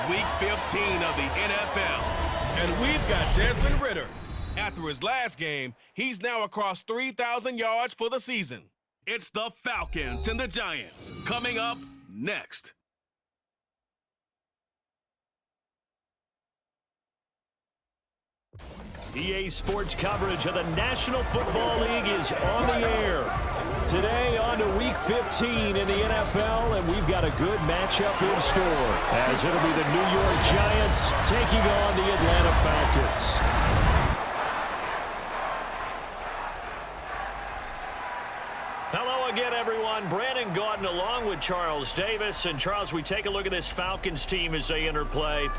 Week 15 of the NFL. And we've got Desmond Ridder. After his last game, he's now across 3,000 yards for the season. It's the Falcons and the Giants coming up next. EA Sports coverage of the National Football League is on the air. Today on to Week 15 in the NFL, and we've got a good matchup in store, as it'll be the New York Giants taking on the Atlanta Falcons. Hello again, everyone. Brandon Gordon along with Charles Davis. And Charles, we take a look at this Falcons team as they enter play.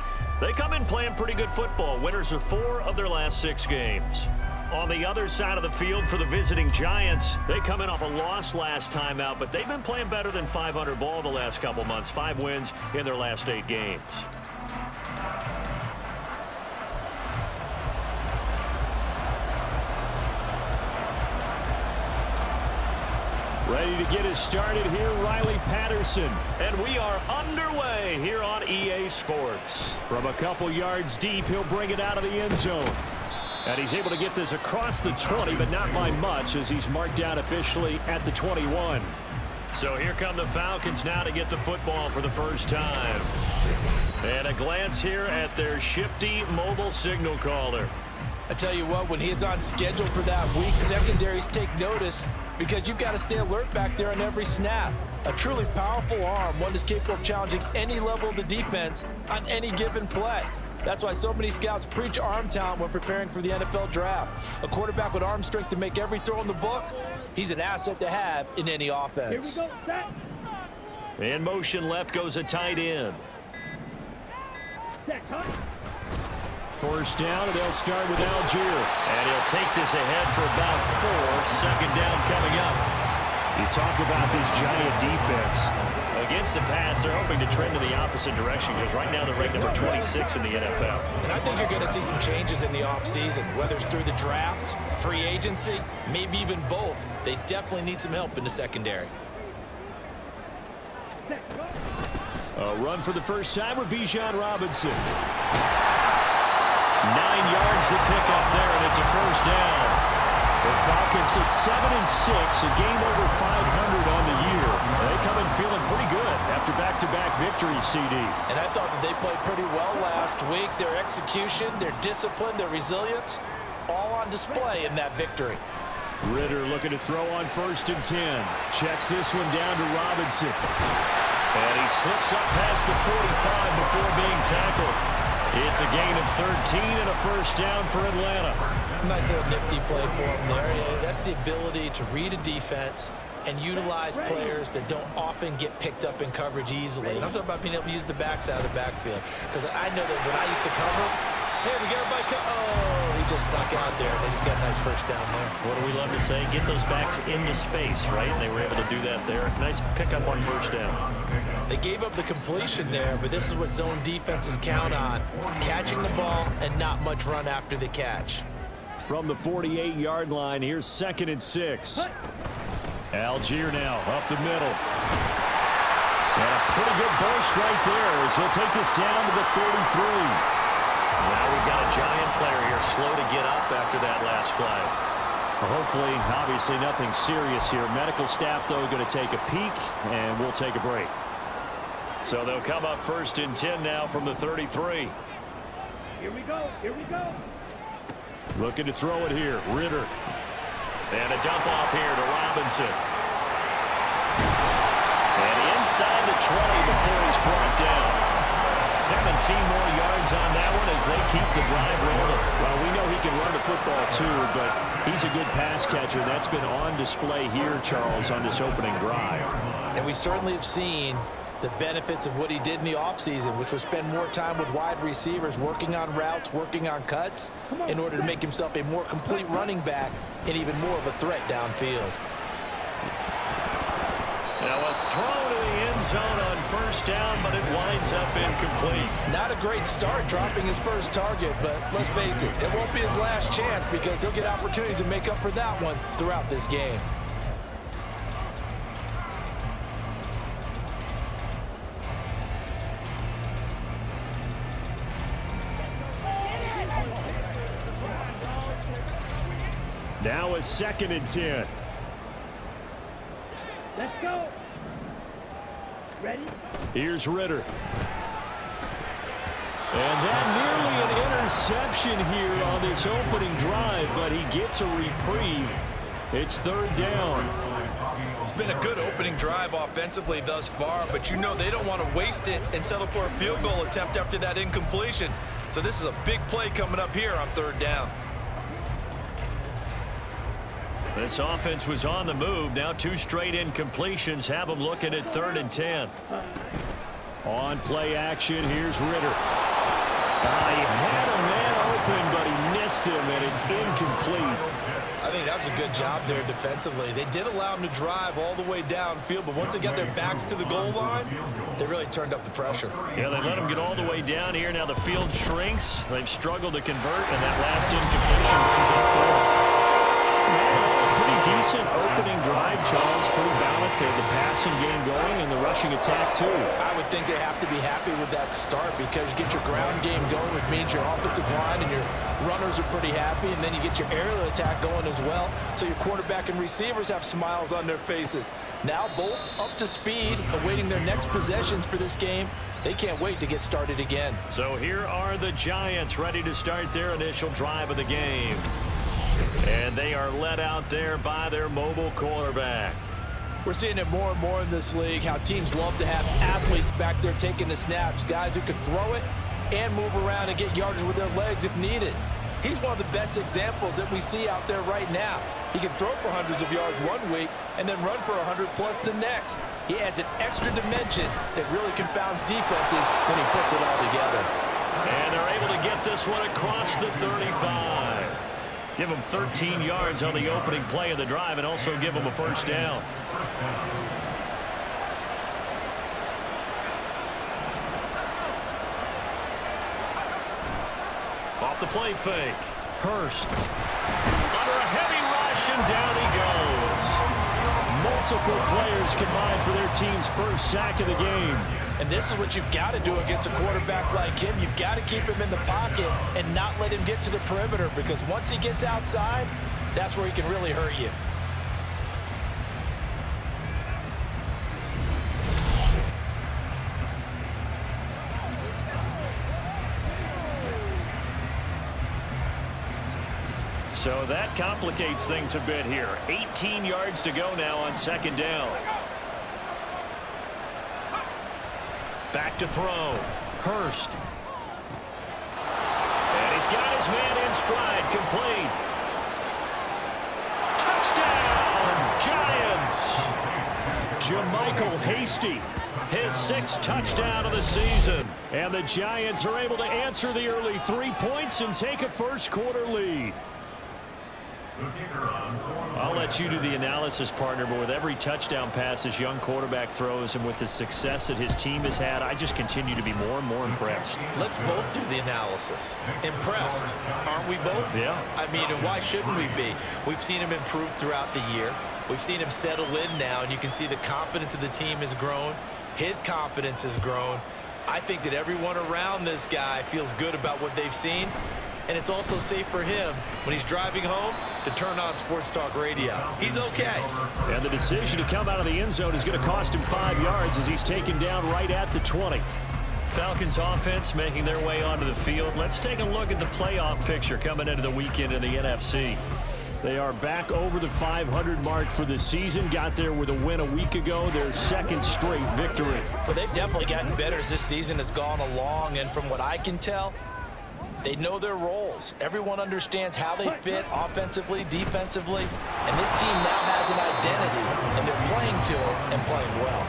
They come in playing pretty good football. Winners of 4 of their last 6 games. On the other side of the field for the visiting Giants, they come in off a loss last time out, but they've been playing better than 500 ball the last couple months. 5 wins in their last 8 games. Ready to get us started here, Riley Patterson. And we are underway here on EA Sports. From a couple yards deep, he'll bring it out of the end zone. And he's able to get this across the 20, but not by much, as he's marked down officially at the 21. So here come the Falcons now to get the football for the first time. And a glance here at their shifty mobile signal caller. I tell you what, when he is on schedule for that week, secondaries take notice because you've got to stay alert back there on every snap. A truly powerful arm, one that's capable of challenging any level of the defense on any given play. That's why so many scouts preach arm talent when preparing for the NFL draft. A quarterback with arm strength to make every throw in the book, he's an asset to have in any offense. Here we go, set. In motion left goes a tight end. Set, cut. First down, and they'll start with Algier. And he'll take this ahead for about 4. Second down coming up. You talk about this Giant defense. Against the pass, they're hoping to trend in the opposite direction because right now they're ranked number 26 in the NFL. And I think you're going to see some changes in the offseason, whether it's through the draft, free agency, maybe even both. They definitely need some help in the secondary. A run for the first time with Bijan Robinson. 9 yards to pick up there, and it's a first down. The Falcons at 7-6, a game over 500 on the year. They come in feeling pretty good after back-to-back victories, CD. And I thought that they played pretty well last week. Their execution, their discipline, their resilience, all on display in that victory. Ridder looking to throw on 1st and 10. Checks this one down to Robinson. And he slips up past the 45 before being tackled. It's a gain of 13 and a first down for Atlanta. Nice little nifty play for him there. That's the ability to read a defense and utilize players that don't often get picked up in coverage easily. And I'm talking about being able to use the backside of the backfield. Because I know that when I used to cover, hey, we got everybody oh, he just snuck out there, and they just got a nice first down there. What do we love to say? Get those backs into space, right? And they were able to do that there. Nice pickup on first down. They gave up the completion there, but this is what zone defenses count on. Catching the ball and not much run after the catch. From the 48-yard line, here's 2nd and 6. Algier now up the middle. And a pretty good burst right there as he'll take this down to the 33. Now we've got a Giant player here slow to get up after that last play. Well, hopefully, obviously nothing serious here. Medical staff, though, going to take a peek, and we'll take a break. So they'll come up 1st and 10 now from the 33. Here we go, here we go. Looking to throw it here, Ridder. And a dump off here to Robinson. And inside the 20 before he's brought down. 17 more yards on that one as they keep the drive rolling. Well, we know he can run the football too, but he's a good pass catcher. That's been on display here, Charles, on this opening drive. And we certainly have seen the benefits of what he did in the offseason, which was spend more time with wide receivers, working on routes, working on cuts, in order to make himself a more complete running back and even more of a threat downfield. Now a throw to the end zone on first down, but it winds up incomplete. Not a great start dropping his first target, but let's face it, it won't be his last chance because he'll get opportunities to make up for that one throughout this game. Now a 2nd and 10. Let's go. Ready? Here's Ritter. And that nearly an interception here on this opening drive, but he gets a reprieve. It's 3rd down. It's been a good opening drive offensively thus far, but you know they don't want to waste it and settle for a field goal attempt after that incompletion. So this is a big play coming up here on 3rd down. This offense was on the move. Now 2 straight incompletions have them looking at 3rd and 10. On play action, here's Ritter. He had a man open, but he missed him, and it's incomplete. I think that was a good job there defensively. They did allow him to drive all the way downfield, but once they got their backs to the goal line, they really turned up the pressure. Yeah, they let him get all the way down here. Now the field shrinks. They've struggled to convert, and that last incompletion brings up 4th. Pretty decent opening drive, Charles. Pretty balanced. They had the passing game going and the rushing attack, too. I would think they have to be happy with that start because you get your ground game going, which means your offensive line and your runners are pretty happy, and then you get your aerial attack going as well, so your quarterback and receivers have smiles on their faces. Now both up to speed, awaiting their next possessions for this game. They can't wait to get started again. So here are the Giants ready to start their initial drive of the game. And they are led out there by their mobile quarterback. We're seeing it more and more in this league, how teams love to have athletes back there taking the snaps, guys who can throw it and move around and get yardage with their legs if needed. He's one of the best examples that we see out there right now. He can throw for hundreds of yards one week and then run for 100+ the next. He adds an extra dimension that really confounds defenses when he puts it all together. And they're able to get this one across the 35. Give them 13 yards on the opening play of the drive and also give them a 1st down. Off the play fake. Hurst. Under a heavy rush, and down he goes. Multiple players combined for their team's 1st sack of the game. And this is what you've got to do against a quarterback like him. You've got to keep him in the pocket and not let him get to the perimeter, because once he gets outside, that's where he can really hurt you. So that complicates things a bit here. 18 yards to go now on 2nd down. Back to throw. Hurst. And he's got his man in stride. Complete. Touchdown, Giants. Jermichael Hasty, his 6th touchdown of the season. And the Giants are able to answer the early 3 points and take a 1st quarter lead. I'll let you do the analysis, partner, but with every touchdown pass this young quarterback throws and with the success that his team has had, I just continue to be more and more impressed. Let's both do the analysis. Impressed, aren't we both? Yeah. I mean, and why shouldn't we be? We've seen him improve throughout the year. We've seen him settle in now, and you can see the confidence of the team has grown. His confidence has grown. I think that everyone around this guy feels good about what they've seen. And it's also safe for him when he's driving home to turn on Sports Talk Radio. He's okay. And the decision to come out of the end zone is going to cost him 5 yards as he's taken down right at the 20. Falcons offense making their way onto the field. Let's take a look at the playoff picture coming into the weekend in the NFC. They are back over the 500 mark for the season. Got there with a win a week ago, their 2nd straight victory. Well, they've definitely gotten better as this season has gone along, and from what I can tell, they know their roles. Everyone understands how they fit offensively, defensively, and this team now has an identity, and they're playing to it and playing well.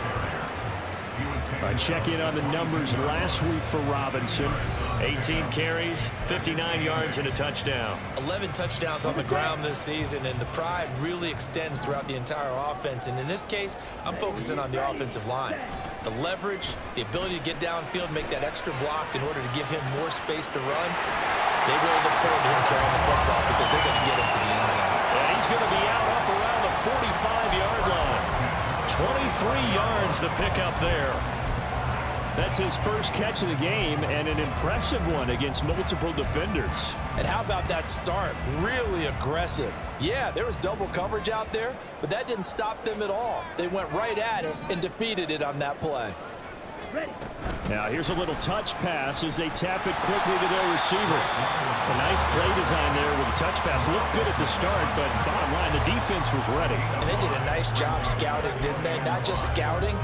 Check in on the numbers last week for Robinson. 18 carries, 59 yards, and a touchdown. 11 touchdowns on the ground this season, and the pride really extends throughout the entire offense. And in this case, I'm focusing on the offensive line. The leverage, the ability to get downfield, make that extra block in order to give him more space to run. They will look forward to him carrying the football because they're going to get him to the end zone. And he's going to be out up around the 45-yard line. 23 yards the pickup there. That's his first catch of the game, and an impressive one against multiple defenders. And how about that start? Really aggressive. Yeah, there was double coverage out there, but that didn't stop them at all. They went right at it and defeated it on that play. Ready. Now here's a little touch pass as they tap it quickly to their receiver. A nice play design there with a touch pass. Looked good at the start, but bottom line, the defense was ready. And they did a nice job scouting, didn't they? Not just scouting,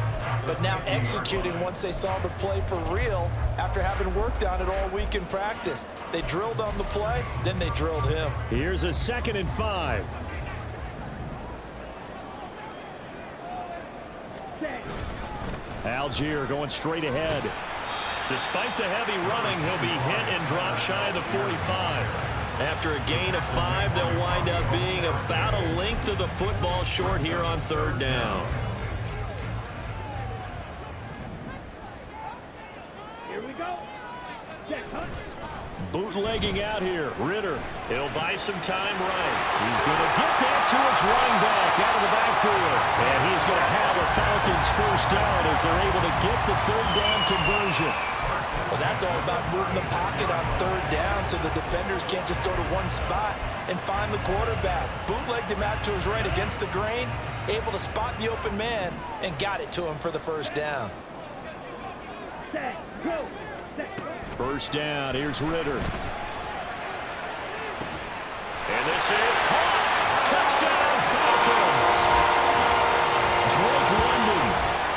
but now executing once they saw the play for real after having worked on it all week in practice. They drilled on the play, then they drilled him. Here's a 2nd and 5. Set. Algier going straight ahead. Despite the heavy running, he'll be hit and drop shy of the 45. After a gain of 5, they'll wind up being about a length of the football short here on 3rd down. Here we go. Check, hunt. Bootlegging out here. Ritter. He'll buy some time right. He's going to get that to his running back out of the backfield. And he's going to have a Falcons first down as they're able to get the 3rd down conversion. Well, that's all about moving the pocket on 3rd down so the defenders can't just go to one spot and find the quarterback. Bootlegged him out to his right against the grain, able to spot the open man, and got it to him for the first down. Set. Go. Set. First down. Here's Ritter. And this is caught. Touchdown, Falcons. Drake London,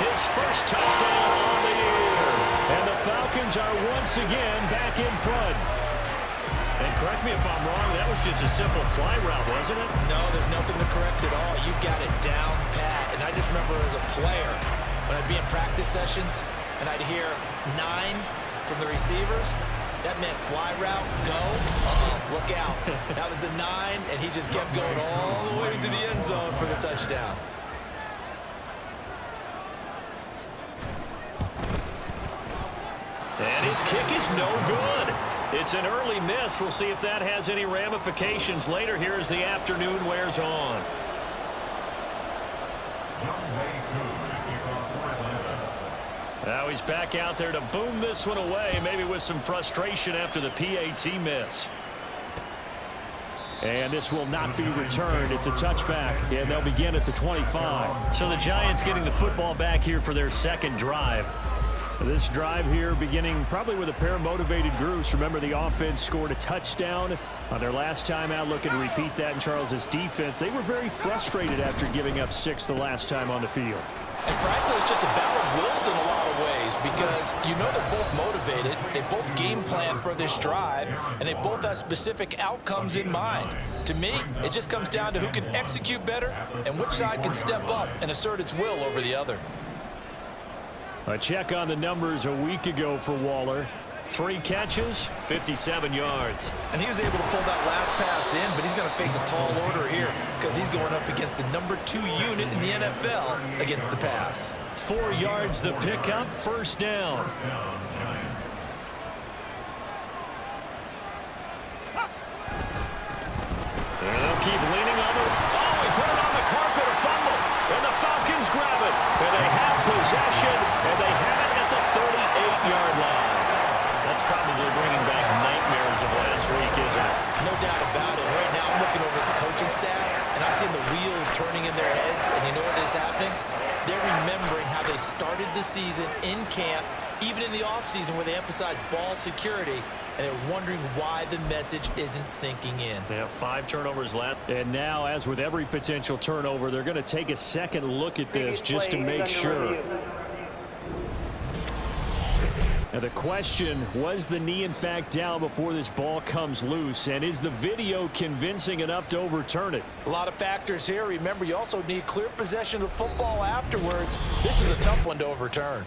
his first touchdown on the year. And the Falcons are once again back in front. And correct me if I'm wrong, that was just a simple fly route, wasn't it? No, there's nothing to correct at all. You've got it down pat. And I just remember as a player, when I'd be in practice sessions, and I'd hear 9 from the receivers, that meant fly route, go, look out. That was the 9, and he just kept going all the way to the end zone for the touchdown. And his kick is no good. It's an early miss. We'll see if that has any ramifications later here as the afternoon wears on. Now he's back out there to boom this one away, maybe with some frustration after the PAT miss. And this will not be returned. It's a touchback, and they'll begin at the 25. So the Giants getting the football back here for their 2nd drive. This drive here beginning probably with a pair of motivated groups. Remember, the offense scored a touchdown on their last time out. Looking to repeat that in Charles's defense. They were very frustrated after giving up 6 the last time on the field. And frankly, it's just a battle of wills in a lot of ways because you know they're both motivated, they both game plan for this drive, and they both have specific outcomes in mind. To me, it just comes down to who can execute better and which side can step up and assert its will over the other. A check on the numbers a week ago for Waller. 3 catches, 57 yards. And he was able to pull that last pass in, but he's going to face a tall order here because he's going up against the number 2 unit in the NFL against the pass. 4 yards the pickup, first down. And they'll keep leaning on the... Oh, he put it on the carpet, a fumble. And the Falcons grab it. And they have possession, and they have it at the 38-yard line. That's probably bringing back nightmares of last week, isn't it? No doubt about it. Right now, I'm looking over at the coaching staff, and I'm seeing the wheels turning in their heads, and you know what is happening? They're remembering how they started the season in camp, even in the offseason where they emphasized ball security, and they're wondering why the message isn't sinking in. They have 5 turnovers left. And now, as with every potential turnover, they're going to take a second look at this just to make sure. Now the question, was the knee in fact down before this ball comes loose? And is the video convincing enough to overturn it? A lot of factors here. Remember, you also need clear possession of the football afterwards. This is a tough one to overturn.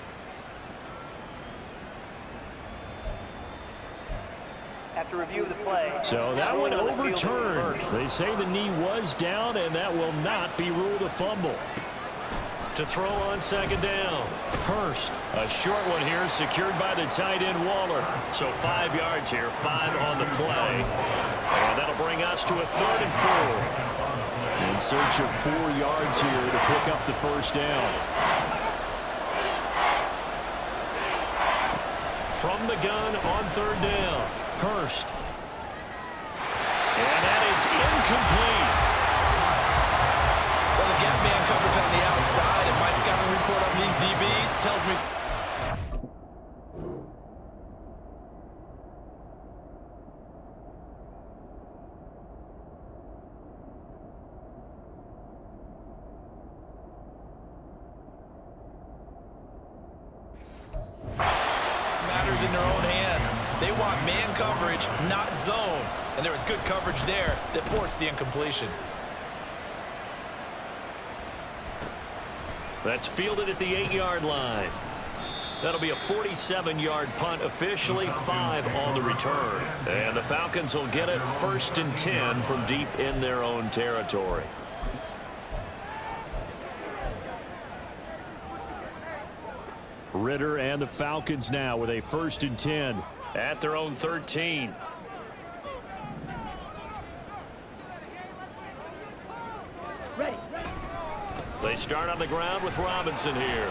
After review of the play. So that one overturned. They say the knee was down, and that will not be ruled a fumble. To throw on 2nd down. Hurst, a short one here, secured by the tight end Waller. So 5 yards here, 5 on the play. And that'll bring us to a 3rd and 4. In search of 4 yards here to pick up the first down. from the gun on third down. Hurst. And that is incomplete. Well, the gap man coverage on the outside, and my scouting report on these DBs tells me matters in their own hands. They want man coverage, not zone. And there was good coverage there that forced the incompletion. That's fielded at the 8-yard line. That'll be a 47-yard punt, officially 5 on the return. And the Falcons will get it 1st and 10 from deep in their own territory. Ritter and the Falcons now with a 1st and 10 at their own 13. Ready. They start on the ground with Robinson here.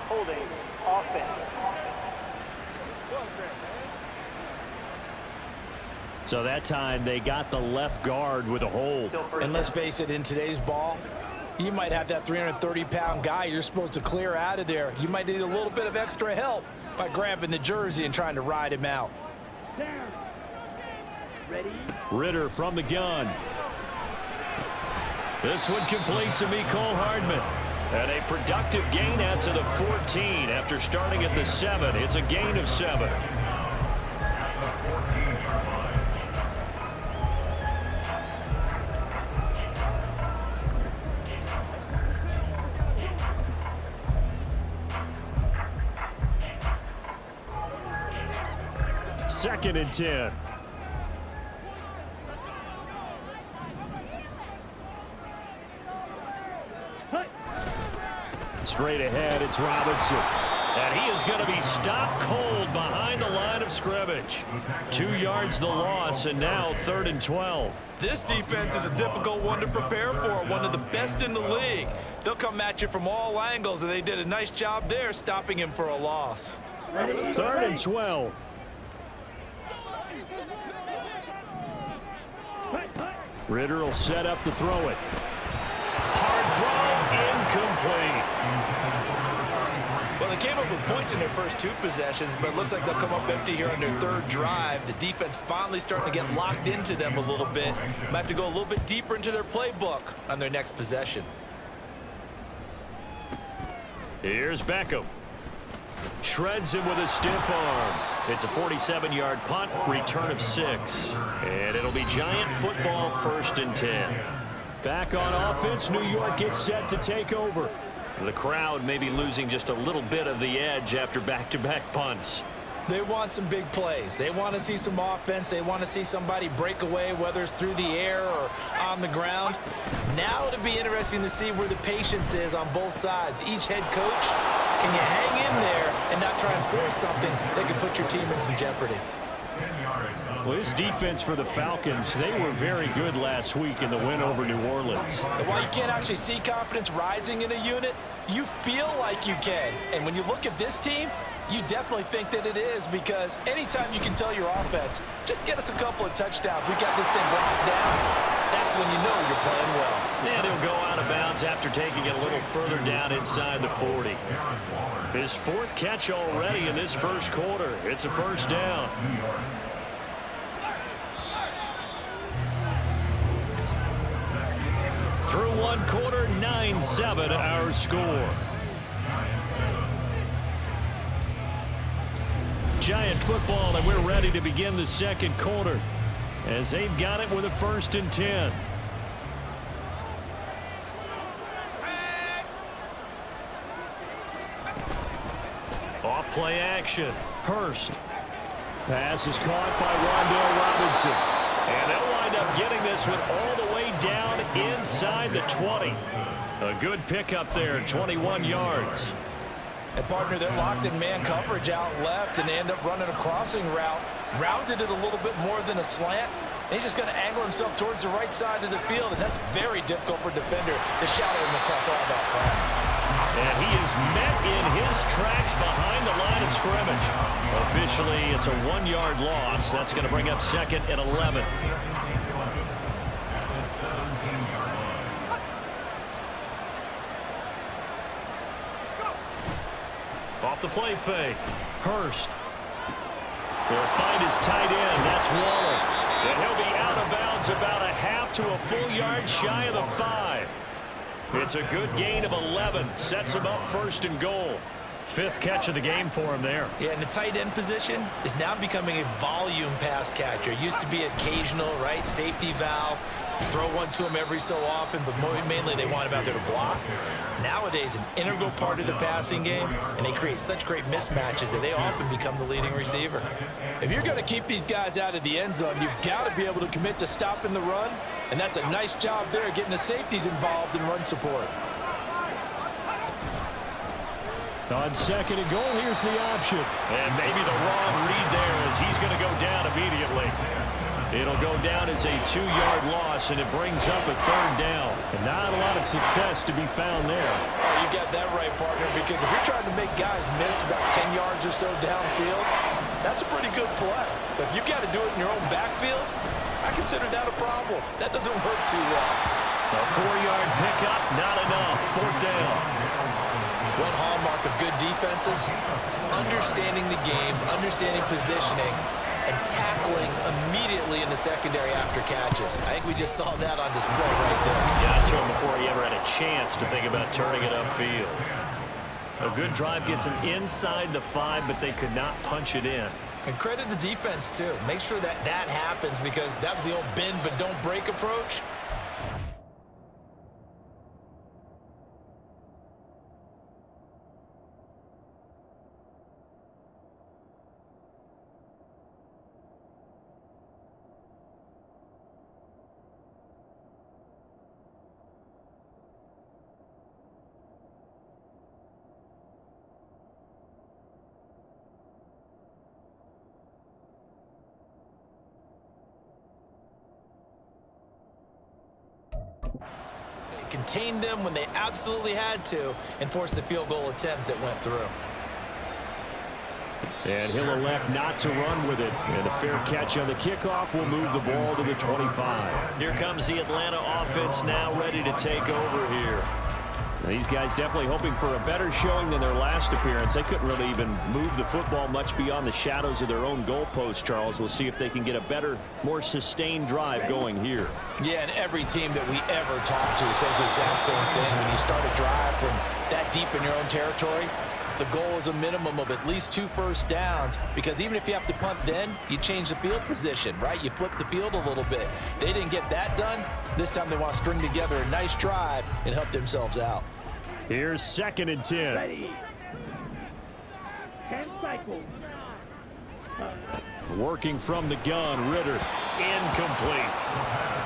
Holding. Offense. So that time they got the left guard with a hold. And let's face it, in today's ball, you might have that 330-pound guy you're supposed to clear out of there. You might need a little bit of extra help by grabbing the jersey and trying to ride him out. Down. Ready. Ritter from the gun. This one complete to Mecole Hardman. And a productive gain out to the 14 after starting at the 7. It's a gain of 7. Second and 10. Straight ahead, it's Robinson. And he is going to be stopped cold behind the line of scrimmage. 2 yards the loss, and now 3rd and 12. This defense is a difficult one to prepare for, one of the best in the league. They'll come at you from all angles, and they did a nice job there stopping him for a loss. 3rd and 12. Ritter will set up to throw it. Hard throw, incomplete. Well, they came up with points in their first 2 possessions, but it looks like they'll come up empty here on their 3rd drive. The defense finally starting to get locked into them a little bit. Might have to go a little bit deeper into their playbook on their next possession. Here's Beckham. Shreds him with a stiff arm. It's a 47-yard punt, return of 6. And it'll be Giant football 1st and 10. Back on offense, New York gets set to take over. The crowd may be losing just a little bit of the edge after back-to-back punts. They want some big plays. They want to see some offense. They want to see somebody break away, whether it's through the air or on the ground. Now it'll be interesting to see where the patience is on both sides. Each head coach, can you hang in there and not try and force something that could put your team in some jeopardy? Well, this defense for the Falcons, they were very good last week in the win over New Orleans. And while you can't actually see confidence rising in a unit, you feel like you can. And when you look at this team, you definitely think that it is, because anytime you can tell your offense, just get us a couple of touchdowns, we got this thing locked down, that's when you know you're playing well. And he'll go out of bounds after taking it a little further down inside the 40. His 4th catch already in this first quarter. It's a 1st down. Through 1 quarter, 9-7 our score. Giant football, and we're ready to begin the 2nd quarter as they've got it with a 1st and 10. Off play action. Hurst. Pass is caught by Rondale Robinson. And they'll wind up getting this one all the way down inside the 20. A good pickup there, 21 yards. And partner, they're locked in man coverage out left, and they end up running a crossing route. Rounded it a little bit more than a slant. And he's just going to angle himself towards the right side of the field, and that's very difficult for a defender to shadow him across all that ground. And he is met in his tracks behind the line of scrimmage. Officially, it's a 1-yard loss. That's going to bring up 2nd and 11. Off the play fake. Hurst. They'll find his tight end. That's Waller. And he'll be out of bounds about a half to a full yard shy of the 5. It's a good gain of 11. Sets him up 1st and goal. 5th catch of the game for him there. Yeah, and the tight end position is now becoming a volume pass catcher. It used to be occasional, right? Safety valve. Throw one to him every so often, but mainly they want him out there to block. Nowadays, an integral part of the passing game, and they create such great mismatches that they often become the leading receiver. If you're going to keep these guys out of the end zone, you've got to be able to commit to stopping the run, and that's a nice job there getting the safeties involved in run support. On 2nd and goal, here's the option. And maybe the wrong read there as he's going to go down immediately. It'll go down as a 2-yard loss, and it brings up a 3rd down. And not a lot of success to be found there. Oh, you got that right, partner, because if you're trying to make guys miss about 10 yards or so downfield, that's a pretty good play. But if you've got to do it in your own backfield, I consider that a problem. That doesn't work too well. A 4-yard pickup, not enough. 4th down. One hallmark of good defenses is understanding the game, understanding positioning, and tackling immediately in the secondary after catches. I think we just saw that on display right there. Got to him before he ever had a chance to think about turning it upfield. A good drive gets him inside the 5, but they could not punch it in. And credit the defense, too. Make sure that that happens, because that was the old bend but don't break approach. Contained them when they absolutely had to and forced the field goal attempt that went through. And he'll elect not to run with it. And a fair catch on the kickoff will move the ball to the 25. Here comes the Atlanta offense now ready to take over here. These guys definitely hoping for a better showing than their last appearance. They couldn't really even move the football much beyond the shadows of their own goalpost, Charles. We'll see if they can get a better, more sustained drive going here. Yeah, and every team that we ever talk to says the exact same thing. When you start a drive from that deep in your own territory, the goal is a minimum of at least 2 first downs, because even if you have to punt then, you change the field position, right? You flip the field a little bit. They didn't get that done. This time they want to string together a nice drive and help themselves out. Here's 2nd and 10. Ready. 10 cycles. Working from the gun, Ritter. Incomplete.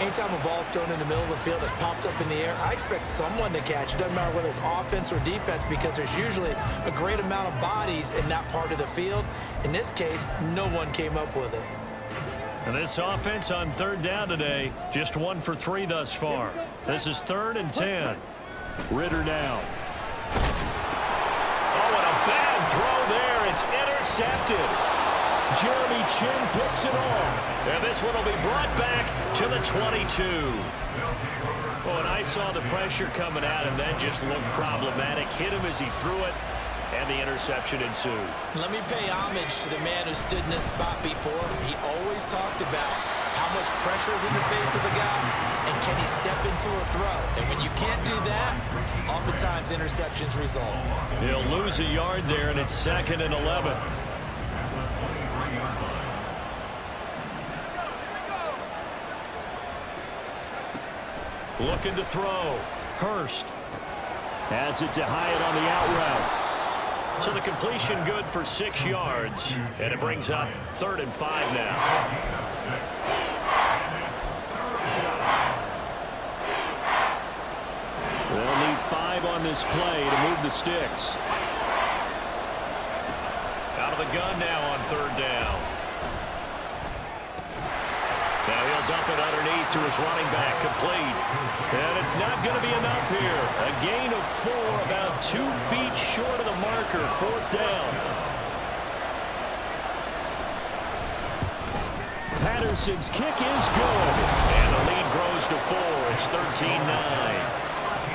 Anytime a ball's thrown in the middle of the field, it's popped up in the air, I expect someone to catch. It doesn't matter whether it's offense or defense, because there's usually a great amount of bodies in that part of the field. In this case, no one came up with it. And this offense on 3rd down today, just 1 for 3 thus far. This is 3rd and 10. Ritter now. Oh, and a bad throw there. It's intercepted. Jeremy Chin picks it off. And this one will be brought back to the 22. Oh, and I saw the pressure coming at him. That just looked problematic. Hit him as he threw it, and the interception ensued. Let me pay homage to the man who stood in this spot before. He always talked about how much pressure is in the face of a guy, and can he step into a throw. And when you can't do that, oftentimes interceptions result. He'll lose a yard there, and it's 2nd and 11. Looking to throw. Hurst has it to Hyatt on the out route. So the completion good for 6 yards, and it brings up 3rd and 5 now. They'll need 5 on this play to move the sticks. Out of the gun now on 3rd down. Now he'll dump it underneath fake to his running back, complete. And it's not going to be enough here. A gain of 4, about 2 feet short of the marker, 4th down. Patterson's kick is good. And the lead grows to 4. It's 13-9.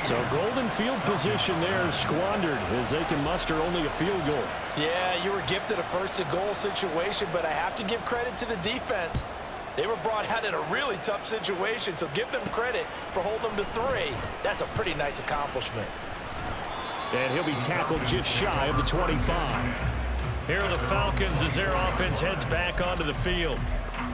So golden field position there squandered as they can muster only a field goal. Yeah, you were gifted a first-and-goal situation, but I have to give credit to the defense. They were brought out in a really tough situation, so give them credit for holding them to 3. That's a pretty nice accomplishment. And he'll be tackled just shy of the 25. Here are the Falcons as their offense heads back onto the field.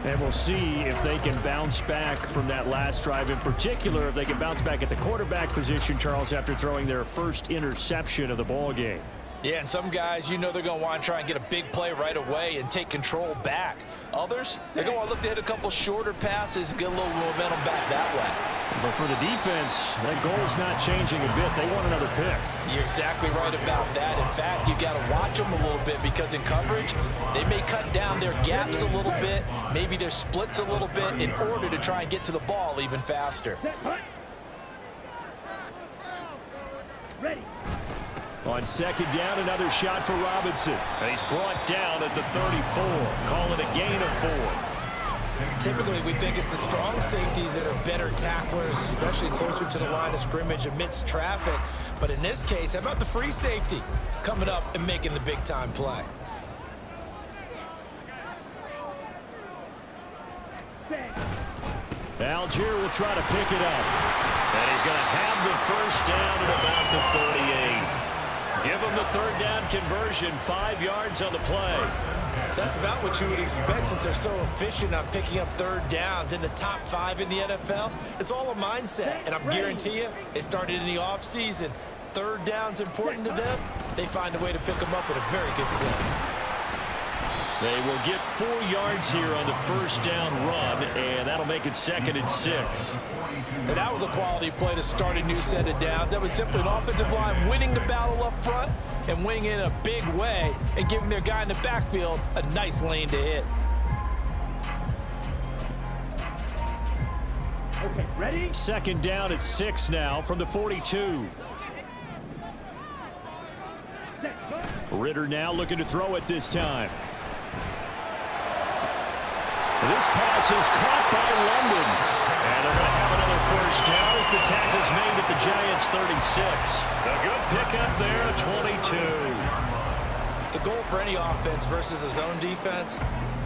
And we'll see if they can bounce back from that last drive. In particular, if they can bounce back at the quarterback position, Charles, after throwing their first interception of the ball game. Yeah, and some guys, you know they're going to want to try and get a big play right away and take control back. Others, they're going to want to look to hit a couple shorter passes, get a little momentum back that way. But for the defense, that goal's not changing a bit. They want another pick. You're exactly right about that. In fact, you've got to watch them a little bit because in coverage, they may cut down their gaps a little bit, maybe their splits a little bit in order to try and get to the ball even faster. Ready. On 2nd down, another shot for Robinson. And he's brought down at the 34. Call it a gain of 4. Typically, we think it's the strong safeties that are better tacklers, especially closer to the line of scrimmage amidst traffic. But in this case, how about the free safety coming up and making the big-time play? Algier will try to pick it up. And he's going to have the first down at about the 38. Give him the 3rd down conversion, 5 yards on the play. That's about what you would expect since they're so efficient on picking up 3rd downs in the top 5 in the NFL. It's all a mindset, and I guarantee you, it started in the offseason. 3rd down's important to them. They find a way to pick them up with a very good play. They will get 4 yards here on the first down run, and that'll make it 2nd and 6. And that was a quality play to start a new set of downs. That was simply an offensive line winning the battle up front and winning in a big way and giving their guy in the backfield a nice lane to hit. Okay, ready? 2nd down at 6 now from the 42. Ritter now looking to throw it this time. This pass is caught by London. And they're going to have another first down as the tackle's made at the Giants' 36. A good pickup there at 22. The goal for any offense versus a zone defense,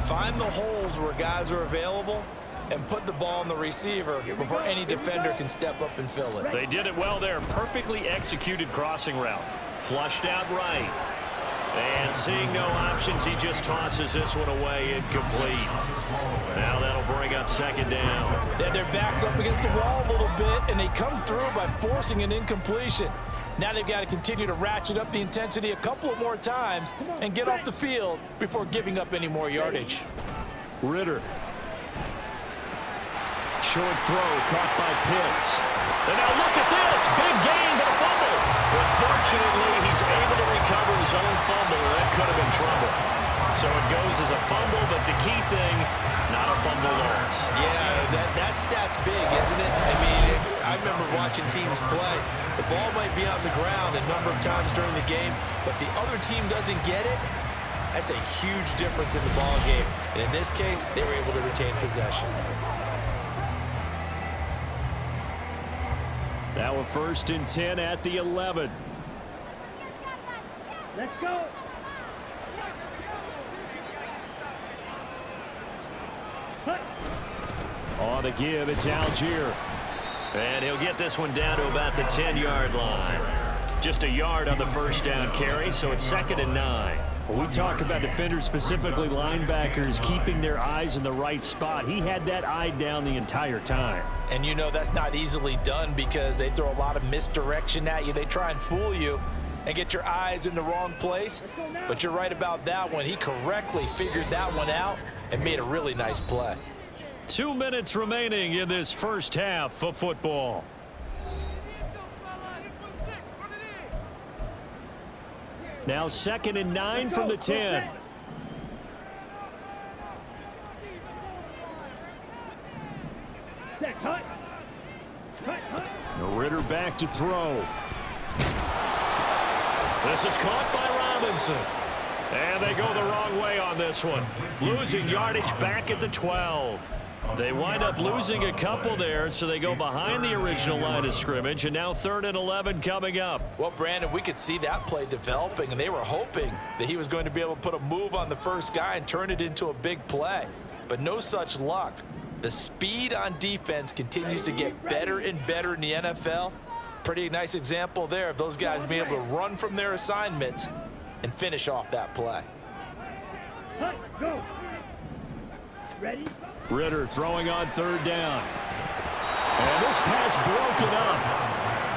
find the holes where guys are available and put the ball on the receiver before any defender can step up and fill it. They did it well there. Perfectly executed crossing route. Flushed out right. And seeing no options, he just tosses this one away, incomplete. Now that'll bring up 2nd down. Yeah, their back's up against the wall a little bit, and they come through by forcing an incompletion. Now they've got to continue to ratchet up the intensity a couple of more times and get off the field before giving up any more yardage. Ritter. Short throw caught by Pitts. And now look at this. Big gain, but a fumble. But fortunately, he's able to recover his own fumble. That could have been trouble. So it goes as a fumble, but the key thing, not a fumble loss. Yeah, that stat's big, isn't it? I mean, I remember watching teams play. The ball might be on the ground a number of times during the game, but the other team doesn't get it. That's a huge difference in the ball game. And in this case, they were able to retain possession. Now a 1st and 10 at the 11. Let's go. On the give, it's Algier. And he'll get this one down to about the 10-yard line. Just a yard on the first down carry, so it's 2nd and 9. When we talk about defenders, specifically linebackers, keeping their eyes in the right spot, he had that eye down the entire time. And you know that's not easily done because they throw a lot of misdirection at you. They try and fool you and get your eyes in the wrong place. But you're right about that one. He correctly figured that one out and made a really nice play. 2 minutes remaining in this first half of football. Now 2nd and 9 from the 10. Set, cut. Cut, cut. Ritter back to throw. This is caught by Robinson. And they go the wrong way on this one. Losing yardage back at the 12. They wind up losing a couple there, so they go behind the original line of scrimmage, and now 3rd and 11 coming up. Well, Brandon, we could see that play developing, and they were hoping that he was going to be able to put a move on the first guy and turn it into a big play. But no such luck. The speed on defense continues to get better and better in the NFL. Pretty nice example there of those guys being able to run from their assignments and finish off that play. Cut, go. Ready? Ritter throwing on 3rd down. And this pass broken up.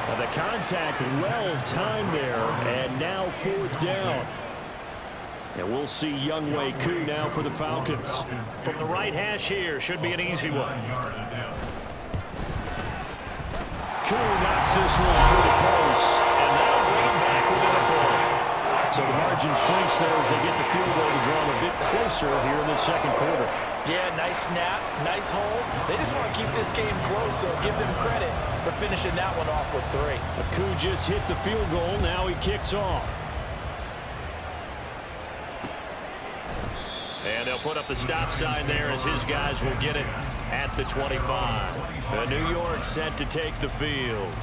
Well, the contact well timed there, and now 4th down. And we'll see Younghoe Koo now for the Falcons. From the right hash here, should be an easy one. Koo knocks this one through the post, and that'll bring him back within a point. So the margin shrinks there as they get the field goal to draw them a bit closer here in the 2nd quarter. Yeah, nice snap, nice hold. They just want to keep this game close, so give them credit for finishing that one off with 3. Koo just hit the field goal. Now he kicks off. And they'll put up the stop sign there as his guys will get it at the 25. The New York set to take the field.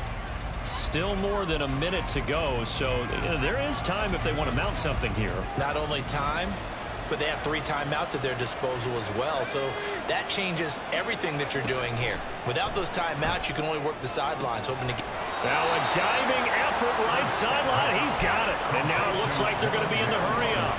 Still more than a minute to go, so there is time if they want to mount something here. Not only time, but they have 3 timeouts at their disposal as well, so that changes everything that you're doing here. Without those timeouts, you can only work the sidelines, hoping to get... Now a diving effort right sideline. He's got it. And now it looks like they're going to be in the hurry-up.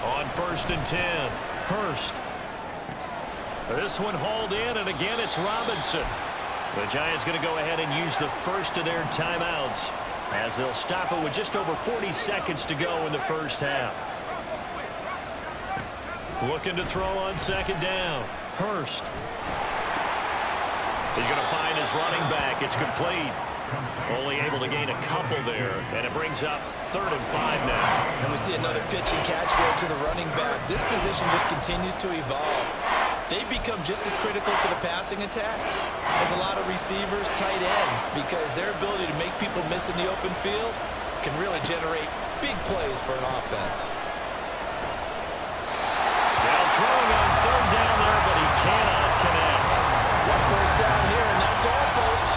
On 1st and 10, Hurst. This one hauled in, and again it's Robinson. The Giants going to go ahead and use the first of their timeouts as they'll stop it with just over 40 seconds to go in the first half. Looking to throw on 2nd down. Hurst. He's going to find his running back. It's complete. Only able to gain a couple there, and it brings up 3rd and 5 now. And we see another pitch and catch there to the running back. This position just continues to evolve. They become just as critical to the passing attack as a lot of receivers, tight ends, because their ability to make people miss in the open field can really generate big plays for an offense. Now throwing on 3rd down there, but he cannot connect. 1 first down here, and that's all, folks.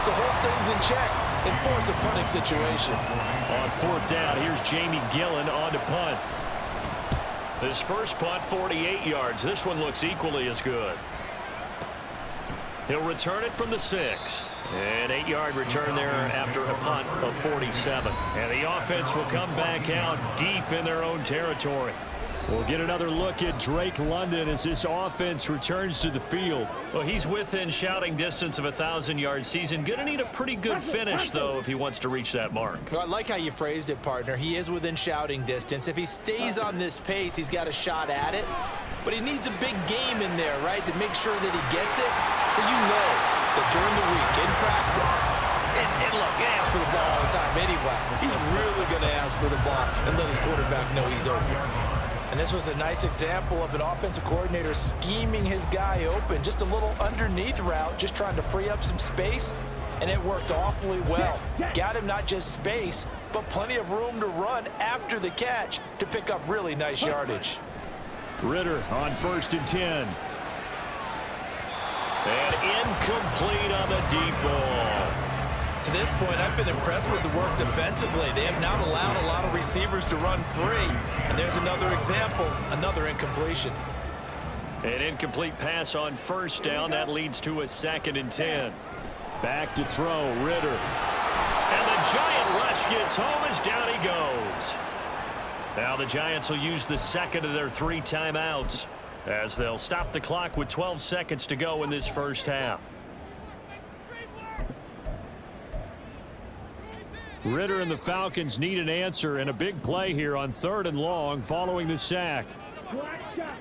To hold things in check and force a punting situation. On 4th down, here's Jamie Gillen on to punt. His first punt, 48 yards. This one looks equally as good. He'll return it from the 6. An 8-yard return there after a punt of 47. And the offense will come back out deep in their own territory. We'll get another look at Drake London as this offense returns to the field. Well, he's within shouting distance of a 1,000-yard season. Going to need a pretty good finish, though, if he wants to reach that mark. Well, I like how you phrased it, partner. He is within shouting distance. If he stays on this pace, he's got a shot at it. But he needs a big game in there, right, to make sure that he gets it. So you know that during the week, in practice, and look, he asks for the ball all the time anyway. He's really going to ask for the ball and let his quarterback know he's open. And this was a nice example of an offensive coordinator scheming his guy open. Just a little underneath route, just trying to free up some space, and it worked awfully well. Got him not just space, but plenty of room to run after the catch to pick up really nice yardage. Ritter on 1st and 10. And incomplete on the deep ball. To this point, I've been impressed with the work defensively. They have not allowed a lot of receivers to run free. And there's another example, another incompletion. An incomplete pass on 1st down. That leads to a 2nd and 10. Back to throw, Ritter. And the Giant rush gets home as down he goes. Now the Giants will use the 2nd of their 3 timeouts as they'll stop the clock with 12 seconds to go in this first half. Ritter and the Falcons need an answer and a big play here on 3rd and long following the sack. Black shot.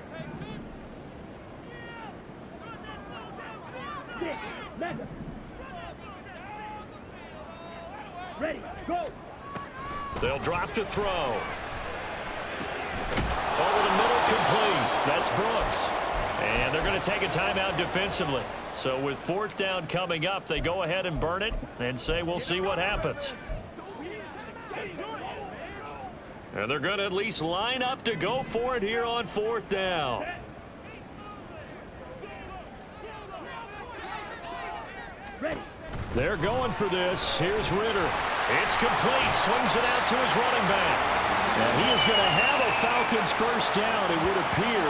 6, Mega. Ready, go. They'll drop to throw. Over the middle, complete. That's Brooks. And they're going to take a timeout defensively. So with 4th down coming up, they go ahead and burn it and say we'll see what happens. And they're going to at least line up to go for it here on 4th down. Ready. They're going for this. Here's Ritter. It's complete. Swings it out to his running back. And he is going to have a Falcons first down, it would appear.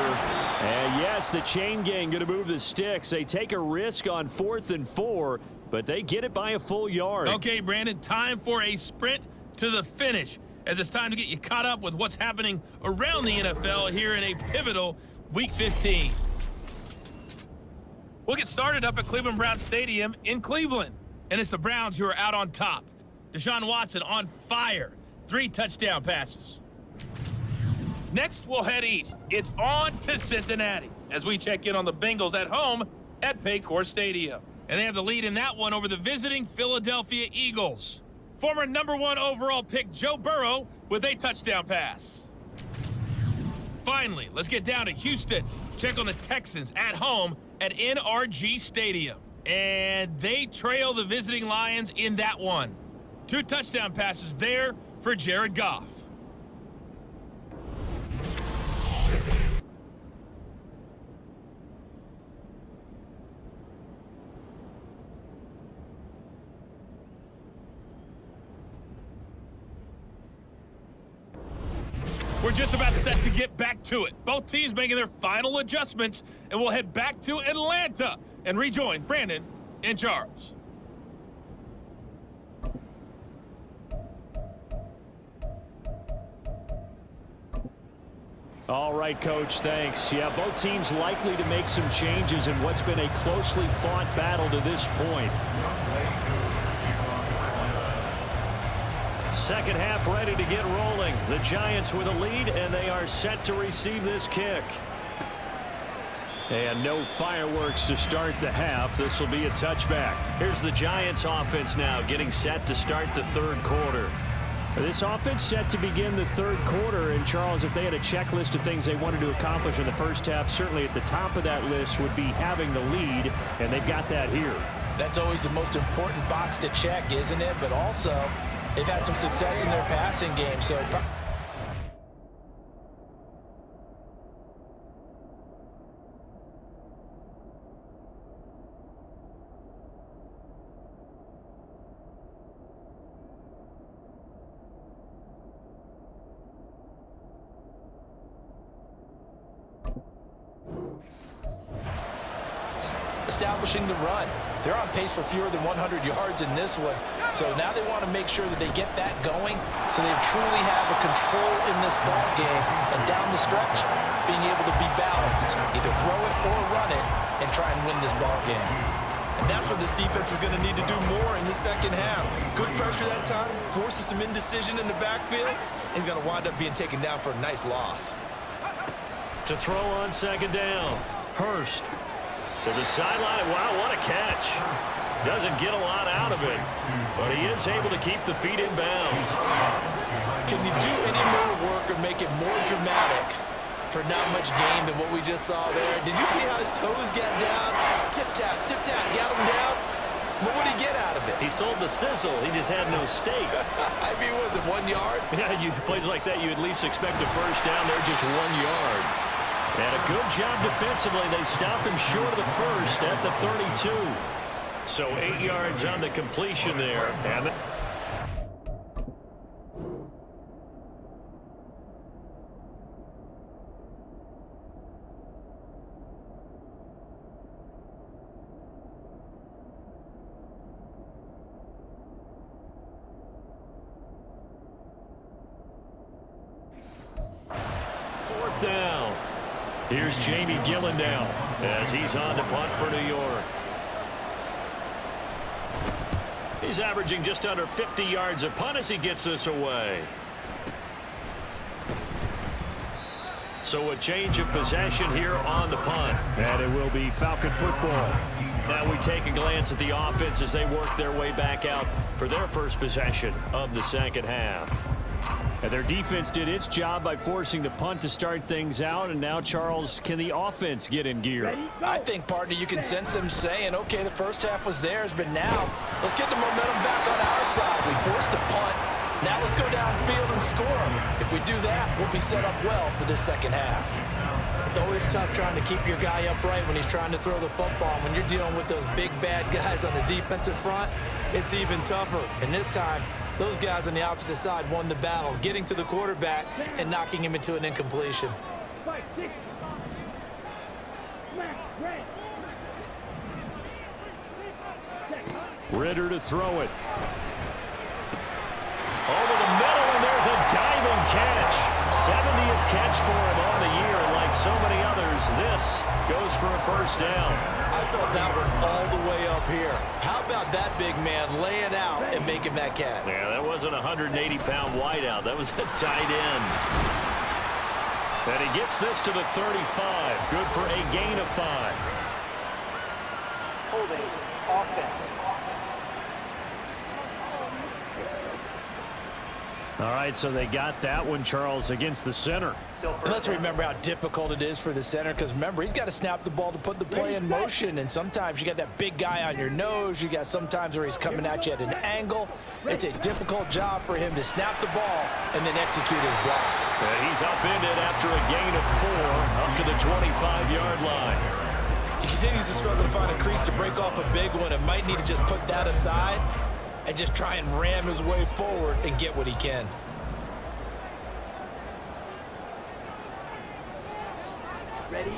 And yes, the chain gang going to move the sticks. They take a risk on 4th and 4, but they get it by a full yard. Okay, Brandon, time for a sprint to the finish, as it's time to get you caught up with what's happening around the NFL here in a pivotal Week 15. We'll get started up at Cleveland Browns Stadium in Cleveland. And it's the Browns who are out on top. Deshaun Watson on fire. 3 touchdown passes. Next, we'll head east. It's on to Cincinnati as we check in on the Bengals at home at Paycor Stadium. And they have the lead in that one over the visiting Philadelphia Eagles. Former #1 overall pick Joe Burrow with a touchdown pass. Finally, let's get down to Houston. Check on the Texans at home at NRG Stadium. And they trail the visiting Lions in that one. 2 touchdown passes there for Jared Goff. We're just about set to get back to it. Both teams making their final adjustments, and we'll head back to Atlanta and rejoin Brandon and Charles. All right, Coach, thanks. Yeah, both teams likely to make some changes in what's been a closely fought battle to this point. Second half ready to get rolling. The Giants with a lead, and they are set to receive this kick. And no fireworks to start the half. This will be a touchback. Here's the Giants offense now getting set to start the 3rd quarter. This offense set to begin the 3rd quarter, and Charles, if they had a checklist of things they wanted to accomplish in the first half, certainly at the top of that list would be having the lead, and they've got that here. That's always the most important box to check, isn't it? But also, they've had some success in their passing game, so... establishing the run. They're on pace for fewer than 100 yards in this one. So now they want to make sure that they get that going so they truly have a control in this ball game. And down the stretch, being able to be balanced, either throw it or run it, and try and win this ball game. And that's what this defense is going to need to do more in the second half. Good pressure that time, forces some indecision in the backfield. He's going to wind up being taken down for a nice loss. To throw on 2nd down, Hurst. To the sideline. Wow, what a catch. Doesn't get a lot out of it, but he is able to keep the feet in bounds. Can you do any more work or make it more dramatic for not much gain than what we just saw there? Did you see how his toes got down? Tip-tap, got him down. What would he get out of it? He sold the sizzle. He just had no steak. I mean, was it 1 yard? Yeah, plays like that, you at least expect a first down. They're just 1 yard. And a good job defensively. They stopped him short of the first at the 32. So 8 yards on the completion there. And fourth down. Here's Jamie Gillen now as he's on to punt for New York. He's averaging just under 50 yards a punt as he gets this away. So a change of possession here on the punt. And it will be Falcon football. Now we take a glance at the offense as they work their way back out for their first possession of the second half. And their defense did its job by forcing the punt to start things out. And now, Charles, can the offense get in gear? I think, partner, you can sense them saying, okay, the first half was theirs, but now let's get the momentum back on our side. We forced a punt. Now let's go downfield and score. If we do that, we'll be set up well for this second half. It's always tough trying to keep your guy upright when he's trying to throw the football. When you're dealing with those big, bad guys on the defensive front, it's even tougher. And this time, those guys on the opposite side won the battle, getting to the quarterback and knocking him into an incompletion. Ritter to throw it. Over the middle, and there's a diving catch. 70th catch for him on the year, and like so many others, this goes for a first down. I felt that one all the way up here. How about that big man laying out and making that catch? Yeah, that wasn't a 180-pound wideout. That was a tight end. And he gets this to the 35. Good for a gain of 5. Holding offense. All right, so they got that one, Charles, against the center. And let's remember how difficult it is for the center, because remember, he's got to snap the ball to put the play in motion, and sometimes you got that big guy on your nose. You got sometimes where he's coming at you at an angle. It's a difficult job for him to snap the ball and then execute his block. And he's upended after a gain of 4 up to the 25-yard line. He continues to struggle to find a crease to break off a big one, and might need to just put that aside and just try and ram his way forward and get what he can. Ready?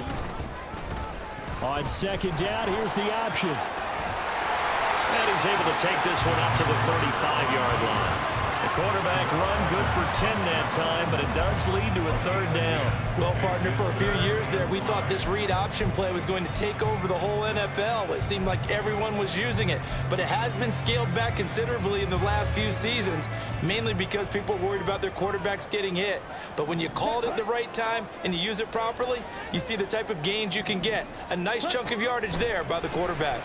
On second down, here's the option. And he's able to take this one up to the 35-yard line. The quarterback run good for 10 that time, but it does lead to a third down. Well, partner, for a few years there, we thought this read option play was going to take over the whole NFL. It seemed like everyone was using it, but it has been scaled back considerably in the last few seasons, mainly because people are worried about their quarterbacks getting hit. But when you call it at the right time and you use it properly, you see the type of gains you can get. A nice chunk of yardage there by the quarterback.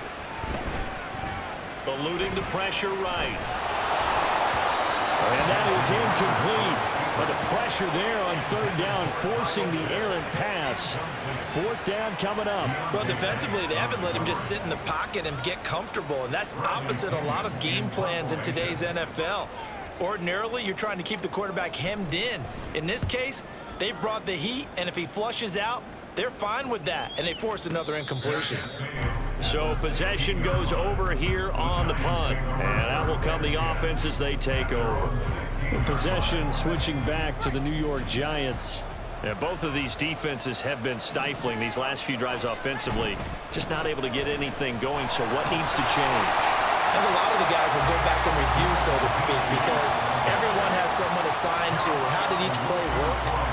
Eluding the pressure right. And that is incomplete. But the pressure there on third down, forcing the errant pass. Fourth down coming up. Well, defensively, they haven't let him just sit in the pocket and get comfortable, and that's opposite a lot of game plans in today's NFL. Ordinarily, you're trying to keep the quarterback hemmed in. In this case, they've brought the heat, and if he flushes out, they're fine with that, and they force another incompletion. So possession goes over here on the punt, and that will come the offense as they take over. Possession switching back to the New York Giants. And both of these defenses have been stifling these last few drives offensively, just not able to get anything going. So what needs to change? And a lot of the guys will go back and review, so to speak, because everyone has someone assigned to how did each play work.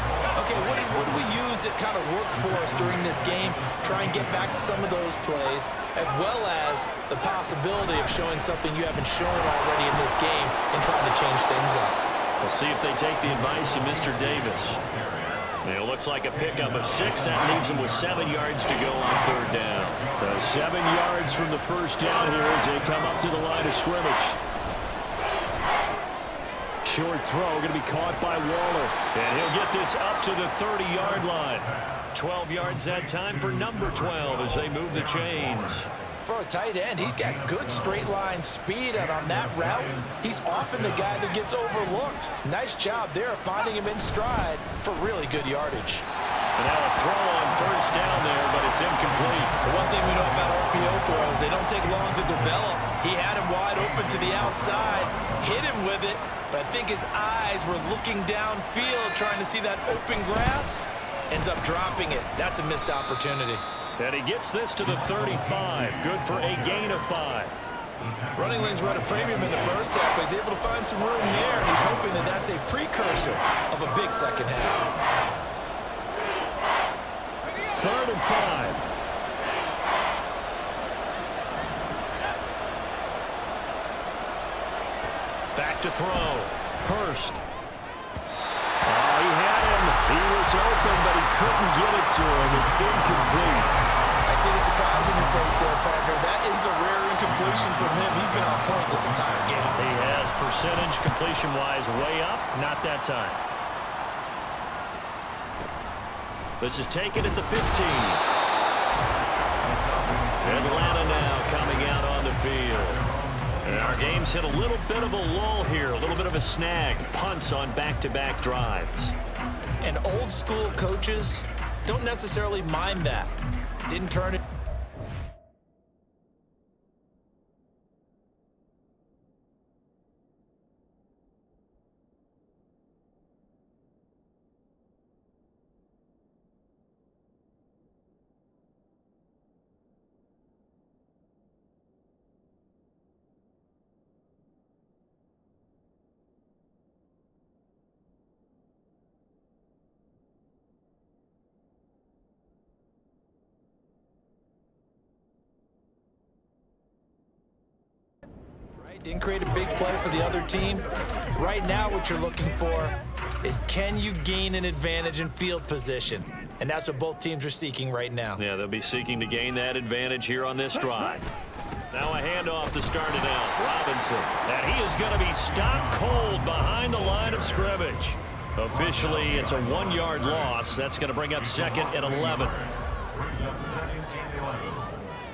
Okay, what do we use that kind of worked for us during this game? Try and get back to some of those plays, as well as the possibility of showing something you haven't shown already in this game and trying to change things up. We'll see if they take the advice of Mr. Davis. It looks like a pickup of 6. That leaves them with 7 yards to go on third down. So 7 yards from the first down here as they come up to the line of scrimmage. Short throw going to be caught by Waller. And he'll get this up to the 30-yard line. 12 yards that time for number 12 as they move the chains. For a tight end, he's got good straight line speed, and on that route, he's often the guy that gets overlooked. Nice job there of finding him in stride for really good yardage. And now a throw on first down there, but it's incomplete. The one thing we know about RPO throws, they don't take long to develop. He had him wide open to the outside, hit him with it, but I think his eyes were looking downfield, trying to see that open grass. Ends up dropping it. That's a missed opportunity. And he gets this to the 35. Good for a gain of 5. Running lanes run a premium in the first half, but he's able to find some room there, and he's hoping that that's a precursor of a big second half. 3rd and 5. Back to throw. Hurst. Oh, he had him. He was open, but he couldn't get it to him. It's incomplete. I see the surprise in your face there, partner. That is a rare incompletion from him. He's been on point this entire game. He has percentage completion-wise way up. Not that time. This is taken at the 15. Atlanta now coming out on the field. And our game's hit a little bit of a lull here, a little bit of a snag. Punts on back-to-back drives. And old school coaches don't necessarily mind that. Didn't turn it. Didn't create a big play for the other team. Right now, what you're looking for is, can you gain an advantage in field position? And that's what both teams are seeking right now. Yeah, they'll be seeking to gain that advantage here on this drive. Now a handoff to start it out. Robinson. And he is going to be stopped cold behind the line of scrimmage. Officially, it's a 1-yard loss. That's going to bring up second and 11.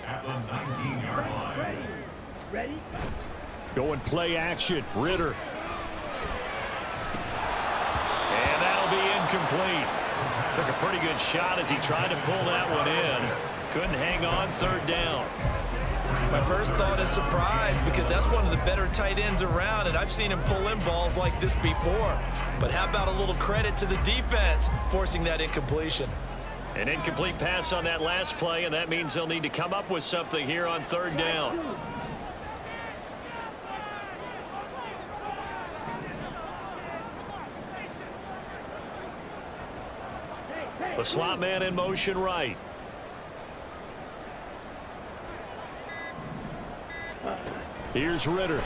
At the 19-yard line. Ready? Going play action. Ritter. And that'll be incomplete. Took a pretty good shot as he tried to pull that one in. Couldn't hang on, third down. My first thought is surprise, because that's one of the better tight ends around, and I've seen him pull in balls like this before. But how about a little credit to the defense forcing that incompletion? An incomplete pass on that last play, and that means they'll need to come up with something here on third down. The slot man in motion right. Here's Ritter.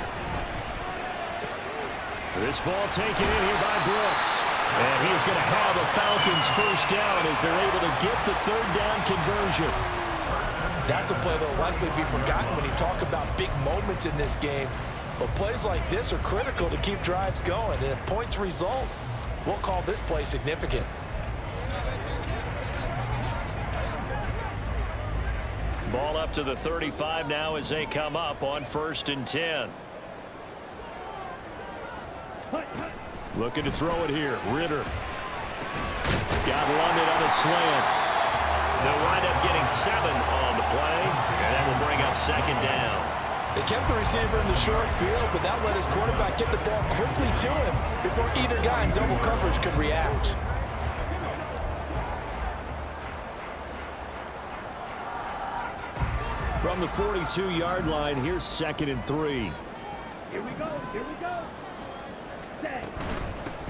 This ball taken in here by Brooks. And he is going to have a Falcons first down as they're able to get the third down conversion. That's a play that will likely be forgotten when you talk about big moments in this game. But plays like this are critical to keep drives going. And if points result, we'll call this play significant. Ball up to the 35 now as they come up on 1st and 10. Looking to throw it here. Ritter. Got London on a slant. They'll wind up getting 7 on the play, and that will bring up second down. They kept the receiver in the short field, but that let his quarterback get the ball quickly to him before either guy in double coverage could react. From the 42-yard line, here's 2nd and 3. Here we go. Here we go. Set.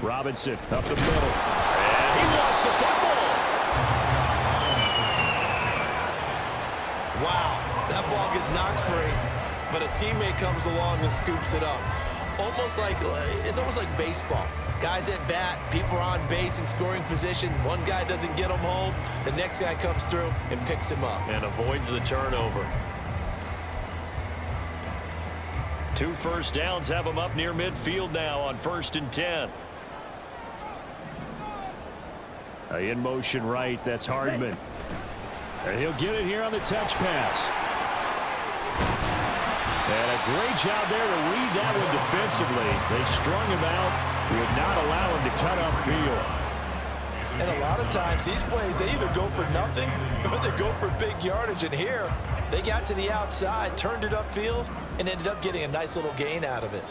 Robinson up the middle. And he lost the football. Wow, that ball gets knocked free, but a teammate comes along and scoops it up. It's almost like baseball. Guys at bat, people are on base in scoring position. One guy doesn't get him home. The next guy comes through and picks him up. And avoids the turnover. 2 first downs have him up near midfield now on 1st and 10. In motion right, that's Hardman. And he'll get it here on the touch pass. And a great job there to read that one defensively. They strung him out. Would not allow him to cut upfield. And a lot of times, these plays, they either go for nothing or they go for big yardage. And here, they got to the outside, turned it upfield, and ended up getting a nice little gain out of it.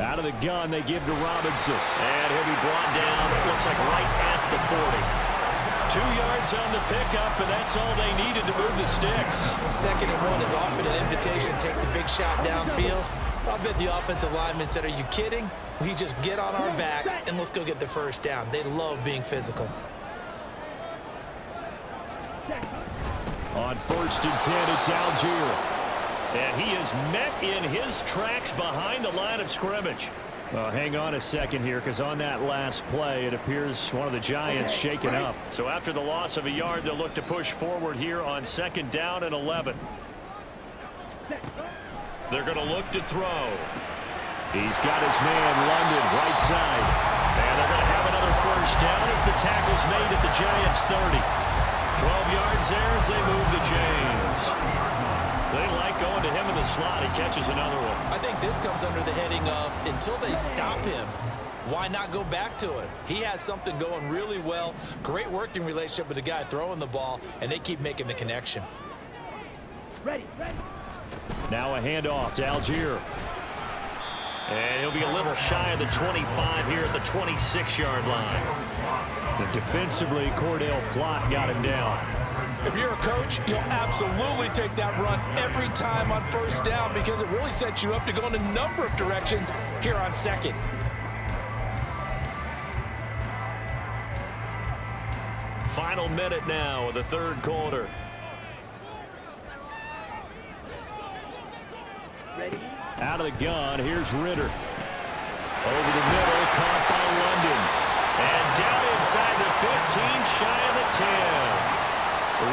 Out of the gun, they give to Robinson. And he'll be brought down, it looks like right at the 40. 2 yards on the pickup, and that's all they needed to move the sticks. 2nd and 1 is often an invitation to take the big shot downfield. I bet the offensive lineman said, are you kidding? We just get on our backs and let's go get the first down. They love being physical. On 1st and 10, it's Algier. And he is met in his tracks behind the line of scrimmage. Well, hang on a second here, because on that last play, it appears one of the Giants shaken up. So after the loss of a yard, they'll look to push forward here on 2nd down and 11. They're going to look to throw. He's got his man, London, right side. And they're going to have another 1st down as the tackle's made at the Giants' 30. 12 yards there as they move the chains. They like going to him in the slot. He catches another one. I think this comes under the heading of until they stop him, why not go back to it? He has something going really well. Great working relationship with the guy throwing the ball, and they keep making the connection. Ready. Now a handoff to Algier. And he'll be a little shy of the 25 here at the 26-yard line. And defensively, Cordell Flott got him down. If you're a coach, you'll absolutely take that run every time on 1st down because it really sets you up to go in a number of directions here on 2nd. Final minute now of the 3rd quarter. Ready. Out of the gun, here's Ritter. Over the middle, caught by London. And down inside the 15, shy of the 10.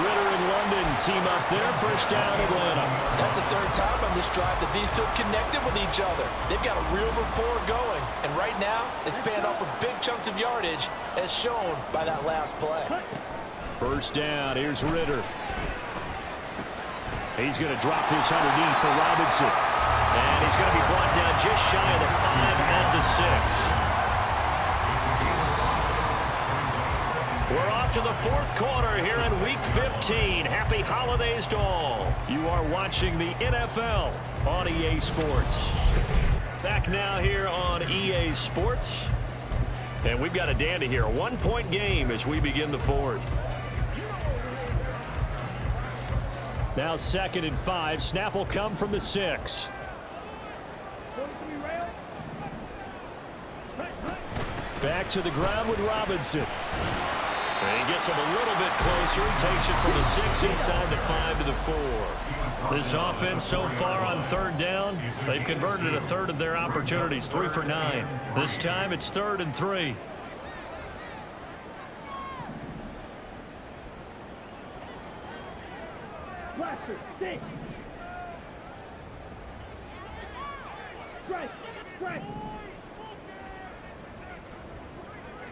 Ritter and London team up there. 1st down, Atlanta. That's the 3rd time on this drive that these two connected with each other. They've got a real rapport going. And right now, it's paying off with big chunks of yardage as shown by that last play. 1st down, here's Ritter. He's going to drop this underneath for Robinson. And he's going to be brought down just shy of the 5 at the 6. We're off to the 4th quarter here in Week 15. Happy holidays to all. You are watching the NFL on EA Sports. Back now here on EA Sports. And we've got a dandy here. A 1-point game as we begin the 4th. Now 2nd and 5. Snap will come from the 6. Back to the ground with Robinson. And he gets him a little bit closer. He takes it from the 6 inside the 5 to the 4. This offense so far on 3rd down, they've converted a 1/3 of their opportunities, 3 for 9. This time it's 3rd and 3. Blaster, stick. Strike.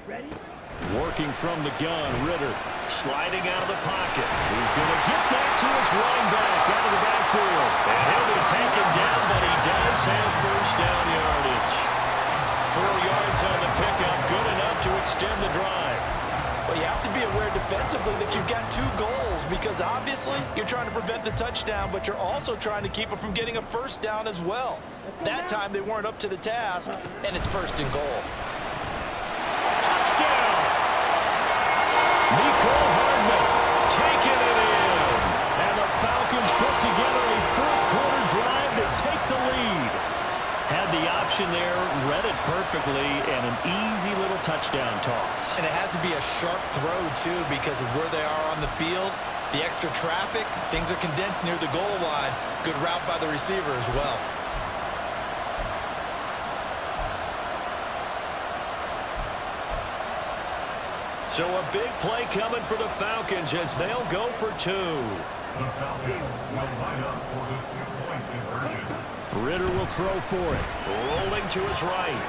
Ready. Working from the gun, Ritter sliding out of the pocket. He's going to get that to his running back out of the backfield. And he'll be taken down, but he does have 1st down yardage. 4 yards on the pickup, good enough to extend the drive. Well, you have to be aware defensively that you've got 2 goals because obviously you're trying to prevent the touchdown, but you're also trying to keep it from getting a 1st down as well. That time they weren't up to the task, and it's 1st and goal. Touchdown! Nico Hardman taking it in. And the Falcons put together a 4th quarter drive to take the lead. Had the option there, read it perfectly, and an easy little touchdown toss. And it has to be a sharp throw, too, because of where they are on the field. The extra traffic, things are condensed near the goal line. Good route by the receiver as well. So a big play coming for the Falcons as they'll go for 2. The Falcons will line up for the 2-point conversion. Ritter will throw for it. Rolling to his right.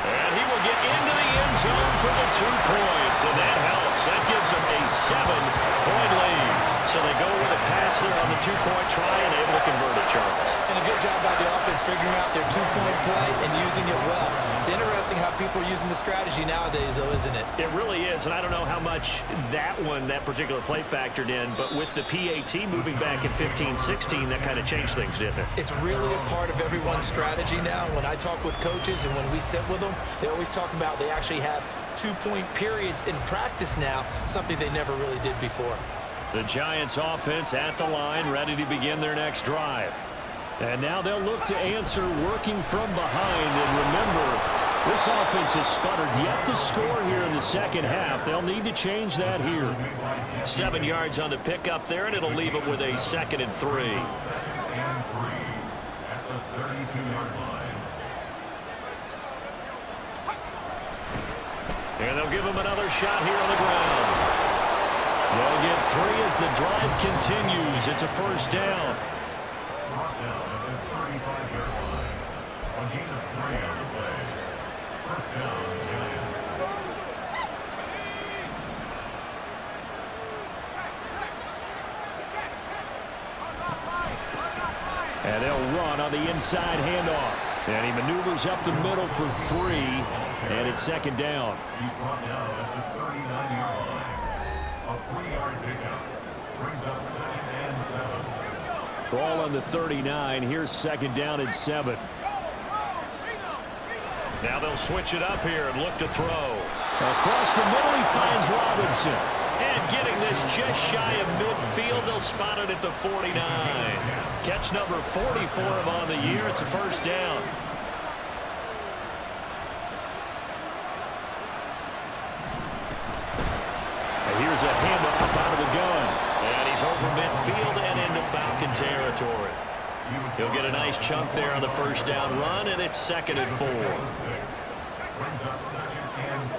And he will get into the end zone for the 2 points. And that helps. That gives them a 7-point lead. So they go with a pass there on the 2-point try and able to convert it, Charles. And a good job by the offense figuring out their 2-point play and using it well. It's interesting how people are using the strategy nowadays, though, isn't it? It really is, and I don't know how much that particular play factored in, but with the PAT moving back in 15-16, that kind of changed things, didn't it? It's really a part of everyone's strategy now. When I talk with coaches and when we sit with them, they always talk about they actually have 2-point periods in practice now, something they never really did before. The Giants offense at the line, ready to begin their next drive. And now they'll look to answer working from behind. And remember, this offense has sputtered yet to score here in the 2nd half. They'll need to change that here. 7 yards on the pickup there, and it'll leave them with a 2nd and 3. And they'll give him another shot here on the ground. They'll get 3 as the drive continues. It's a first down. Brought down at the 35-yard line. A gain of 3 on the play. First down, Giants. And they'll run on the inside handoff. And he maneuvers up the middle for 3. And it's second down. He's brought down at the 39-yard line. A 3-yard pickup. Brings up 2nd and 7. Ball on the 39. Here's second down and 7. Now they'll switch it up here and look to throw. Across the middle, he finds Robinson. And getting this just shy of midfield, they'll spot it at the 49. Catch number 40 for him on the year. It's a first down. And here's a handoff out of the gun. And he's over midfield and into Falcon territory. He'll get a nice chunk there on the first down run, and it's 2nd and 4. Brings up 2nd and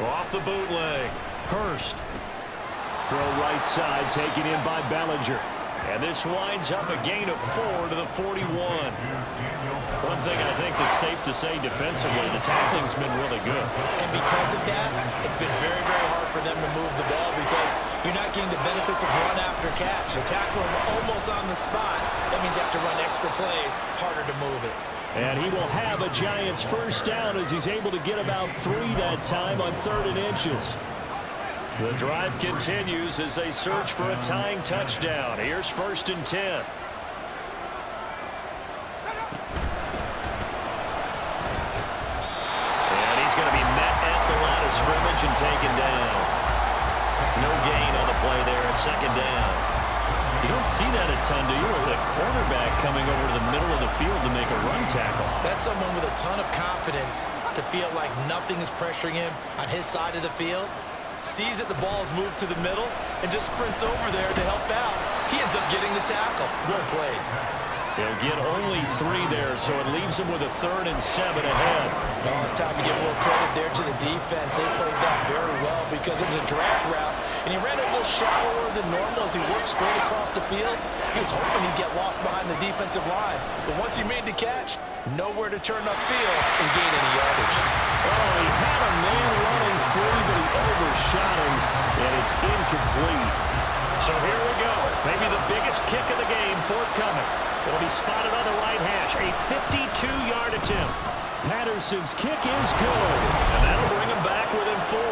4. Off the bootleg. Hurst. Throw right side, taken in by Bellinger. And this winds up a gain of 4 to the 41. One thing I think that's safe to say defensively, the tackling's been really good. And because of that, it's been very, very hard for them to move the ball because you're not getting the benefits of run after catch. They're tackling almost on the spot. That means you have to run extra plays, harder to move it. And he will have a Giants first down as he's able to get about 3 that time on 3rd and inches. The drive continues as they search for a tying touchdown. Here's 1st and 10. And he's going to be met at the line of scrimmage and taken down. No gain on the play there, second down. You don't see that a ton, do you? With a cornerback coming over to the middle of the field to make a run tackle. That's someone with a ton of confidence to feel like nothing is pressuring him on his side of the field. Sees that the ball is moved to the middle and just sprints over there to help out. He ends up getting the tackle. Well played. He'll get only 3 there, so it leaves him with a 3rd and 7 ahead. Well, it's time to give a little credit there to the defense. They played that very well because it was a drag route, and he ran a little shallower than normal as he worked straight across the field. He was hoping he'd get lost behind the defensive line, but once he made the catch, nowhere to turn upfield and gain any yardage. Oh, he had a man running free, but he overshot him, and it's incomplete. So here we go. Maybe the biggest kick of the game forthcoming. It'll be spotted on the right hash. A 52-yard attempt. Patterson's kick is good, and that'll bring him back within 4.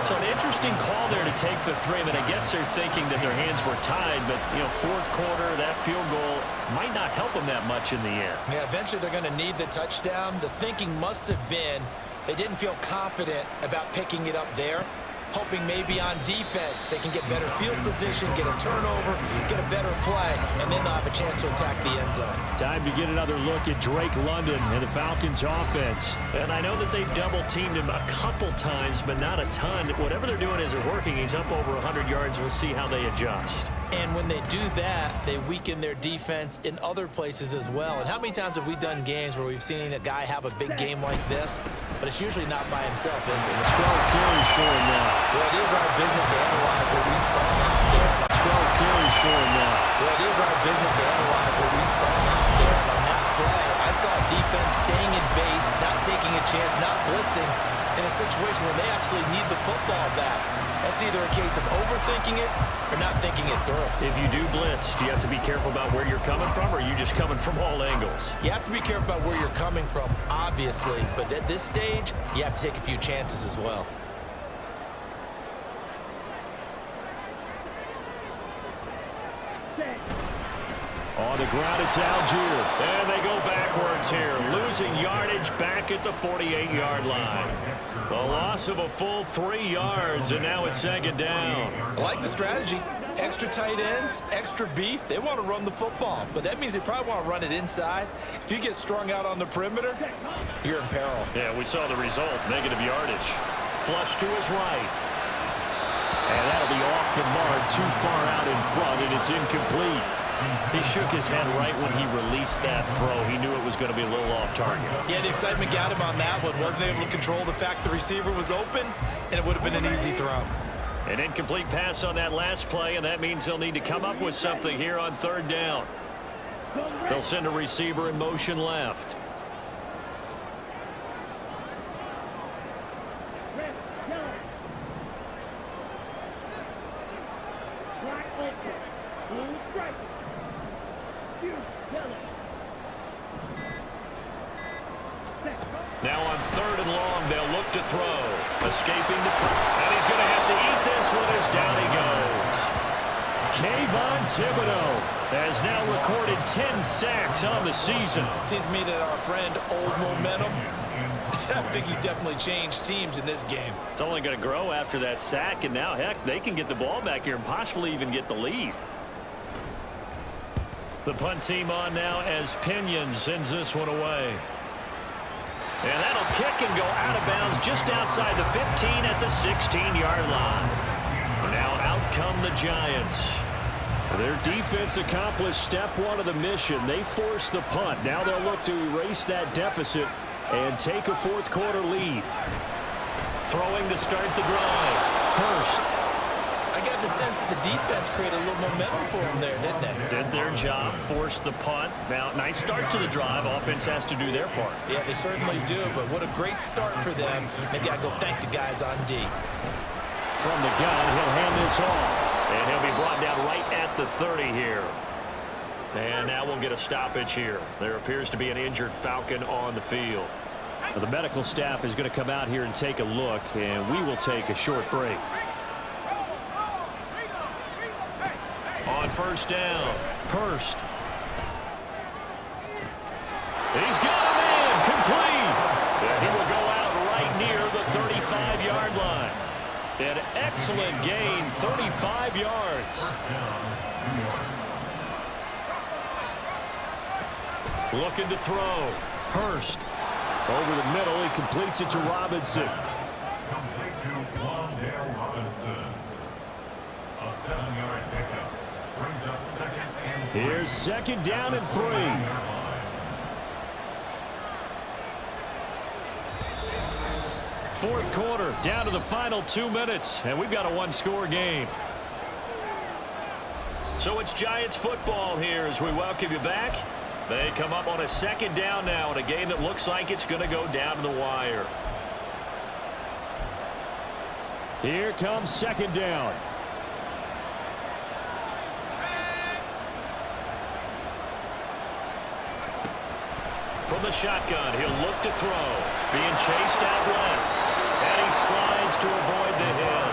So an interesting call there to take the 3. I mean, I guess they're thinking that their hands were tied, but, you know, 4th quarter, that field goal might not help them that much in the air. Yeah, eventually they're going to need the touchdown. The thinking must have been they didn't feel confident about picking it up there, hoping maybe on defense they can get better field position, get a turnover, get a better play, and then they'll have a chance to attack the end zone. Time to get another look at Drake London and the Falcons offense. And I know that they've double-teamed him a couple times, but not a ton. Whatever they're doing isn't working. He's up over 100 yards. We'll see how they adjust. And when they do that, they weaken their defense in other places as well. And how many times have we done games where we've seen a guy have a big game like this, but it's usually not by himself, is it? 12 carries for him now. Well, it is our business to analyze what we saw out there. 12 carries for him now. Well, it is our business to analyze what we saw out there. And on that play, I saw defense staying in base, not taking a chance, not blitzing in a situation where they absolutely need the football back. That's either a case of overthinking it or not thinking it through. If you do blitz, do you have to be careful about where you're coming from, or are you just coming from all angles? You have to be careful about where you're coming from, obviously, but at this stage, you have to take a few chances as well. On the ground, it's Algier. And they go backwards here, losing yardage back at the 48-yard line. The loss of a full 3 yards, and now it's second down. I like the strategy. Extra tight ends, extra beef. They want to run the football, but that means they probably want to run it inside. If you get strung out on the perimeter, you're in peril. Yeah, we saw the result, negative yardage. Flush to his right. And that'll be off the mark, too far out in front, and it's incomplete. He shook his head right when he released that throw. He knew it was going to be a little off target. Yeah, the excitement got him on that one. Wasn't able to control the fact the receiver was open, and it would have been an easy throw. An incomplete pass on that last play, and that means they'll need to come up with something here on third down. They'll send a receiver in motion left. Now on third and long, they'll look to throw. Escaping the and he's going to have to eat this one as down he goes. Kayvon Thibodeau has now recorded 10 sacks on the season. Seems to me that our friend Old Momentum, I think he's definitely changed teams in this game. It's only going to grow after that sack, and now, heck, they can get the ball back here and possibly even get the lead. The punt team on now as Pinion sends this one away. And that'll kick and go out of bounds just outside the 15 at the 16-yard line. Now out come the Giants. Their defense accomplished step one of the mission. They forced the punt. Now they'll look to erase that deficit and take a fourth quarter lead. Throwing to start the drive. Hurst. I got the sense that the defense created a little momentum for them there, didn't they? Did their job, forced the punt. Now, nice start to the drive. Offense has to do their part. Yeah, they certainly do, but what a great start for them. They got to go thank the guys on D. From the gun, he'll hand this off. And he'll be brought down right at the 30 here. And now we'll get a stoppage here. There appears to be an injured Falcon on the field. Now, the medical staff is going to come out here and take a look, and we will take a short break. On first down, Hurst. He's got him in, complete. And he will go out right near the 35-yard line. An excellent gain, 35 yards. Looking to throw, Hurst. Over the middle, he completes it to Robinson. Complete to Wandale Robinson. A 7-yard pickup. Brings up second and 3. Here's second down and 3. Fourth quarter, down to the final 2 minutes, and we've got a one-score game. So it's Giants football here as we welcome you back. They come up on a second down now in a game that looks like it's going to go down to the wire. Here comes second down. From the shotgun, he'll look to throw. Being chased out left. And he slides to avoid the hit.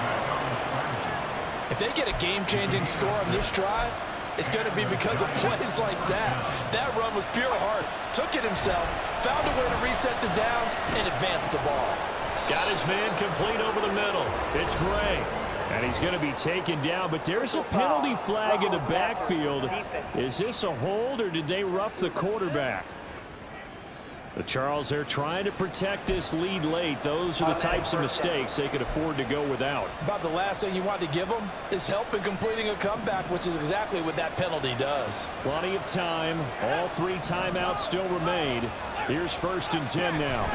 If they get a game-changing score on this drive, it's going to be because of plays like that. That run was pure heart. Took it himself, found a way to reset the downs, and advance the ball. Got his man complete over the middle. It's Gray. And he's going to be taken down, but there's a penalty flag in the backfield. Is this a hold, or did they rough the quarterback? The Charles, they're trying to protect this lead late. Those are the types of mistakes they could afford to go without. About the last thing you want to give them is help in completing a comeback, which is exactly what that penalty does. Plenty of time. All 3 timeouts still remain. Here's first and 10 now.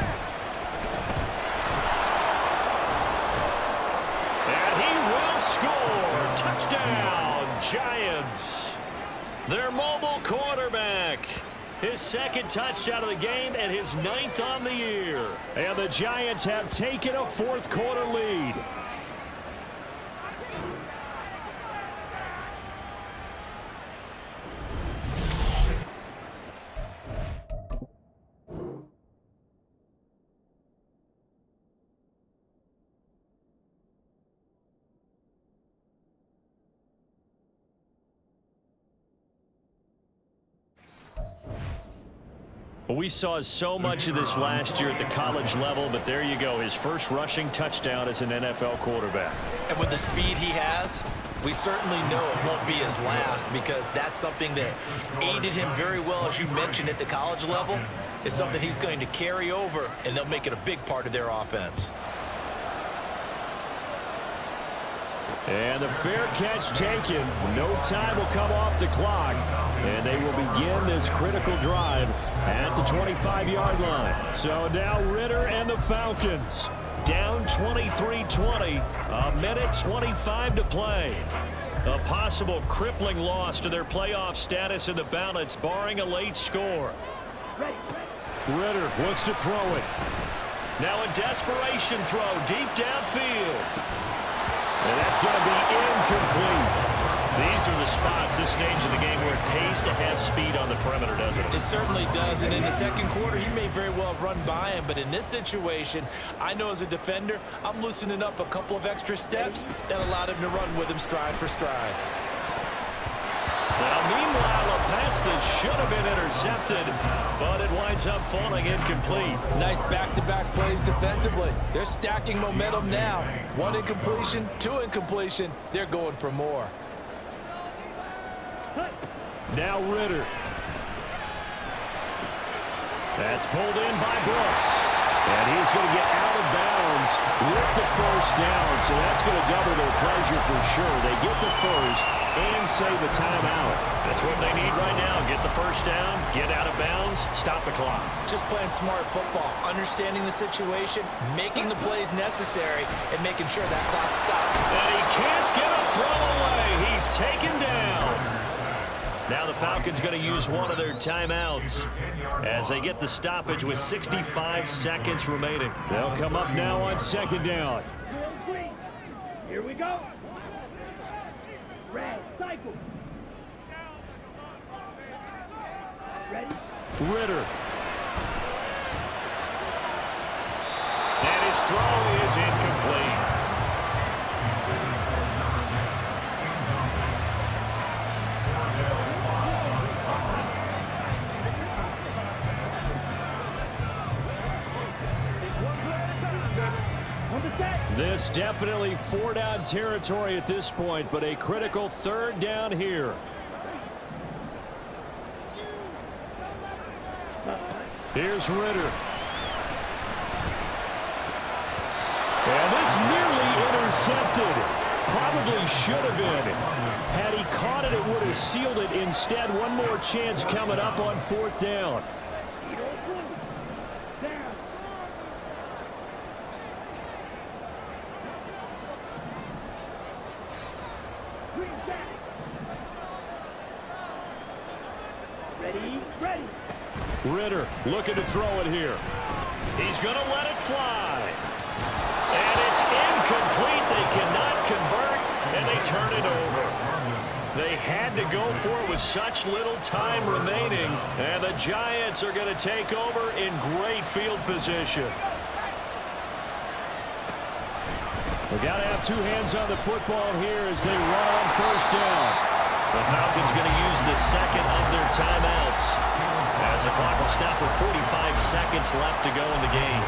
And he will score. Touchdown, Giants. Their mobile quarterback. His second touchdown of the game and his 9th on the year. And the Giants have taken a fourth quarter lead. Well, we saw so much of this last year at the college level, but there you go. His first rushing touchdown as an NFL quarterback. And with the speed he has, we certainly know it won't be his last, because that's something that aided him very well, as you mentioned, at the college level. It's something he's going to carry over, and they'll make it a big part of their offense. And the fair catch taken. No time will come off the clock. And they will begin this critical drive at the 25-yard line. So now Ritter and the Falcons down 23-20. A minute 25 to play. A possible crippling loss to their playoff status in the balance, barring a late score. Ritter wants to throw it. Now a desperation throw deep downfield. And that's going to be incomplete. These are the spots, this stage of the game, where it pays to have speed on the perimeter, doesn't it? It certainly does, and in the second quarter, he may very well have run by him, but in this situation, I know as a defender, I'm loosening up a couple of extra steps that allowed him to run with him stride for stride. Now, meanwhile, a pass that should have been intercepted, but it winds up falling incomplete. Nice back-to-back plays defensively. They're stacking momentum now. One incompletion, two incompletion. They're going for more. Now Ritter. That's pulled in by Brooks. And he's going to get out of bounds with the first down. So that's going to double their pleasure for sure. They get the first and save a timeout. That's what they need right now. Get the first down, get out of bounds, stop the clock. Just playing smart football, understanding the situation, making the plays necessary, and making sure that clock stops. And he can't get a throw away. He's taken down. Now the Falcons going to use one of their timeouts as they get the stoppage with 65 seconds remaining. They'll come up now on second down. Here we go. Red, cycle. Ready? Ritter. And his throw is incomplete. This definitely four-down territory at this point, but a critical third down here. Here's Ritter. And this nearly intercepted. Probably should have been. Had he caught it, it would have sealed it. Instead, one more chance coming up on fourth down. Ritter looking to throw it here. He's going to let it fly. And it's incomplete. They cannot convert, and they turn it over. They had to go for it with such little time remaining, and the Giants are going to take over in great field position. We've got to have two hands on the football here as they run on first down. The Falcons going to use the second of their timeouts as the clock will stop with 45 seconds left to go in the game.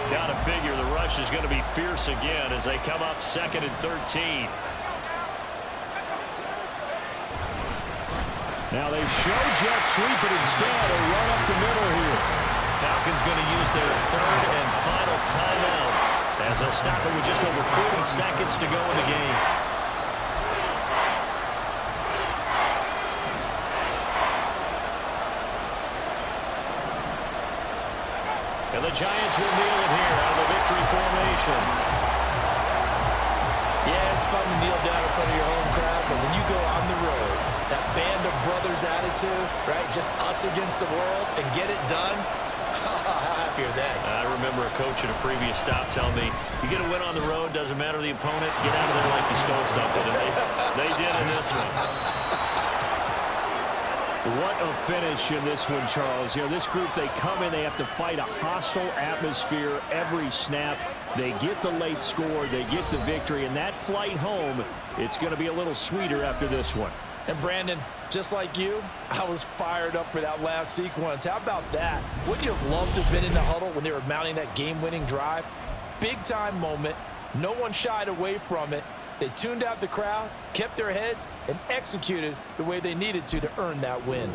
Got to figure the rush is going to be fierce again as they come up second and 13. Now they show jet sweep, but instead a run up the middle here. Falcons going to use their third and final timeout as they'll stop it with just over 40 seconds to go in the game. And the Giants will kneel it here out of the victory formation. Yeah, it's fun to kneel down in front of your home crowd, but when you go on the road, that band of brothers attitude, right, just us against the world, and get it done, how happy are they? I remember a coach at a previous stop telling me, you get a win on the road, doesn't matter the opponent, get out of there like you stole something. And they did in this one. What a finish in this one, Charles. You know, this group, they come in, they have to fight a hostile atmosphere every snap. They get the late score, they get the victory, and that flight home, it's going to be a little sweeter after this one. And Brandon, just like you, I was fired up for that last sequence. How about that? Wouldn't you have loved to have been in the huddle when they were mounting that game-winning drive? Big-time moment. No one shied away from it. They tuned out the crowd, kept their heads, and executed the way they needed to earn that win.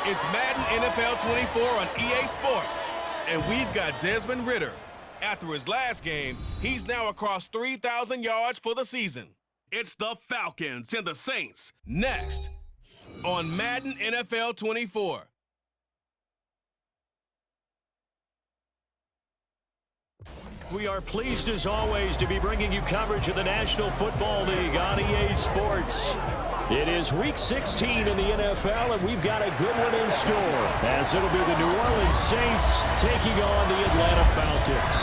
It's Madden NFL 24 on EA Sports, and we've got Desmond Ridder. After his last game, he's now across 3,000 yards for the season. It's the Falcons and the Saints next on Madden NFL 24. We are pleased as always to be bringing you coverage of the National Football League on EA Sports. It is Week 16 in the NFL, and we've got a good one in store, as it'll be the New Orleans Saints taking on the Atlanta Falcons.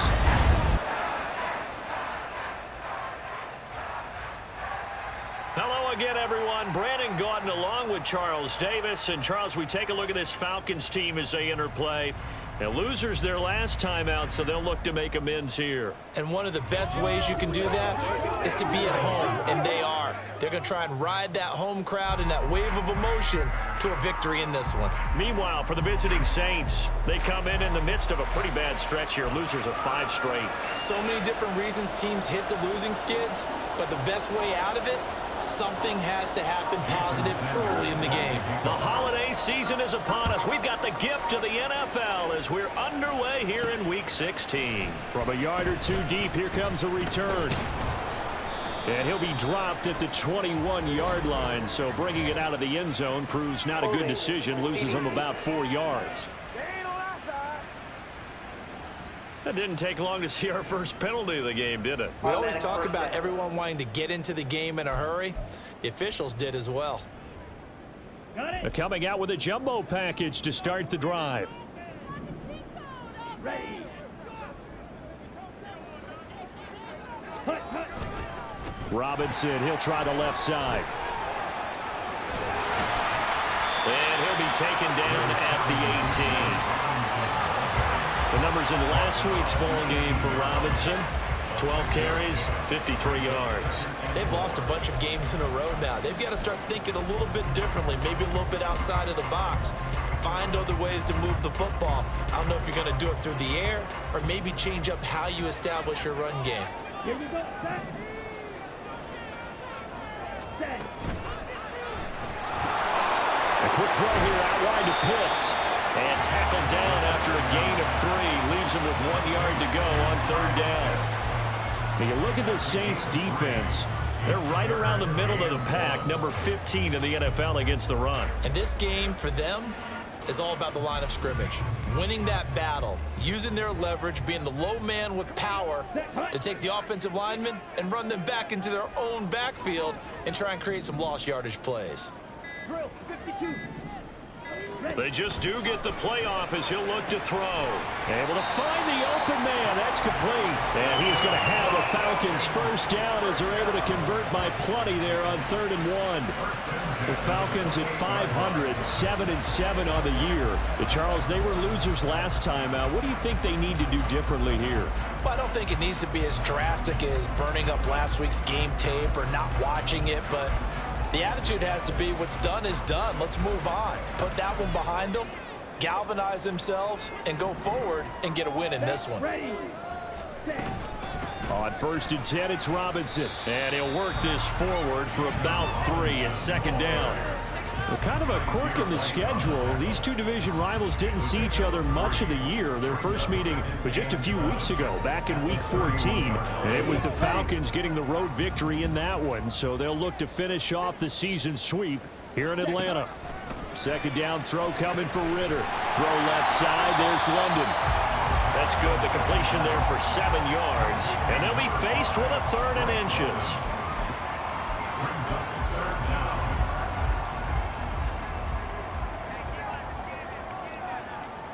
Hello again, everyone. Brandon Gaudin along with Charles Davis. And, Charles, we take a look at this Falcons team as they enter play. Now, losers their last time out, so they'll look to make amends here. And one of the best ways you can do that is to be at home, and they are. They're going to try and ride that home crowd and that wave of emotion to a victory in this one. Meanwhile, for the visiting Saints, they come in the midst of a pretty bad stretch here. Losers of 5 straight. So many different reasons teams hit the losing skids, but the best way out of it, something has to happen positive early in the game. The holiday season is upon us. We've got the gift of the NFL as we're underway here in Week 16. From a yard or two deep, here comes a return. And he'll be dropped at the 21-yard line, so bringing it out of the end zone proves not a good decision. Loses him about 4 yards. That didn't take long to see our first penalty of the game, did it? We always talk about everyone wanting to get into the game in a hurry. The officials did as well. They're coming out with a jumbo package to start the drive. Ready. Robinson, he'll try the left side. And he'll be taken down at the 18. The numbers in last week's ball game for Robinson, 12 carries, 53 yards. They've lost a bunch of games in a row now. They've got to start thinking a little bit differently, maybe a little bit outside of the box. Find other ways to move the football. I don't know if you're going to do it through the air or maybe change up how you establish your run game. Here we go. Set. Set. A quick throw here out wide to Pitts. And tackled down after a gain of 3. Leaves him with 1 yard to go on 3rd down. Now you look at the Saints defense. They're right around the middle of the pack, number 15 in the NFL against the run. And this game for them is all about the line of scrimmage. Winning that battle, using their leverage, being the low man with power to take the offensive linemen and run them back into their own backfield and try and create some lost yardage plays. Drill 52. They just do get the playoff as he'll look to throw. Able to find the open man. That's complete. And he's going to have a Falcons first down as they're able to convert by plenty there on 3rd and 1. The Falcons at 500, 7-7 on the year. But Charles, they were losers last time out. What do you think they need to do differently here? Well, I don't think it needs to be as drastic as burning up last week's game tape or not watching it, but the attitude has to be what's done is done. Let's move on. Put that one behind them, galvanize themselves, and go forward and get a win in this one. Ready. Set. On 1st and 10, it's Robinson. And he'll work this forward for about 3 at 2nd down. Well, kind of a quirk in the schedule. These two division rivals didn't see each other much of the year. Their first meeting was just a few weeks ago, back in Week 14. And it was the Falcons getting the road victory in that one. So they'll look to finish off the season sweep here in Atlanta. 2nd down throw coming for Ridder. Throw left side. There's London. That's good. The completion there for 7 yards. And they'll be faced with a 3rd and inches.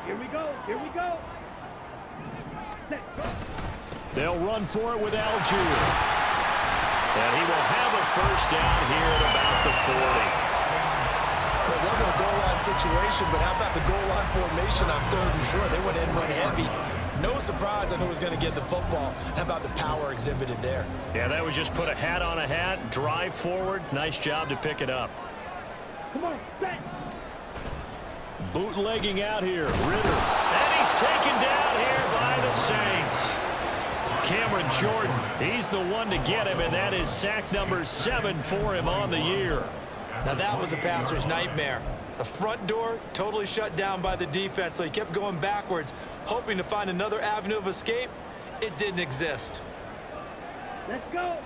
Here we go. Here we go. Set. They'll run for it with Algier. And he will have a first down here at about the 40. It wasn't a goal line situation, but how about the goal line formation on 3rd and short? They went in, run heavy. No surprise on who was going to get the football. How about the power exhibited there? Yeah, that was just put a hat on a hat, drive forward. Nice job to pick it up. Come on. Set. Bootlegging out here, Ridder. And he's taken down here by the Saints. Cameron Jordan, he's the one to get him, and that is sack number 7 for him on the year. Now that was a passer's nightmare. The front door totally shut down by the defense, so he kept going backwards, hoping to find another avenue of escape. It didn't exist. Let's go.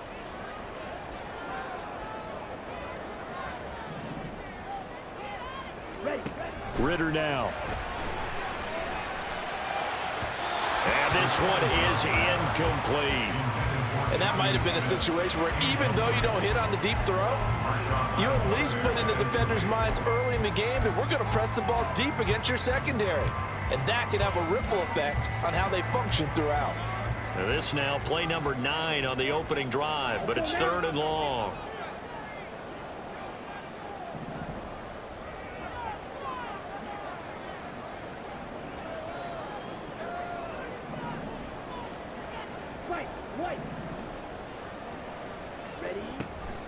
Ready. Ritter now. And this one is incomplete. And that might have been a situation where even though you don't hit on the deep throw, you at least put in the defenders' minds early in the game that we're going to press the ball deep against your secondary. And that can have a ripple effect on how they function throughout. Now this now play number 9 on the opening drive, but it's 3rd and long.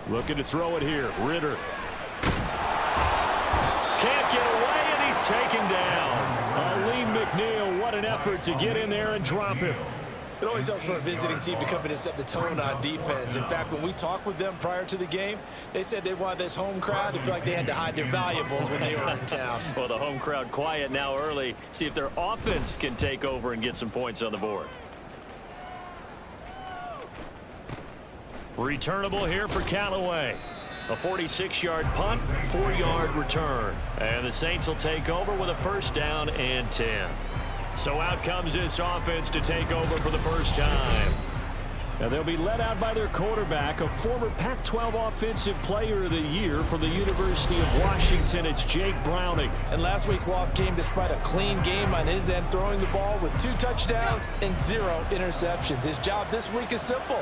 Looking to throw it here. Ritter. Can't get away, and he's taken down. Lee McNeil, what an effort to get in there and drop him. It always helps for a visiting team to come in and set the tone on defense. In fact, when we talked with them prior to the game, they said they wanted this home crowd to feel like they had to hide their valuables when they were in town. Well, the home crowd quiet now early. See if their offense can take over and get some points on the board. Returnable here for Callaway. A 46-yard punt, 4-yard return. And the Saints will take over with a 1st down and 10. So out comes this offense to take over for the first time. Now they'll be led out by their quarterback, a former Pac-12 Offensive Player of the Year from the University of Washington. It's Jake Browning. And last week's loss came despite a clean game on his end, throwing the ball with 2 touchdowns and 0 interceptions. His job this week is simple.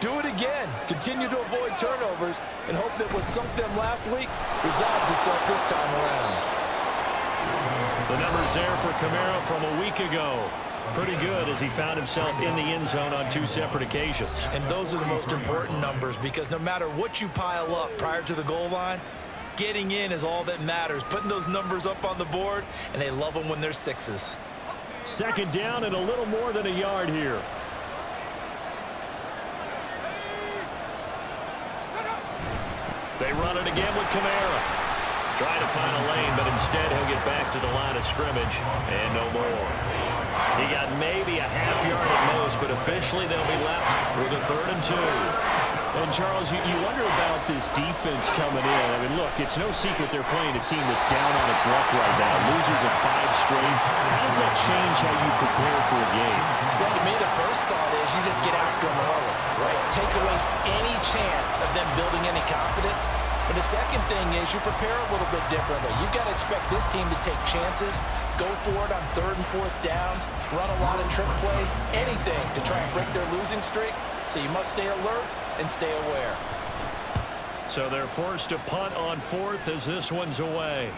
Do it again. Continue to avoid turnovers and hope that what sunk them last week resolves itself this time around. The numbers there for Kamara from a week ago. Pretty good as he found himself in the end zone on 2 separate occasions. And those are the most important numbers because no matter what you pile up prior to the goal line, getting in is all that matters. Putting those numbers up on the board, and they love them when they're 6s. 2nd down and a little more than a yard here. They run it again with Kamara. Trying to find a lane, but instead he'll get back to the line of scrimmage and no more. He got maybe a half yard at most, but officially they'll be left with a 3rd and 2. And Charles, you wonder about this defense coming in. I mean, look, it's no secret they're playing a team that's down on its luck right now. Losers of 5 straight. How does that change how you prepare for a game? Well, to me, the first thought is you just get after them early, right? Take away any chance of them building any confidence. But the second thing is you prepare a little bit differently. You've got to expect this team to take chances, go for it on 3rd and 4th downs, run a lot of trick plays, anything to try and break their losing streak. So you must stay alert and stay aware. So they're forced to punt on 4th as this one's away.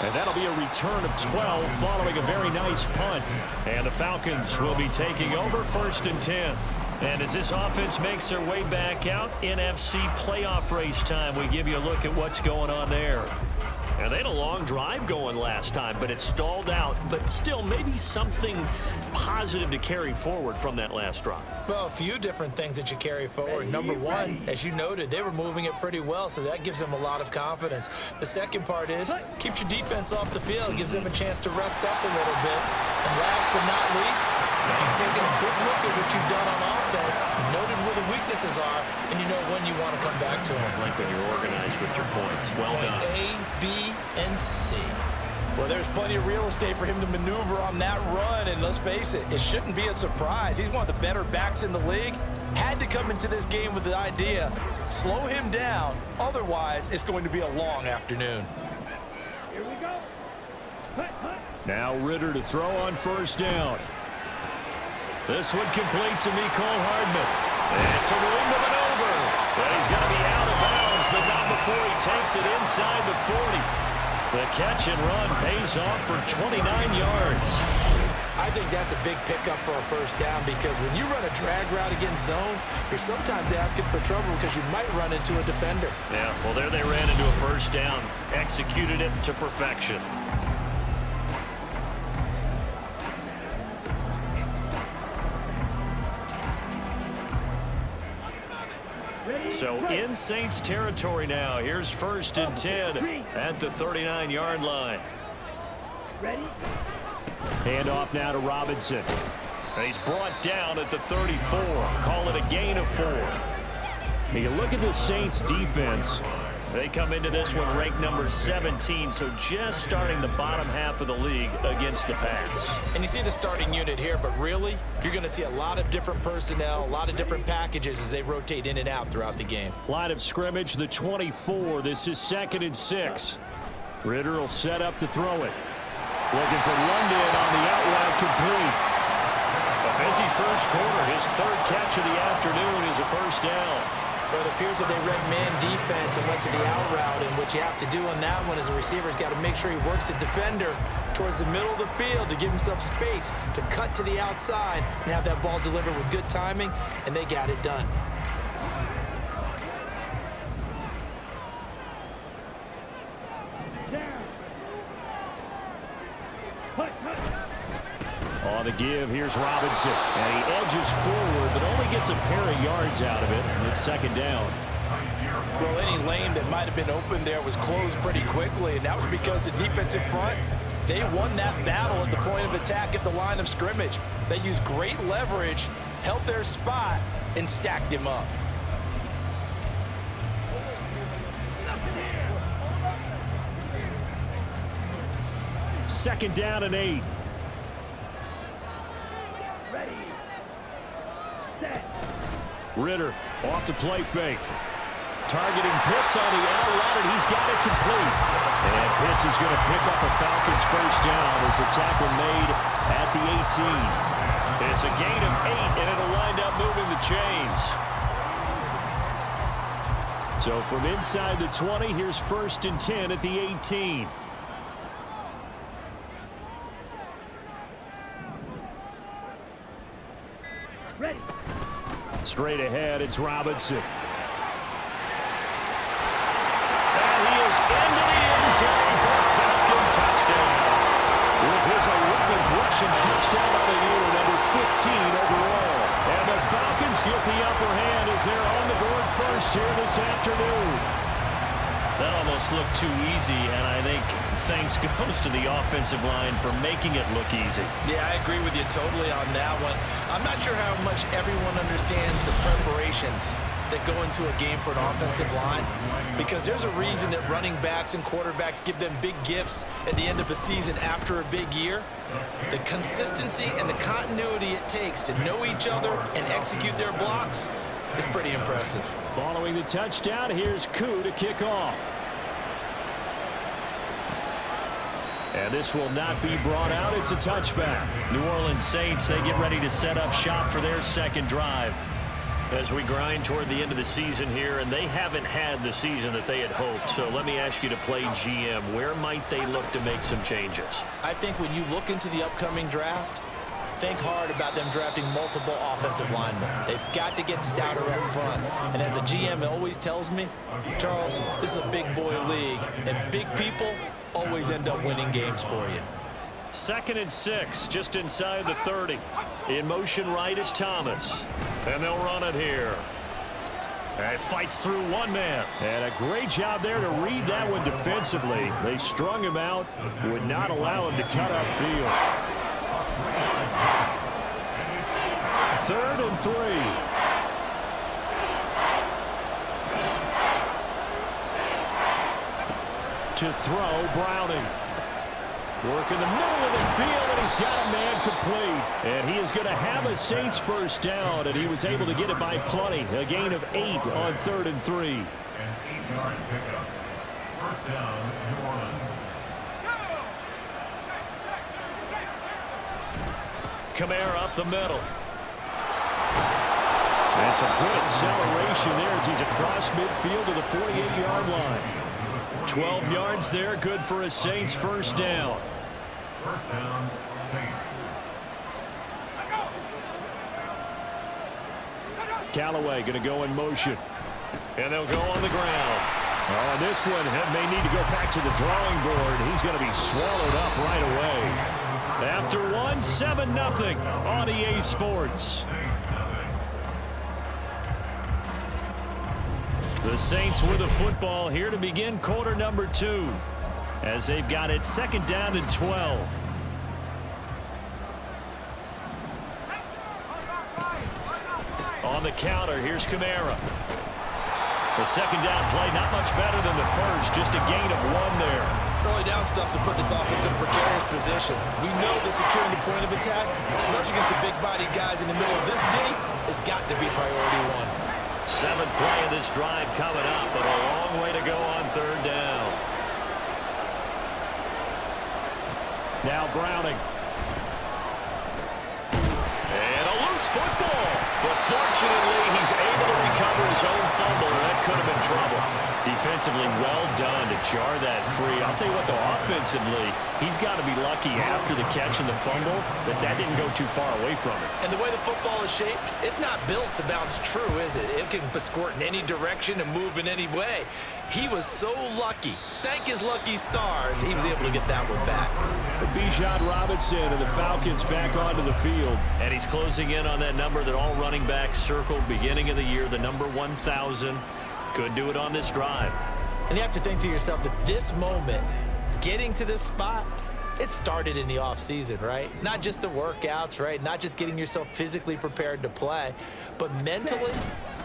And that'll be a return of 12 following a very nice punt. And the Falcons will be taking over 1st and 10. And as this offense makes their way back out, NFC playoff race time, we give you a look at what's going on there. And they had a long drive going last time, but it stalled out. But still, maybe something positive to carry forward from that last drive. Well, a few different things that you carry forward. Number one, as you noted, they were moving it pretty well, so that gives them a lot of confidence. The second part is keeps your defense off the field, gives them a chance to rest up a little bit. And last but not least, you've taken a good look at what you've done on offense, noted where the weaknesses are, and you know when you want to come back to them. Like when you're organized with your points. Well done. A, B, and C. Well, there's plenty of real estate for him to maneuver on that run, and let's face it, it shouldn't be a surprise. He's one of the better backs in the league. Had to come into this game with the idea, slow him down, otherwise it's going to be a long afternoon. Here we go. Now Ritter to throw on 1st down. This one complete to Mecole Hardman. It's a room to maneuver. But he's going to be out of bounds, but not before he takes it inside the 40. The catch and run pays off for 29 yards. I think that's a big pickup for a 1st down because when you run a drag route against zone, you're sometimes asking for trouble because you might run into a defender. Yeah, well, there they ran into a 1st down. Executed it to perfection. So in Saints territory now. Here's 1st and 10 at the 39-yard line. Ready? Handoff now to Robinson. And he's brought down at the 34. Call it a gain of 4. You look at the Saints defense. They come into this one ranked number 17, so just starting the bottom half of the league against the pass. And you see the starting unit here, but really, you're going to see a lot of different personnel, a lot of different packages as they rotate in and out throughout the game. Line of scrimmage, the 24. This is 2nd and 6. Ritter will set up to throw it. Looking for London on the out route, complete. A busy first quarter. His 3rd catch of the afternoon is a first down. But it appears that they read man defense and went to the out route, and what you have to do on that one as a receiver's got to make sure he works the defender towards the middle of the field to give himself space to cut to the outside and have that ball delivered with good timing, and they got it done. On the give, here's Robinson. And he edges forward, but only gets a pair of yards out of it. And it's 2nd down. Well, any lane that might have been open there was closed pretty quickly, and that was because the defensive front, they won that battle at the point of attack at the line of scrimmage. They used great leverage, held their spot, and stacked him up. Second down and 8. Ready. Set. Ritter off the play fake. Targeting Pitts on the out route, and he's got it complete. And Pitts is going to pick up a Falcons first down as a tackle made at the 18. It's a gain of 8, and it'll wind up moving the chains. So from inside the 20, here's 1st and 10 at the 18. Ready. Straight ahead, it's Robinson. And he is into the end zone for a Falcon touchdown. With his 11th rushing touchdown on the year, number 15 overall. And the Falcons get the upper hand as they're on the board first here this afternoon. That almost looked too easy, and I think thanks goes to the offensive line for making it look easy. Yeah, I agree with you totally on that one. I'm not sure how much everyone understands the preparations that go into a game for an offensive line, because there's a reason that running backs and quarterbacks give them big gifts at the end of a season after a big year. The consistency and the continuity it takes to know each other and execute their blocks is pretty impressive. Following the touchdown, here's Koo to kick off. And this will not be brought out. It's a touchback. New Orleans Saints, they get ready to set up shop for their second drive as we grind toward the end of the season here, and they haven't had the season that they had hoped. So let me ask you to play GM. Where might they look to make some changes? I think when you look into the upcoming draft, think hard about them drafting multiple offensive linemen. They've got to get stouter up front. And as a GM always tells me, Charles, this is a big boy league, and big people always end up winning games for you. 2nd and 6, just inside the 30. In motion right is Thomas. And they'll run it here. And fights through one man. And a great job there to read that one defensively. They strung him out, would not allow him to cut upfield. 3rd and 3. To throw, Browning. Work in the middle of the field, and he's got a man complete. And he is going to have a Saints first down, and he was able to get it by plenty. A gain of 8 on 3rd and 3. An 8-yard pickup. First down, New Orleans. Kamara up the middle. That's a good acceleration there as he's across midfield to the 48-yard line. 12 yards there, good for a Saints first down. First down, Saints. Callaway going to go in motion. And they'll go on the ground. Oh, this one may need to go back to the drawing board. He's going to be swallowed up right away. After 7-0 on EA Sports. The Saints with the football here to begin quarter number 2 as they've got it 2nd down and 12. On the counter, here's Kamara. The 2nd down play, not much better than the first, just a gain of 1 there. Early down stuff to put this offense in a precarious position. We know that securing the point of attack, especially against the big-bodied guys in the middle of this D, has got to be priority 1. 7th play of this drive coming up, but a long way to go on 3rd down. Now Browning. And a loose football. But fortunately, he's able to recover his own fumble, and that could have been trouble. Defensively, well done to jar that free. I'll tell you what, though, offensively, he's got to be lucky after the catch and the fumble that didn't go too far away from it. And the way the football is shaped, it's not built to bounce true, is it? It can squirt in any direction and move in any way. He was so lucky. Thank his lucky stars, he was able to get that one back. Bijan Robinson and the Falcons back onto the field. And he's closing in on that number that all running backs circled beginning of the year, the number 1,000. Could do it on this drive. And you have to think to yourself that this moment, getting to this spot, it started in the offseason, right? Not just the workouts, right? Not just getting yourself physically prepared to play, but mentally,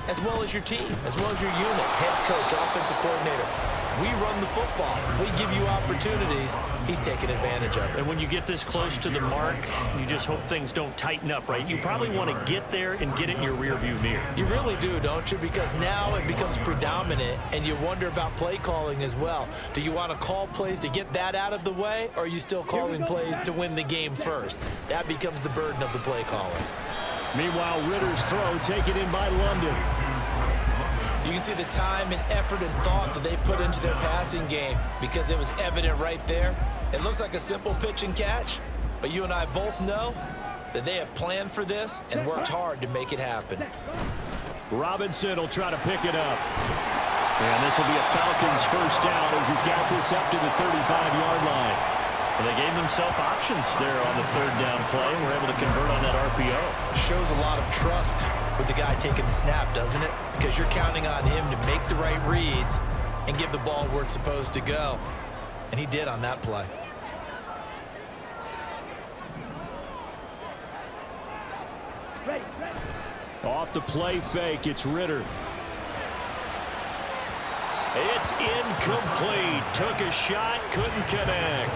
as well as your team, as well as your unit, head coach, offensive coordinator. We run the football. We give you opportunities. He's taking advantage of it. And when you get this close to the mark, you just hope things don't tighten up, right? You probably want to get there and get it in your rearview mirror. You really do, don't you? Because now it becomes predominant, and you wonder about play calling as well. Do you want to call plays to get that out of the way, or are you still calling plays to win the game first? That becomes the burden of the play calling. Meanwhile, Ritter's throw taken in by London. You can see the time and effort and thought that they put into their passing game because it was evident right there. It looks like a simple pitch and catch, but you and I both know that they have planned for this and worked hard to make it happen. Robinson will try to pick it up. And this will be a Falcons first down as he's got this up to the 35-yard line. Well, they gave themselves options there on the 3rd down play and were able to convert on that RPO. Shows a lot of trust with the guy taking the snap, doesn't it? Because you're counting on him to make the right reads and give the ball where it's supposed to go. And he did on that play. Off the play fake, it's Ritter. It's incomplete. Took a shot, couldn't connect.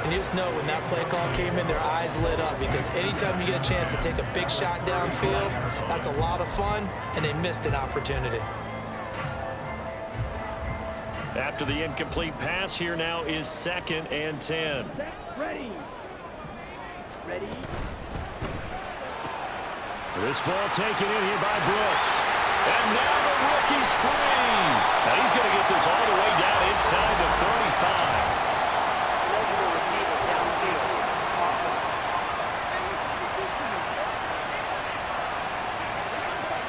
And you just know when that play call came in, their eyes lit up because anytime you get a chance to take a big shot downfield, that's a lot of fun, and they missed an opportunity. After the incomplete pass, here now is 2nd and 10. Ready. Ready. This ball taken in here by Brooks. And now the rookie's free. Now he's going to get this all the way down inside the 35.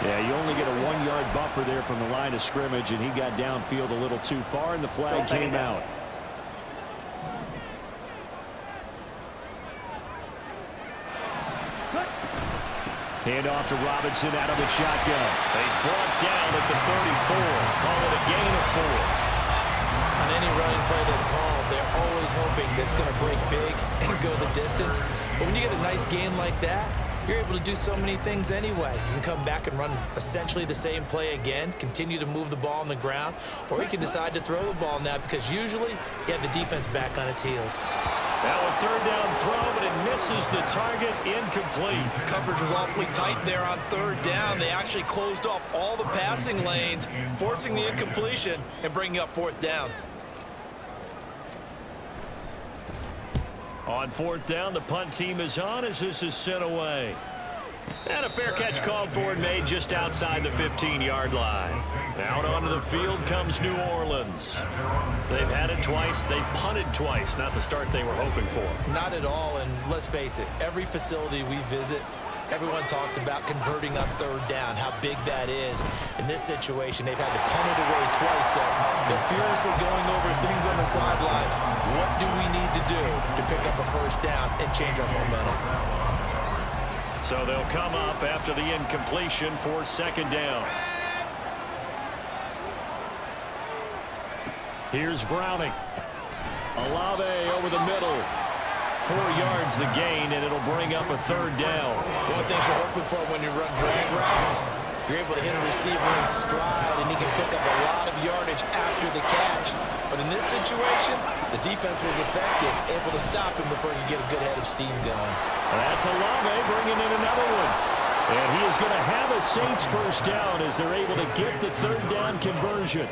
Yeah, you only get a 1-yard buffer there from the line of scrimmage, and he got downfield a little too far, and the flag came out. Hand off to Robinson out of the shotgun. He's brought down at the 34. Call it a gain of 4. On any running play that's called, they're always hoping that it's going to break big and go the distance. But when you get a nice gain like that, you're able to do so many things anyway. You can come back and run essentially the same play again, continue to move the ball on the ground, or you can decide to throw the ball now because usually you have the defense back on its heels. Now a 3rd down throw, but it misses the target, incomplete. Coverage was awfully tight there on 3rd down. They actually closed off all the passing lanes, forcing the incompletion and bringing up 4th down. On 4th down, the punt team is on as this is sent away. And a fair catch called for and made just outside the 15-yard line. Out onto the field comes New Orleans. They've had it twice. They've punted twice. Not the start they were hoping for. Not at all, and let's face it, every facility we visit, everyone talks about converting on 3rd down, how big that is. In this situation, they've had to punt it away twice, so they're furiously going over things on the sidelines. What do we need to do to pick up a 1st down and change our momentum? So they'll come up after the incompletion for 2nd down. Here's Browning. Olave over the middle. 4 yards the gain, and it'll bring up a 3rd down. One thing you're hoping for when you run drag routes, you're able to hit a receiver in stride, and he can pick up a lot of yardage after the catch. But in this situation, the defense was effective, able to stop him before he could get a good head of steam going. That's Olave bringing in another one. And he is going to have a Saints 1st down as they're able to get the 3rd down conversion.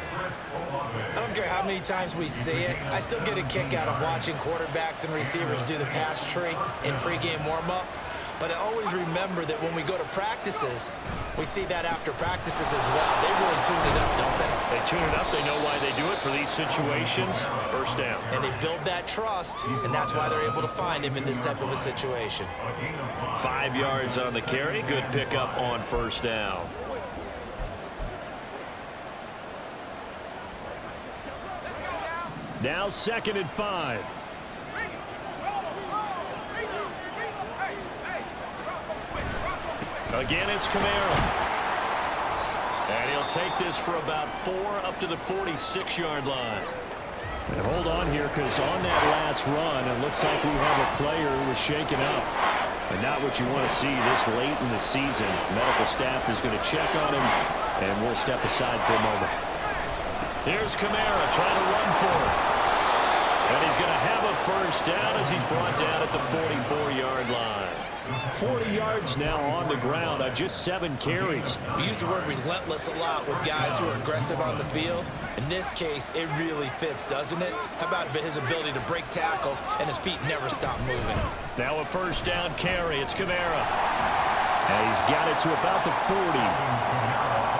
I don't care how many times we see it. I still get a kick out of watching quarterbacks and receivers do the pass tree in pregame warm-up. But I always remember that when we go to practices, we see that after practices as well. They really tune it up, don't they? They tune it up. They know why they do it for these situations. 1st down. And they build that trust, and that's why they're able to find him in this type of a situation. 5 yards on the carry. Good pickup on 1st down. Now 2nd and 5. Again, it's Kamara. And he'll take this for about 4 up to the 46-yard line. And hold on here, because on that last run, it looks like we have a player who was shaken up. And not what you want to see this late in the season. Medical staff is going to check on him, and we'll step aside for a moment. Here's Kamara trying to run for it. And he's going to have a 1st down as he's brought down at the 44-yard line. 40 yards now on the ground on just 7 carries. We use the word relentless a lot with guys who are aggressive on the field. In this case, it really fits, doesn't it? How about his ability to break tackles and his feet never stop moving? Now a 1st down carry. It's Kamara. And he's got it to about the 40.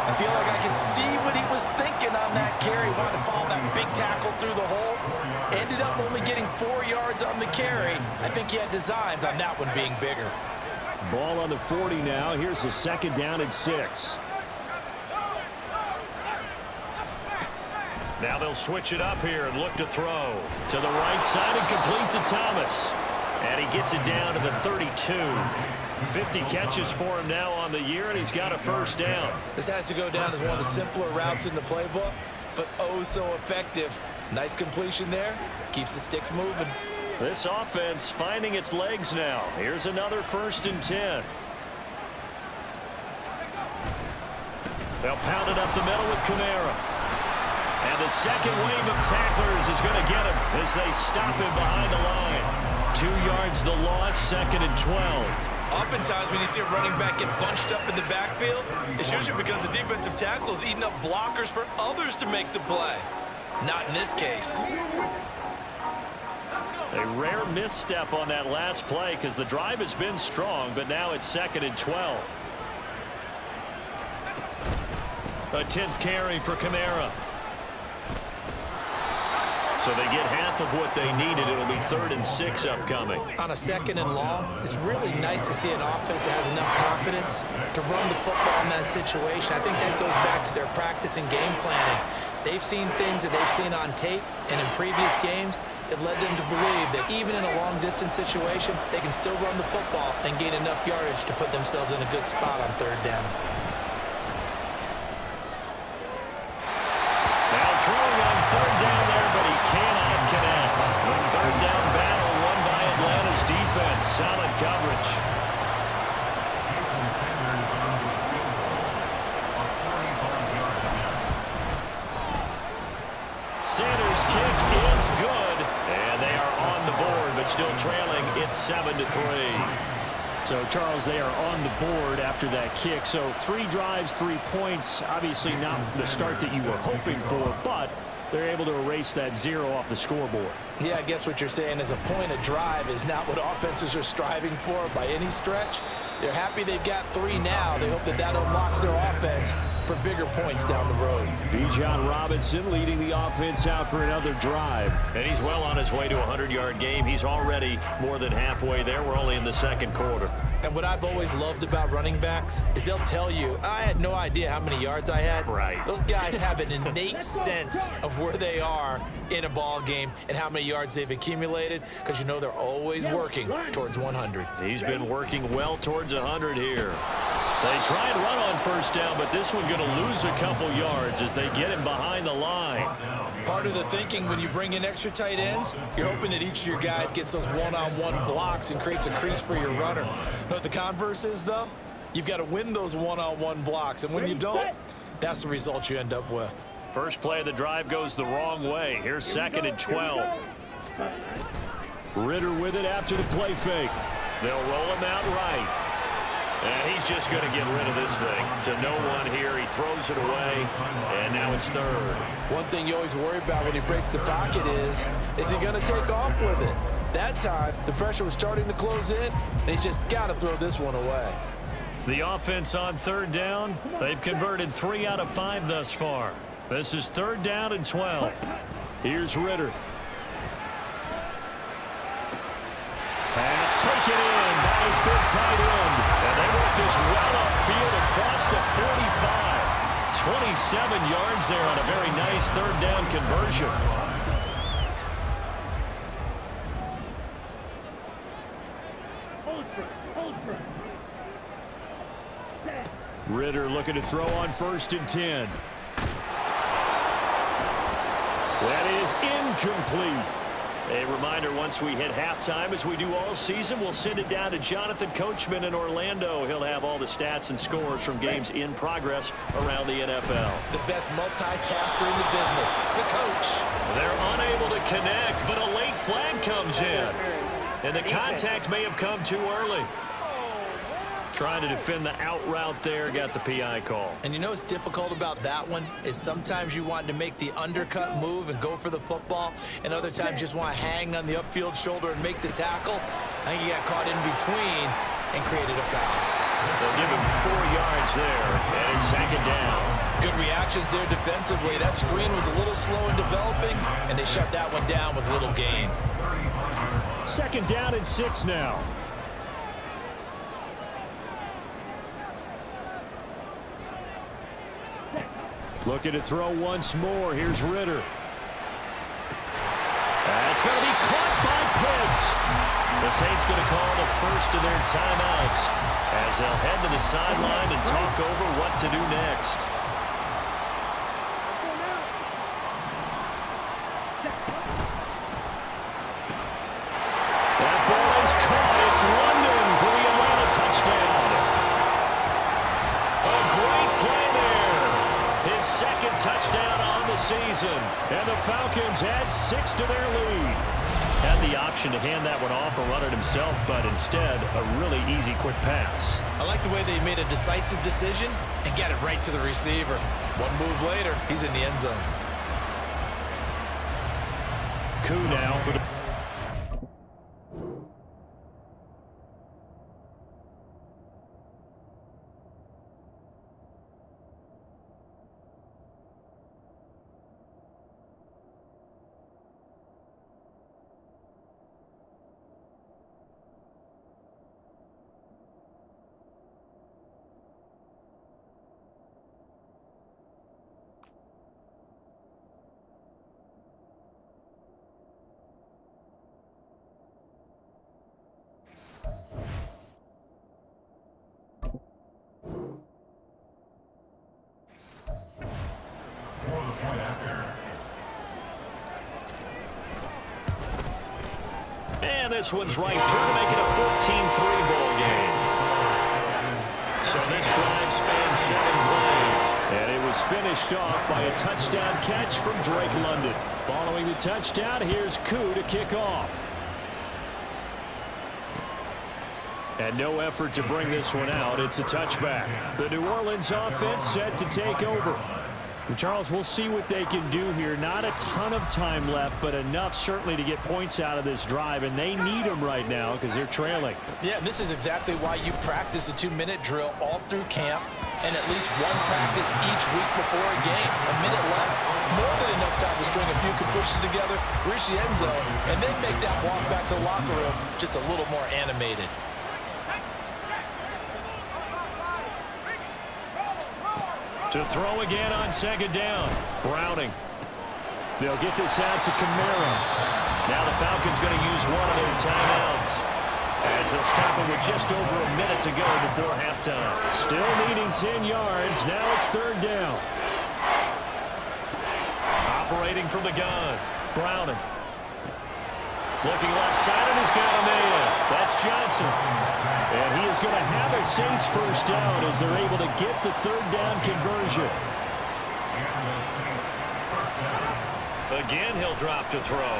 I feel like I can see what he was thinking on that carry. Wanted to follow that big tackle through the hole. Ended up only getting 4 yards on the carry. I think he had designs on that one being bigger. Ball on the 40 now. Here's the 2nd down and 6. Now they'll switch it up here and look to throw. To the right side and complete to Thomas. And he gets it down to the 32. 50 catches for him now on the year, and he's got a 1st down. This has to go down as one of the simpler routes in the playbook, but oh so effective. Nice completion there. Keeps the sticks moving. This offense finding its legs now. Here's another 1st and 10. They'll pound it up the middle with Kamara. And the second wave of tacklers is going to get him as they stop him behind the line. 2 yards the loss, 2nd and 12. Oftentimes when you see a running back get bunched up in the backfield, it's usually because the defensive tackle is eating up blockers for others to make the play. Not in this case. A rare misstep on that last play because the drive has been strong, but now it's 2nd and 12. A 10th carry for Kamara. So they get half of what they needed. It'll be 3rd and 6 upcoming. On a 2nd and long, it's really nice to see an offense that has enough confidence to run the football in that situation. I think that goes back to their practice and game planning. They've seen things that they've seen on tape and in previous games that led them to believe that even in a long-distance situation, they can still run the football and gain enough yardage to put themselves in a good spot on 3rd down. Now throwing on 3rd down there, but he cannot connect. The 3rd down battle won by Atlanta's defense. Solid coverage. Sanders' kick is good, and they are on the board, but still trailing. It's 7-3. So, Charles, they are on the board after that kick. So 3 drives, 3 points. Obviously not the start that you were hoping for, but they're able to erase that 0 off the scoreboard. Yeah, I guess what you're saying is a point of drive is not what offenses are striving for by any stretch. They're happy they've got 3 now. They hope that that unlocks their offense for bigger points down the road. Bijan Robinson leading the offense out for another drive. And he's well on his way to a 100-yard game. He's already more than halfway there. We're only in the 2nd quarter. And what I've always loved about running backs is they'll tell you, I had no idea how many yards I had. Right. Those guys have an innate sense of where they are in a ball game and how many yards they've accumulated, because you know they're always working towards 100. He's been working well towards 100 here. They try and run on 1st down, but this one going to lose a couple yards as they get him behind the line. Part of the thinking when you bring in extra tight ends, you're hoping that each of your guys gets those one-on-one blocks and creates a crease for your runner. You know what the converse is, though? You've got to win those one-on-one blocks, and when you don't, that's the result you end up with. First play of the drive goes the wrong way. Here's 2nd and 12. Ritter with it after the play fake. They'll roll him out right. And he's just going to get rid of this thing. To no one here. He throws it away, and now it's 3rd. One thing you always worry about when he breaks the pocket is he going to take off with it? That time, the pressure was starting to close in, and he's just got to throw this one away. The offense on 3rd down. They've converted 3 out of 5 thus far. This is 3rd down and 12. Here's Ritter. Pass taken in by his big tight end. And they work this well upfield across the 45. 27 yards there on a very nice 3rd down conversion. Ritter looking to throw on 1st and 10. That is incomplete. A reminder, once we hit halftime, as we do all season, we'll send it down to Jonathan Coachman in Orlando. He'll have all the stats and scores from games in progress around the NFL. The best multitasker in the business, the coach. They're unable to connect, but a late flag comes in. And the contact may have come too early. Trying to defend the out route there, got the PI call. And you know what's difficult about that one is sometimes you want to make the undercut move and go for the football, and other times just want to hang on the upfield shoulder and make the tackle. I think he got caught in between and created a foul. They'll give him 4 yards there, and it's 2nd down. Good reactions there defensively. That screen was a little slow in developing, and they shut that one down with little gain. 2nd down and 6 now. Looking to throw once more. Here's Ritter. That's going to be caught by Pitts. The Saints going to call the first of their timeouts as they'll head to the sideline and talk over what to do next. That ball is caught. It's London for the Atlanta touchdown. A great play there. His 2nd touchdown on the season. And the Falcons add 6 to their lead. Had the option to hand that one off or run it himself, but instead, a really easy, quick pass. I like the way they made a decisive decision and got it right to the receiver. One move later, he's in the end zone. Coup now for the... And this one's right through to make it a 14-3 ball game. So this drive spans 7 plays. And it was finished off by a touchdown catch from Drake London. Following the touchdown, here's Koo to kick off. And no effort to bring this one out. It's a touchback. The New Orleans offense set to take over. Charles, we'll see what they can do here. Not a ton of time left, but enough certainly to get points out of this drive, and they need them right now because they're trailing. Yeah, and this is exactly why you practice a 2-minute drill all through camp and at least one practice each week before a game. A minute left, more than enough time to string a few completions together, reach the end zone, and then make that walk back to the locker room just a little more animated. To throw again on 2nd down. Browning. They'll get this out to Kamara. Now the Falcons going to use one of their timeouts as they'll stop it with just over a minute to go before halftime. Still needing 10 yards. Now it's 3rd down. operating from the gun. Browning. Looking left side, and he's got a man. That's Johnson. And he is going to have a Saints first down as they're able to get the third down conversion. Again, he'll drop to throw.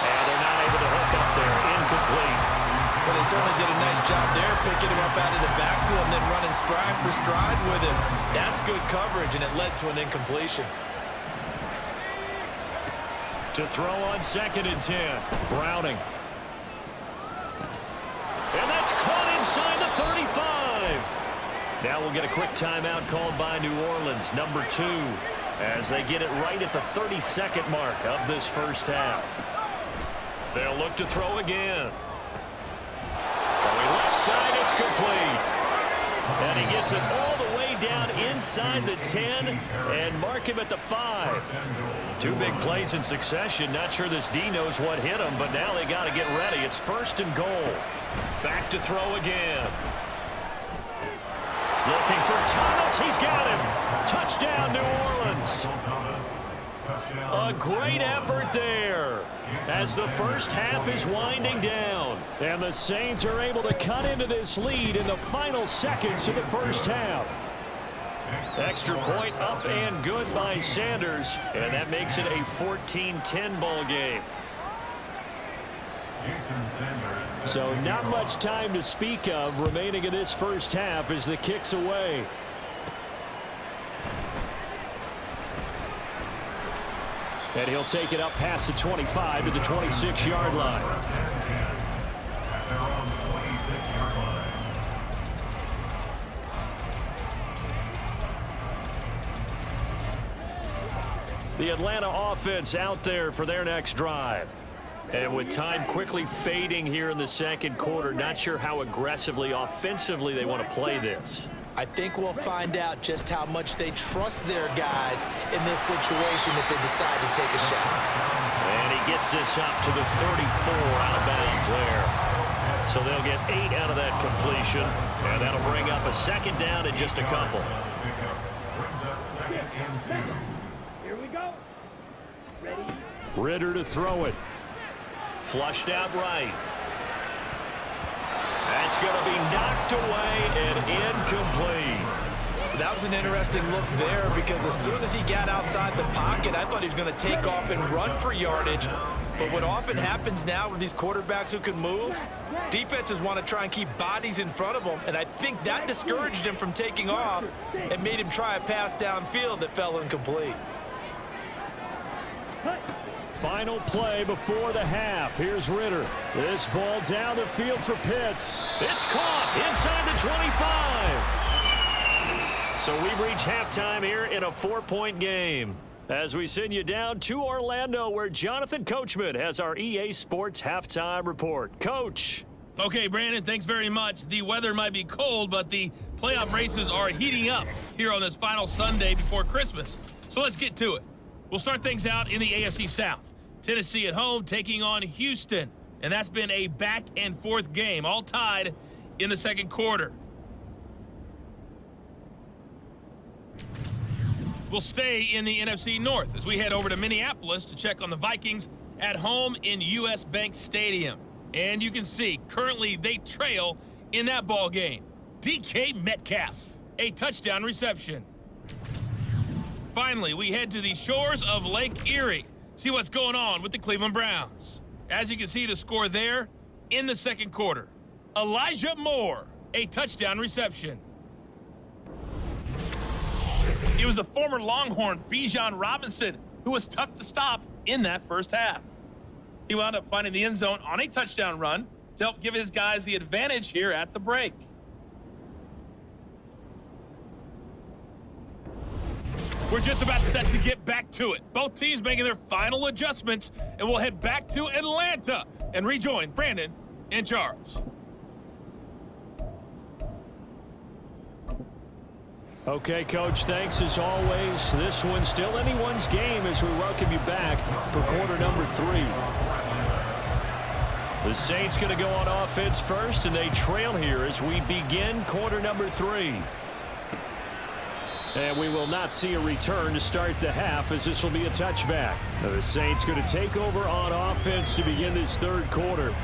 And they're not able to hook up there. Incomplete. Well, they certainly did a nice job there, picking him up out of the backfield and then running stride for stride with him. That's good coverage, and it led to an incompletion. To throw on 2nd and 10. Browning. And that's caught inside the 35. Now we'll get a quick timeout called by New Orleans, number 2, as they get it right at the 32nd mark of this first half. They'll look to throw again. Throwing left side, it's complete. And he gets it all the way down inside the 10 and mark him at the 5. 2 big plays in succession. Not sure this D knows what hit him, but now they got to get ready. It's 1st and goal. Back to throw again. Looking for Thomas. He's got him. Touchdown, New Orleans. A great effort there as the first half is winding down. And the Saints are able to cut into this lead in the final seconds of the first half. Extra point up and good by Sanders. And that makes it a 14-10 ball game. So not much time to speak of remaining in this first half as the kick's away. And he'll take it up past the 25 to the 26-yard line. The Atlanta offense out there for their next drive. And with time quickly fading here in the second quarter, not sure how aggressively, offensively they want to play this. I think we'll find out just how much they trust their guys in this situation if they decide to take a shot. And he gets this up to the 34 out of bounds there. So they'll get 8 out of that completion. And that'll bring up a 2nd down in just a couple. Here we go. Ready? Ritter to throw it. Flushed out right. That's going to be knocked away and incomplete. That was an interesting look there because as soon as he got outside the pocket, I thought he was going to take off and run for yardage. But what often happens now with these quarterbacks who can move, defenses want to try and keep bodies in front of them, and I think that discouraged him from taking off and made him try a pass downfield that fell incomplete. Final play before the half. Here's Ritter. This ball down the field for Pitts. It's caught inside the 25. So we've reached halftime here in a 4-point game. As we send you down to Orlando, where Jonathan Coachman has our EA Sports halftime report. Coach. Okay, Brandon, thanks very much. The weather might be cold, but the playoff races are heating up here on this final Sunday before Christmas. So let's get to it. We'll start things out in the AFC South. Tennessee at home taking on Houston. And that's been a back-and-forth game, all tied in the second quarter. We'll stay in the NFC North as we head over to Minneapolis to check on the Vikings at home in US Bank Stadium. And you can see, currently they trail in that ball game. DK Metcalf, a touchdown reception. Finally, we head to the shores of Lake Erie. See what's going on with the Cleveland Browns. As you can see the score there in the second quarter. Elijah Moore, a touchdown reception. It was the former Longhorn Bijan Robinson who was tough to stop in that first half. He wound up finding the end zone on a touchdown run to help give his guys the advantage here at the break. We're just about set to get back to it. Both teams making their final adjustments, and we'll head back to Atlanta and rejoin Brandon and Charles. Okay, Coach, thanks as always. This one's still anyone's game as we welcome you back for quarter number 3. The Saints going to go on offense first, and they trail here as we begin quarter number 3. And we will not see a return to start the half, as this will be a touchback. The Saints going to take over on offense to begin this third quarter.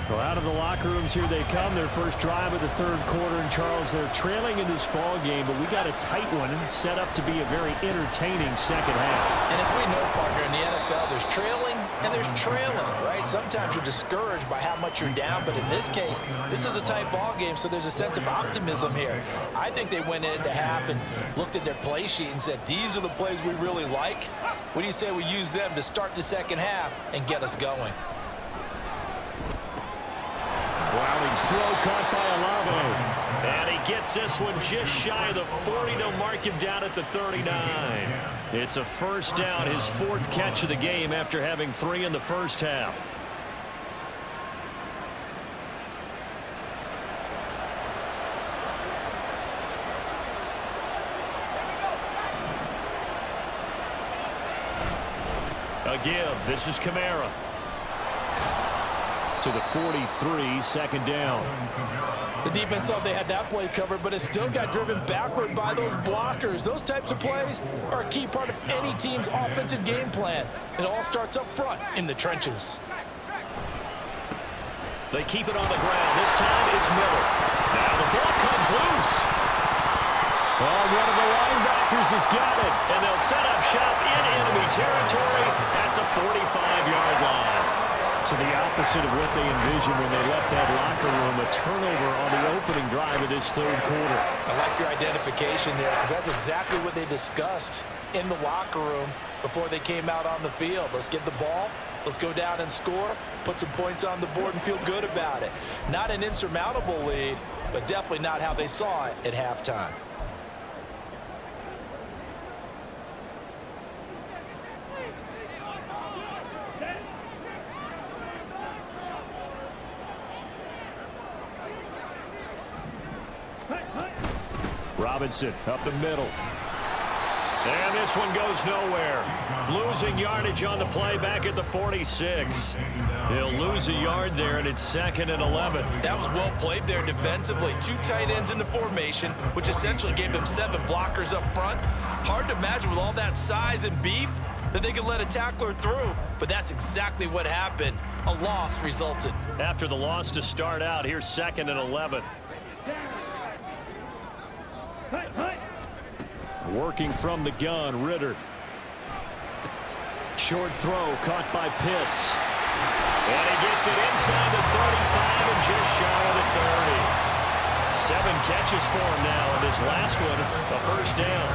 Well, out of the locker rooms here they come. Their first drive of the third quarter. And, Charles, they're trailing in this ball game, but we got a tight one set up to be a very entertaining second half. And as we know, partner, in the NFL, there's trailing and there's trailing, right? Sometimes you're discouraged by how much you're down, but in this case, this is a tight ball game, so there's a sense of optimism here. I think they went into half and looked at their play sheet and said, these are the plays we really like. What do you say we use them to start the second half and get us going? Browning's throw caught by Olave. And he gets this one just shy of the 40. They'll mark him down at the 39. It's a first down, his fourth catch of the game after having 3 in the first half. A give. This is Kamara. To the 43, second down. The defense thought they had that play covered, but it still got driven backward by those blockers. Those types of plays are a key part of any team's offensive game plan. It all starts up front in the trenches. They keep it on the ground. This time it's Miller. Now the ball comes loose. Oh, one of the linebackers has got it, and they'll set up shop in enemy territory at the 45-yard line. So the opposite of what they envisioned when they left that locker room, a turnover on the opening drive of this third quarter. I like your identification there, because that's exactly what they discussed in the locker room before they came out on the field. Let's get the ball, let's go down and score, put some points on the board and feel good about it. Not an insurmountable lead, but definitely not how they saw it at halftime. Robinson up the middle. And this one goes nowhere. Losing yardage on the play back at the 46. They'll lose a yard there, and it's 2nd and 11. That was well played there defensively. 2 tight ends in the formation, which essentially gave them 7 blockers up front. Hard to imagine with all that size and beef that they could let a tackler through, but that's exactly what happened. A loss resulted. After the loss to start out, here's 2nd and 11. Working from the gun, Ritter. Short throw caught by Pitts. And he gets it inside the 35 and just shy of the 30. 7 catches for him now, and this last one, a first down.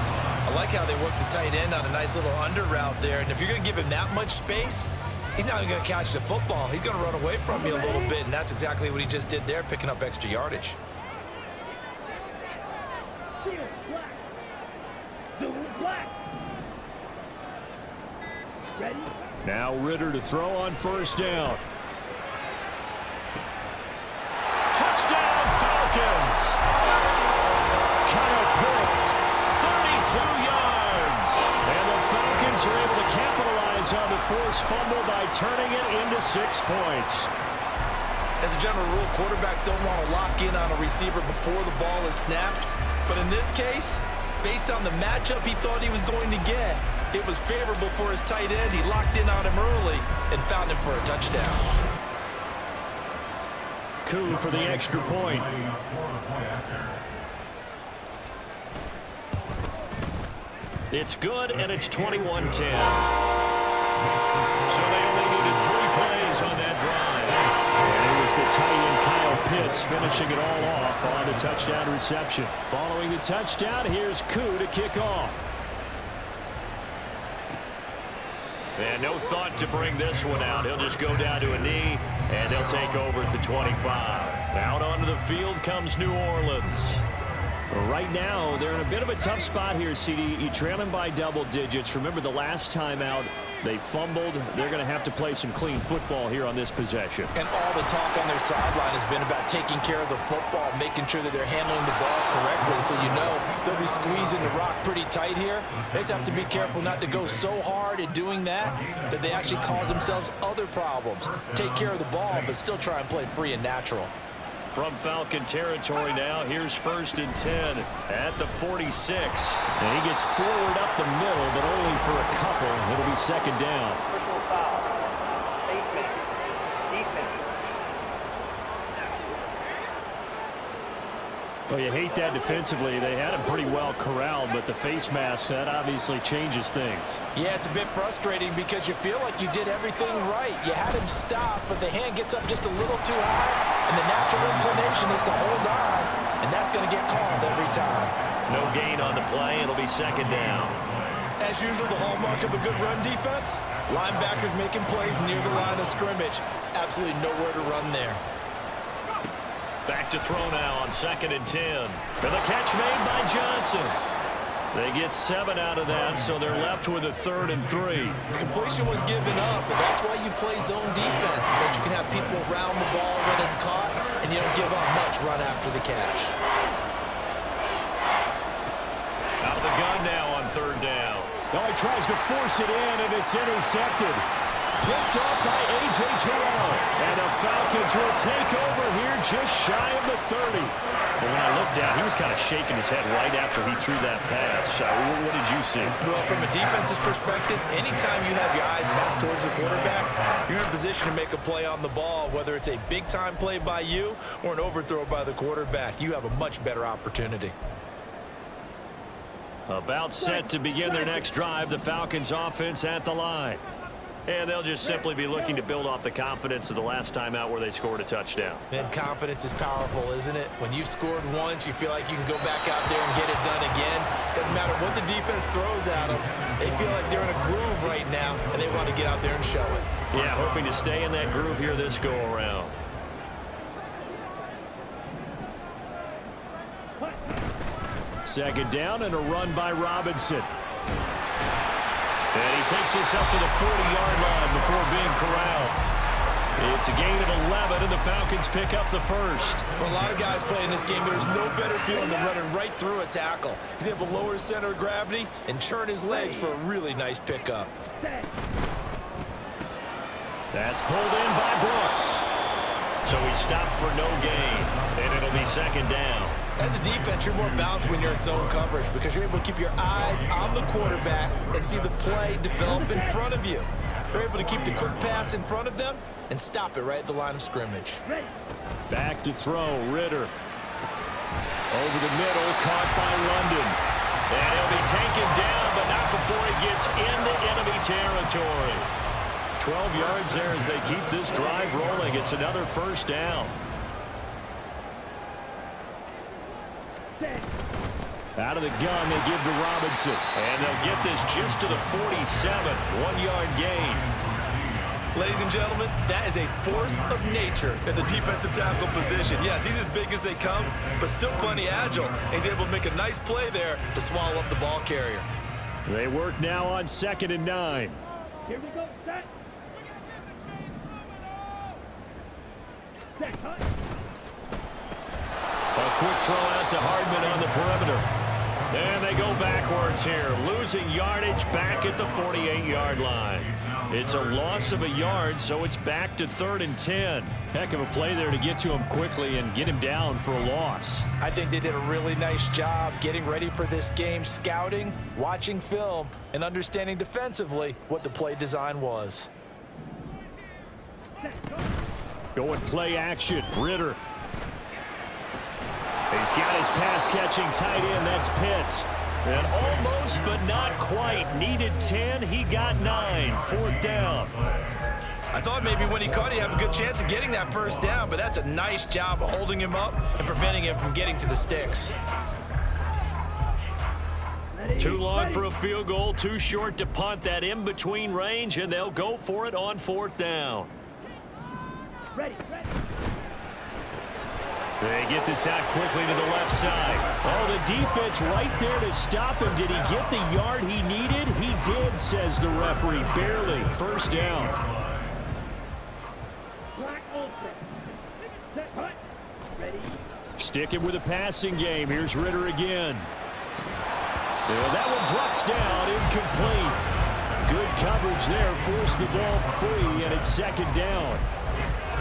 I like how they worked the tight end on a nice little under route there, and if you're going to give him that much space, he's not going to catch the football. He's going to run away from you a little bit, and that's exactly what he just did there, picking up extra yardage. Now Ritter to throw on first down. Touchdown Falcons! Kyle Pitts, 32 yards. And the Falcons are able to capitalize on the forced fumble by turning it into 6 points. As a general rule, quarterbacks don't want to lock in on a receiver before the ball is snapped. But in this case, based on the matchup he thought he was going to get, it was favorable for his tight end. He locked in on him early and found him for a touchdown. Koo for the extra point. It's good, and it's 21-10. So they only needed 3 plays on that drive. And it was the tight end Kyle Pitts finishing it all off on the touchdown reception. Following the touchdown, here's Koo to kick off. And no thought to bring this one out. He'll just go down to a knee, and they'll take over at the 25. Out onto the field comes New Orleans. Right now, they're in a bit of a tough spot here, CD. You trail them by double digits. Remember the last time out, they fumbled. They're going to have to play some clean football here on this possession. And all the talk on their sideline has been about taking care of the football, making sure that they're handling the ball correctly. So you know they'll be squeezing the rock pretty tight here. They just have to be careful not to go so hard in doing that they actually cause themselves other problems. Take care of the ball, but still try and play free and natural. from Falcon territory now. Here's 1st and 10 at the 46. And he gets forward up the middle, but only for a couple. It'll be 2nd down. Personal foul. Basement. Defense. Well, you hate that defensively. They had him pretty well corralled, but the face mask, that obviously changes things. Yeah, it's a bit frustrating because you feel like you did everything right. You had him stop, but the hand gets up just a little too high, and the natural inclination is to hold on, and that's going to get called every time. No gain on the play. It'll be 2nd down. As usual, the hallmark of a good run defense, linebackers making plays near the line of scrimmage. Absolutely nowhere to run there. Back to throw now on 2nd and 10. And the catch made by Johnson. They get 7 out of that, so they're left with a 3rd and 3. Completion was given up, but that's why you play zone defense, so that you can have people around the ball when it's caught, and you don't give up much run after the catch. Out of the gun now on 3rd down. Oh, he tries to force it in, and it's intercepted. Picked up by A.J. Terrell. And the Falcons will take over here just shy of the 30. But when I looked down, he was kind of shaking his head right after he threw that pass. What did you see? Well, from a defense's perspective, anytime you have your eyes back towards the quarterback, you're in a position to make a play on the ball, whether it's a big-time play by you or an overthrow by the quarterback. You have a much better opportunity. About set to begin their next drive, the Falcons offense at the line. And they'll just simply be looking to build off the confidence of the last time out where they scored a touchdown. And confidence is powerful, isn't it? When you've scored once, you feel like you can go back out there and get it done again. Doesn't matter what the defense throws at them. They feel like they're in a groove right now, and they want to get out there and show it. Yeah, hoping to stay in that groove here this go-around. Second down and a run by Robinson. And he takes this up to the 40-yard line before being corralled. It's a gain of 11, and the Falcons pick up the 1st. For a lot of guys playing this game, there's no better feeling than running right through a tackle. He's able to lower his center of gravity and churn his legs for a really nice pickup. That's pulled in by Brooks. So he stopped for no gain, and it'll be 2nd down. As a defense, you're more balanced when you're in zone coverage because you're able to keep your eyes on the quarterback and see the play develop in front of you. They're able to keep the quick pass in front of them and stop it right at the line of scrimmage. Back to throw, Ritter. Over the middle, caught by London. And he'll be taken down, but not before he gets into enemy territory. 12 yards there as they keep this drive rolling. It's another 1st down. Out of the gun, they give to Robinson. And they'll get this just to the 47. 1-yard gain. Ladies and gentlemen, that is a force of nature in the defensive tackle position. Yes, he's as big as they come, but still plenty agile. He's able to make a nice play there to swallow up the ball carrier. They work now on 2nd and 9. Here we go, set. Set, cut. A quick throw out to Hardman on the perimeter. And they go backwards here, losing yardage back at the 48-yard line. It's a loss of a yard, so it's back to 3rd and 10. Heck of a play there to get to him quickly and get him down for a loss. I think they did a really nice job getting ready for this game, scouting, watching film, and understanding defensively what the play design was. Going play action, Ritter. He's got his pass-catching tight end. That's Pitts. And almost, but not quite. Needed 10. He got 9. 4th down. I thought maybe when he caught it, he'd have a good chance of getting that 1st down, but that's a nice job of holding him up and preventing him from getting to the sticks. Too long for a field goal. Too short to punt. That in-between range, and they'll go for it on 4th down. Ready, ready. They get this out quickly to the left side. Oh, the defense right there to stop him. Did he get the yard he needed? He did, says the referee. Barely. 1st down. Black open. Set, cut. Ready. Sticking with a passing game. Here's Ritter again. And that one drops down. Incomplete. Good coverage there. Forced the ball free, and it's 2nd down.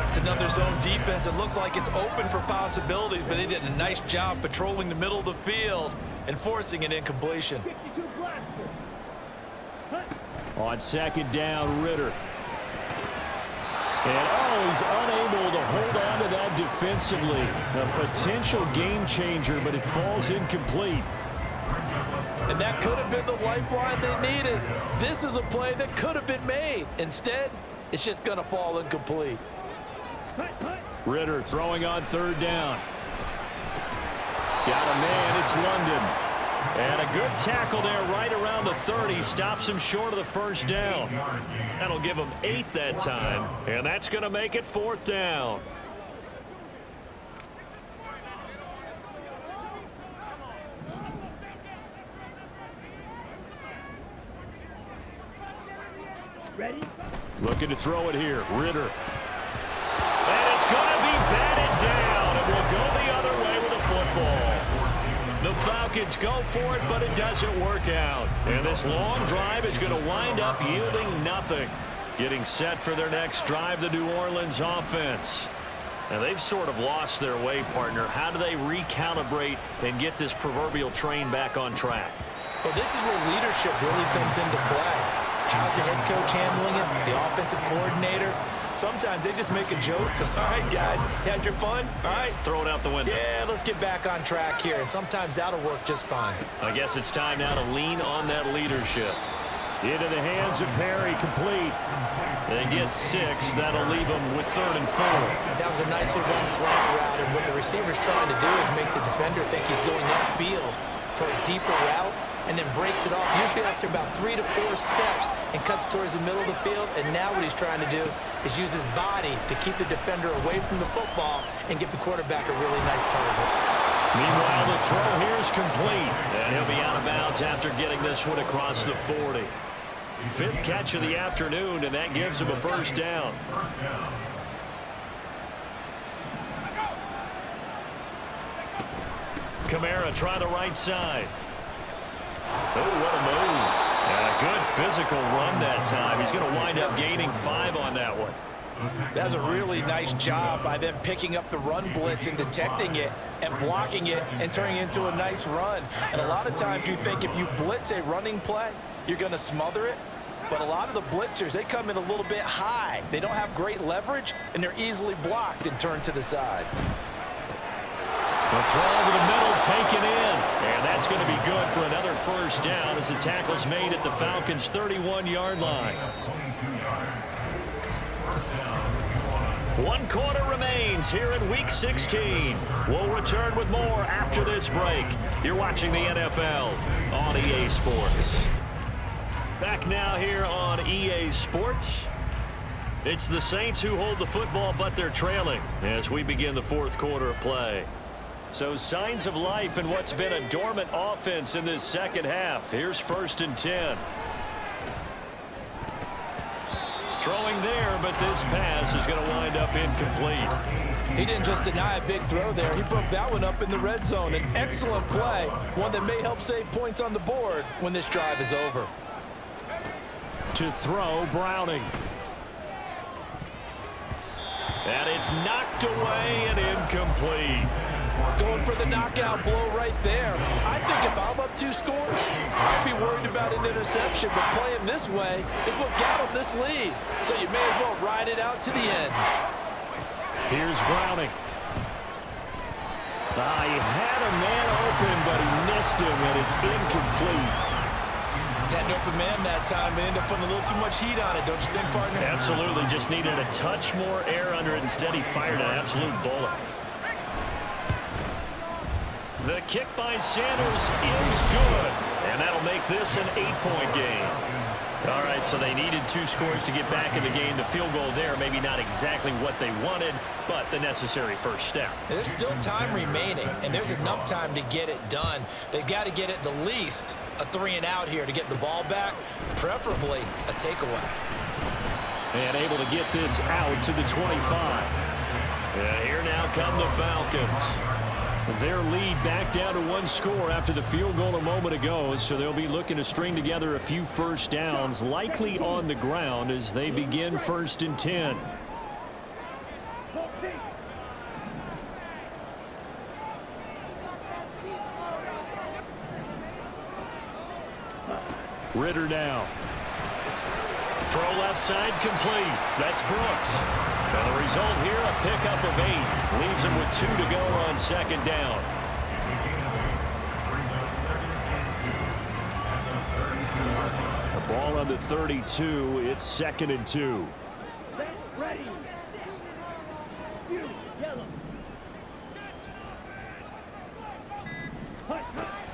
It's another zone defense. It looks like it's open for possibilities, but they did a nice job patrolling the middle of the field and forcing an incompletion. On second down, Ritter. And he's unable to hold on to that defensively. A potential game changer, but it falls incomplete. And that could have been the lifeline they needed. This is a play that could have been made. Instead, it's just going to fall incomplete. Ritter throwing on third down. Got a man, it's London. And a good tackle there right around the 30. Stops him short of the first down. That'll give him 8 that time. And that's going to make it 4th down. Ready? Looking to throw it here. Ritter. And it's going to be batted down. It will go the other way with the football. The Falcons go for it, but it doesn't work out. And this long drive is going to wind up yielding nothing. Getting set for their next drive, the New Orleans offense. And they've sort of lost their way, partner. How do they recalibrate and get this proverbial train back on track? Well, this is where leadership really comes into play. How's the head coach handling it? The offensive coordinator? Sometimes they just make a joke. All right, guys, you had your fun? All right. Throw it out the window. Yeah, let's get back on track here. And sometimes that'll work just fine. I guess it's time now to lean on that leadership. Into the hands of Perry, complete. They get 6. That'll leave them with 3rd and 4. That was a nicely run slant route. And what the receiver's trying to do is make the defender think he's going upfield for a deeper route, and then breaks it off, usually after about 3 to 4 steps, and cuts towards the middle of the field. And now what he's trying to do is use his body to keep the defender away from the football and give the quarterback a really nice target. Meanwhile, the throw here is complete, and he'll be out of bounds after getting this one across the 40. 5th catch of the afternoon, and that gives him a 1st down. Kamara try the right side. Oh, what a move. And a good physical run that time. He's going to wind up gaining 5 on that one. That's a really nice job by them picking up the run blitz and detecting it and blocking it and turning it into a nice run. And a lot of times you think if you blitz a running play, you're going to smother it. But a lot of the blitzers, they come in a little bit high. They don't have great leverage, and they're easily blocked and turned to the side. The throw over the middle taken in. And that's going to be good for another 1st down as the tackle's made at the Falcons' 31-yard line. 1 quarter remains here in Week 16. We'll return with more after this break. You're watching the NFL on EA Sports. Back now here on EA Sports. It's the Saints who hold the football, but they're trailing as we begin the 4th quarter of play. So signs of life in what's been a dormant offense in this second half. Here's 1st and 10. Throwing there, but this pass is going to wind up incomplete. He didn't just deny a big throw there. He broke that one up in the red zone. An excellent play, one that may help save points on the board when this drive is over. To throw, Browning. And it's knocked away and incomplete. Going for the knockout blow right there. I think if I'm up 2 scores, I'd be worried about an interception, but playing this way is what got him this lead. So you may as well ride it out to the end. Here's Browning. He had a man open, but he missed him, and it's incomplete. Had an open man that time, but ended up putting a little too much heat on it, don't you think, partner? Absolutely. Just needed a touch more air under it. Instead, he fired an absolute bullet. The kick by Sanders is good, and that'll make this an 8-point game. All right, so they needed 2 scores to get back in the game. The field goal there, maybe not exactly what they wanted, but the necessary 1st step. There's still time remaining, and there's enough time to get it done. They've got to get at the least a 3-and-out here to get the ball back, preferably a takeaway. And able to get this out to the 25. And here now come the Falcons. Their lead back down to 1 score after the field goal a moment ago, so they'll be looking to string together a few 1st downs, likely on the ground as they begin 1st and 10. Ritter now. Throw left side complete. That's Brooks. And the result here, a pickup of 8. Leaves him with 2 to go on second down. The ball on the 32. It's 2nd and 2. Ready. You, yellow.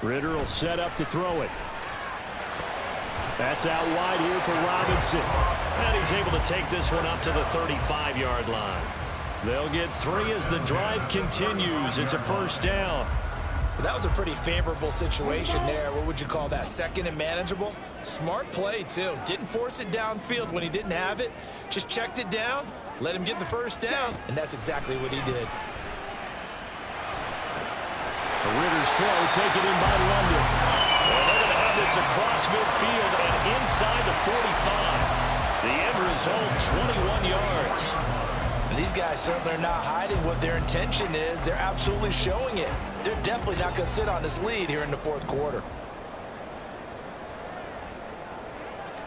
Ritter will set up to throw it. That's out wide here for Robinson. And he's able to take this one up to the 35-yard line. They'll get 3 as the drive continues. It's a first down. Well, that was a pretty favorable situation there. What would you call that? 2nd and manageable? Smart play, too. Didn't force it downfield when he didn't have it. Just checked it down, let him get the first down, and that's exactly what he did. The Ritter's throw taken in by London. And they're going to have this across midfield and inside the 45. The end result, 21 yards. These guys certainly are not hiding what their intention is. They're absolutely showing it. They're definitely not going to sit on this lead here in the 4th quarter.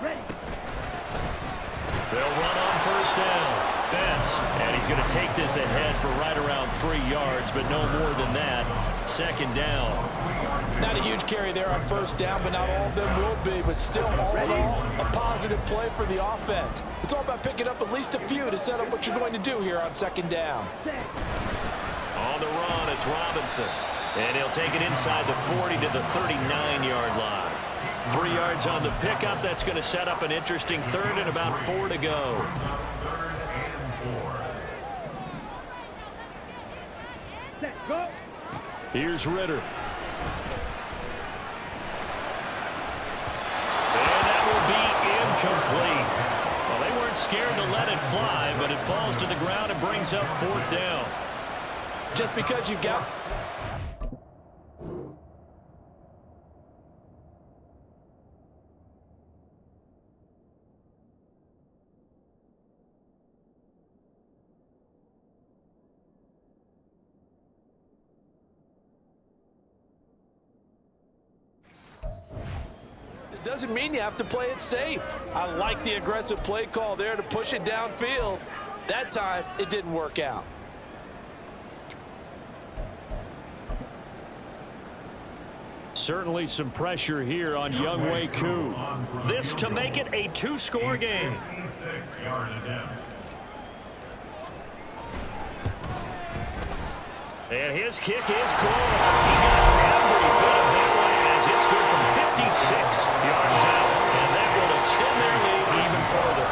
Ready. They'll run on first down. Betts, and he's going to take this ahead for right around 3 yards, but no more than that. 2nd down. Not a huge carry there on first down, but not all of them will be. But still, all in all, a positive play for the offense. It's all about picking up at least a few to set up what you're going to do here on 2nd down. On the run, it's Robinson. And he'll take it inside the 40 to the 39-yard line. 3 yards on the pickup. That's going to set up an interesting 3rd and about 4 to go. Go. Here's Ritter. And that will be incomplete. Well, they weren't scared to let it fly, but it falls to the ground and brings up 4th down. Just because you've got... doesn't mean you have to play it safe. I like the aggressive play call there to push it downfield. That time, it didn't work out. Certainly some pressure here on Younghoe Koo. This to make it a 2-score game. And his kick is good. He got every bit of that one as it's good from 56 yards out. And that will extend their lead even further.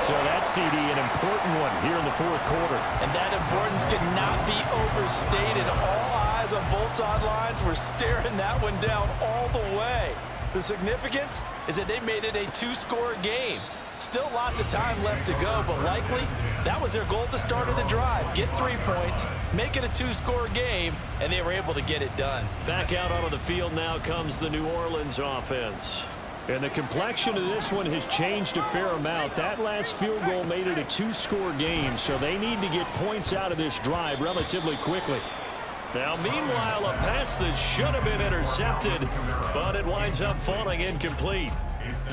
So that CD, an important one here in the 4th quarter. And that importance cannot be overstated. All eyes on both sidelines were staring that one down all the way. The significance is that they made it a 2-score game. Still lots of time left to go, but likely that was their goal at the start of the drive. Get 3 points, make it a 2-score game, and they were able to get it done. Back out onto the field now comes the New Orleans offense. And the complexion of this one has changed a fair amount. That last field goal made it a 2-score game, so they need to get points out of this drive relatively quickly. Now, meanwhile, a pass that should have been intercepted, but it winds up falling incomplete.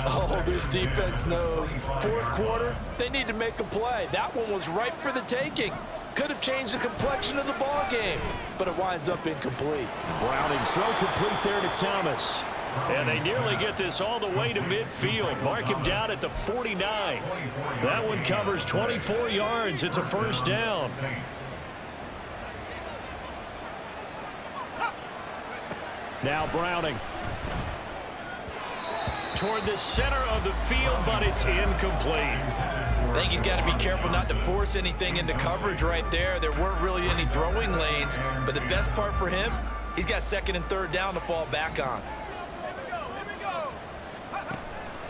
Oh, this defense knows. 4th quarter, they need to make a play. That one was ripe for the taking. Could have changed the complexion of the ball game, but it winds up incomplete. Browning throw complete there to Thomas. And they nearly get this all the way to midfield. Mark him down at the 49. That one covers 24 yards. It's a first down. Now Browning. Toward the center of the field, but it's incomplete. I think he's got to be careful not to force anything into coverage right there. There weren't really any throwing lanes, but the best part for him, he's got 2nd and 3rd down to fall back on.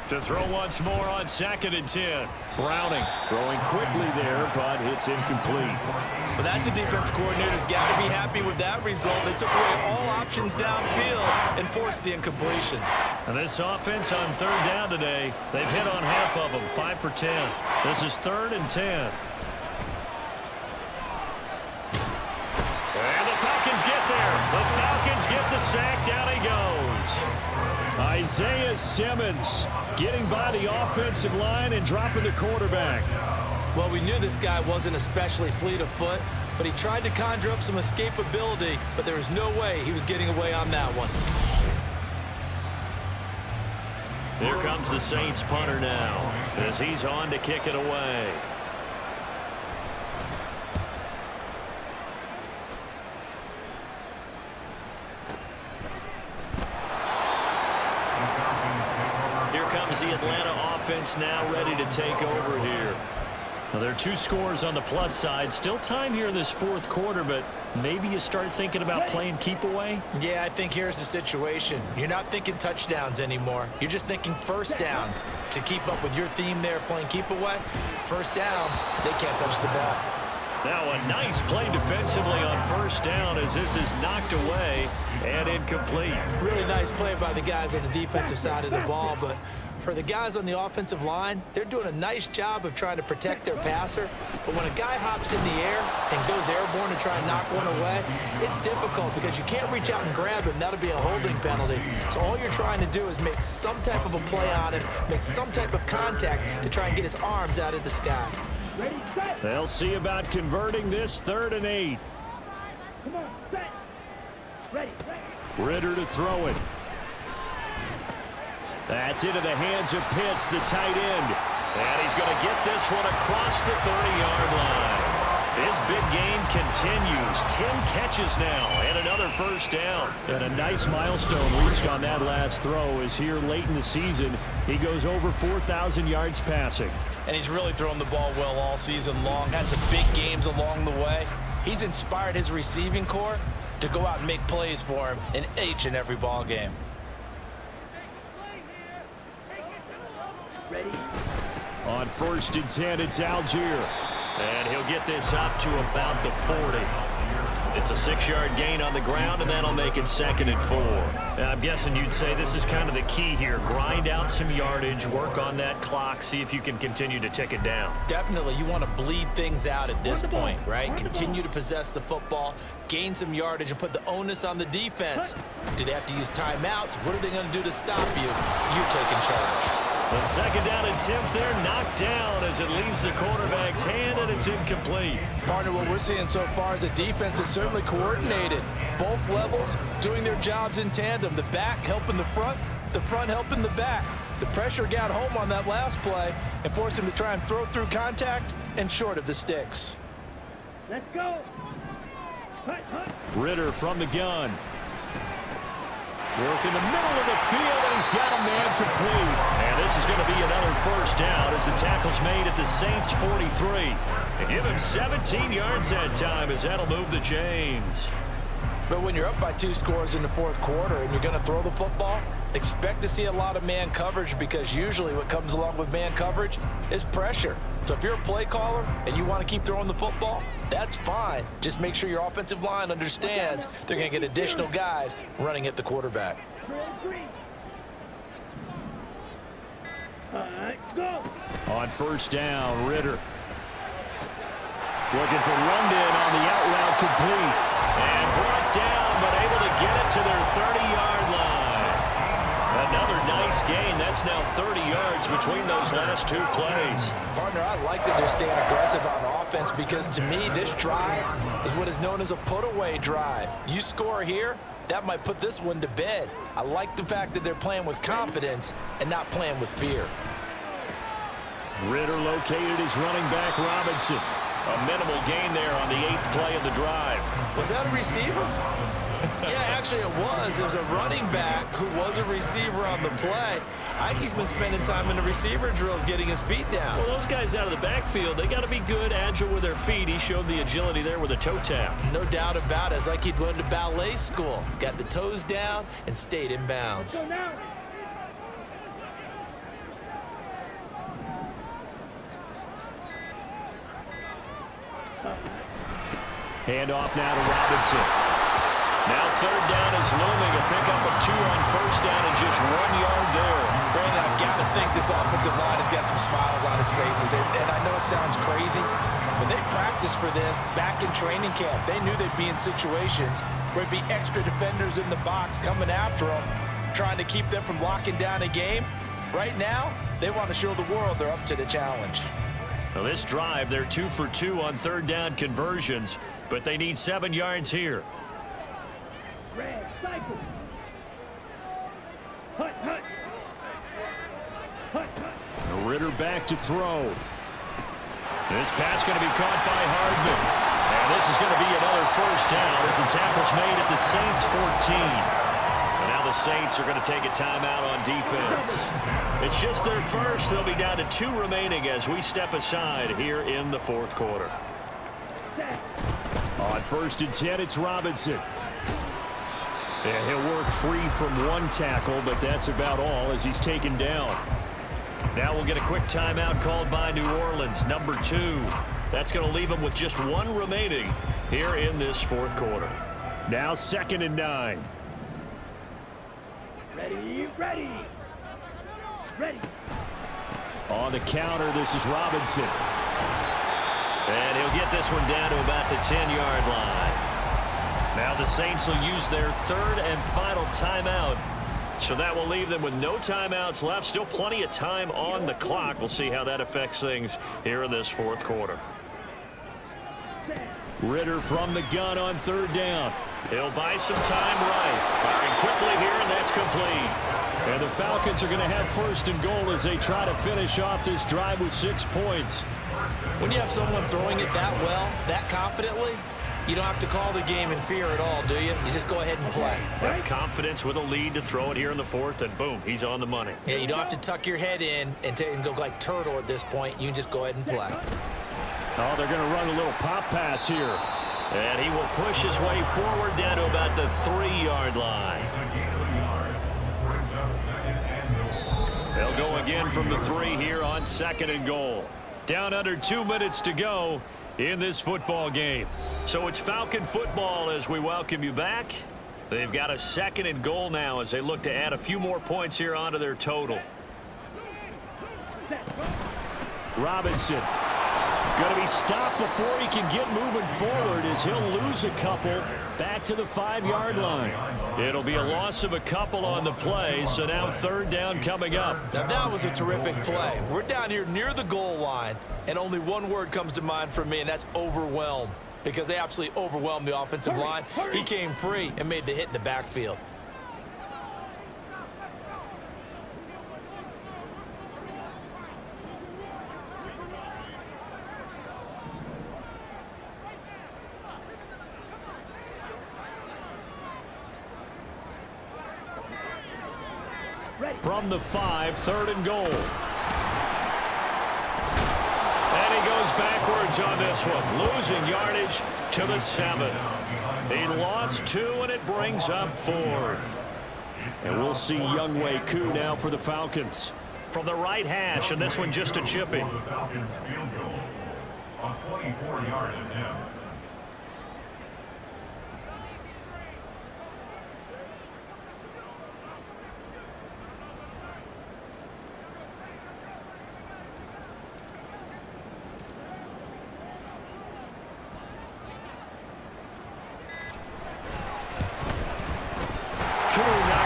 To throw once more on 2nd and 10. Browning throwing quickly there, but it's incomplete. Well, that's a defense coordinator's got to be happy with that result. They took away all options downfield and forced the incompletion. And this offense on 3rd down today, they've hit on half of them, 5 for 10. This is 3rd and 10. And the Falcons get there. The Falcons get the sack. Down he goes. Isaiah Simmons getting by the offensive line and dropping the quarterback. Well, we knew this guy wasn't especially fleet of foot, but he tried to conjure up some escapability, but there was no way he was getting away on that one. Here comes the Saints punter now as he's on to kick it away. Here comes the Atlanta offense now ready to take over here. Well, there are 2 scores on the plus side. Still time here in this fourth quarter, but maybe you start thinking about playing keep away? Yeah, I think here's the situation. You're not thinking touchdowns anymore. You're just thinking first downs. To keep up with your theme there, playing keep away, first downs, they can't touch the ball. Now a nice play defensively on first down as this is knocked away and incomplete. Really nice play by the guys on the defensive side of the ball, but for the guys on the offensive line, they're doing a nice job of trying to protect their passer. But when a guy hops in the air and goes airborne to try and knock one away, it's difficult because you can't reach out and grab him. That'll be a holding penalty. So all you're trying to do is make some type of a play on him, make some type of contact to try and get his arms out of the sky. They'll see about converting this 3rd and 8. Come on, set. Ready. Ritter to throw it. That's into the hands of Pitts, the tight end. And he's going to get this one across the 30-yard line. His big game continues. 10 catches now and another first down. And a nice milestone reached on that last throw is here late in the season. He goes over 4,000 yards passing. And he's really thrown the ball well all season long. Had some big games along the way. He's inspired his receiving corps to go out and make plays for him in each and every ball game. Ready. On 1st and 10, it's Algier. And he'll get this up to about the 40. It's a 6-yard gain on the ground, and that'll make it 2nd and 4. And I'm guessing you'd say this is kind of the key here. Grind out some yardage, work on that clock, see if you can continue to tick it down. Definitely, you want to bleed things out at this point, right? Continue to possess the football, gain some yardage, and put the onus on the defense. Do they have to use timeouts? What are they going to do to stop you? You're taking charge. The 2nd down attempt there knocked down as it leaves the quarterback's hand, and it's incomplete. Partner, what we're seeing so far is a defense that's certainly coordinated. Both levels doing their jobs in tandem. The back helping the front helping the back. The pressure got home on that last play and forced him to try and throw through contact and short of the sticks. Let's go. Hut. Ritter from the gun. Work in the middle of the field, and he's got a man complete. And this is going to be another first down as the tackle's made at the Saints' 43. And give him 17 yards that time as that'll move the chains. But when you're up by 2 scores in the 4th quarter and you're going to throw the football, expect to see a lot of man coverage because usually what comes along with man coverage is pressure. So if you're a play caller and you want to keep throwing the football, that's fine. Just make sure your offensive line understands they're going to get additional guys running at the quarterback. Let's go. On first down, Ritter. Looking for London on the out route complete. And brought down, but able to get it to their 30-yard line. Another nice gain. That's now 30 yards between those last 2 plays. Partner, I like that they're staying aggressive on offense because to me, this drive is what is known as a put-away drive. You score here, that might put this one to bed. I like the fact that they're playing with confidence and not playing with fear. Ritter located his running back, Robinson. A minimal gain there on the 8th play of the drive. Was that a receiver? Yeah, actually it was. It was a running back who was a receiver on the play. Ike's been spending time in the receiver drills getting his feet down. Well, those guys out of the backfield, they got to be good, agile with their feet. He showed the agility there with a toe tap. No doubt about it. It's like he'd went to ballet school. Got the toes down and stayed in bounds. Go now. Handoff now to Robinson. Now 3rd down is looming. A pickup of 2 on first down and just 1 yard there. Brandon, I've got to think this offensive line has got some smiles on its faces. And I know it sounds crazy, But they practiced for this back in training camp. They knew they'd be in situations where there'd be extra defenders in the box coming after them, trying to keep them from locking down a game. Right now, they want to show the world they're up to the challenge. Well, this drive, they're 2 for 2 on third down conversions, but they need 7 yards here. Red, cycle. Hut, hut. Hut, hut. Ritter back to throw. This pass going to be caught by Hardman. And this is going to be another first down as the tackle's made at the Saints 14. And now the Saints are going to take a timeout on defense. It's just their first. They'll be down to 2 remaining as we step aside here in the fourth quarter. On 1st and 10, it's Robinson. And he'll work free from 1 tackle, but that's about all as he's taken down. Now we'll get a quick timeout called by New Orleans, number 2. That's going to leave them with just 1 remaining here in this fourth quarter. Now 2nd and 9. Ready, ready. Ready. On the counter, this is Robinson. And he'll get this one down to about the 10-yard line. Now the Saints will use their 3rd and final timeout. So that will leave them with no timeouts left. Still plenty of time on the clock. We'll see how that affects things here in this fourth quarter. Ritter from the gun on 3rd down. He'll buy some time right. Firing quickly here, and that's complete. And the Falcons are going to have 1st and goal as they try to finish off this drive with 6 points. When you have someone throwing it that well, that confidently, you don't have to call the game in fear at all, do you? You just go ahead and play. Have confidence with a lead to throw it here in the 4th, and boom, he's on the money. Yeah, you don't have to tuck your head in and go like turtle at this point. You can just go ahead and play. Oh, they're going to run a little pop pass here. And he will push his way forward down to about the 3-yard line. They'll go again from the 3 here on 2nd and goal. Down under 2 minutes to go in this football game. So it's Falcon football as we welcome you back. They've got a 2nd and goal now as they look to add a few more points here onto their total. Robinson going to be stopped before he can get moving forward as he'll lose a couple back to the 5-yard line. It'll be a loss of a couple on the play, so now 3rd down coming up. Now that was a terrific play. We're down here near the goal line, and only one word comes to mind for me, and that's overwhelmed, because they absolutely overwhelmed the offensive line. He came free and made the hit in the backfield. From the 5, 3rd and goal. And he goes backwards on this one, losing yardage to the 7. He lost 2, and it brings up 4th. And we'll see Younghoe Koo now for the Falcons. From the right hash, and this one just a chipping. The Falcons field goal on 24-yard attempt.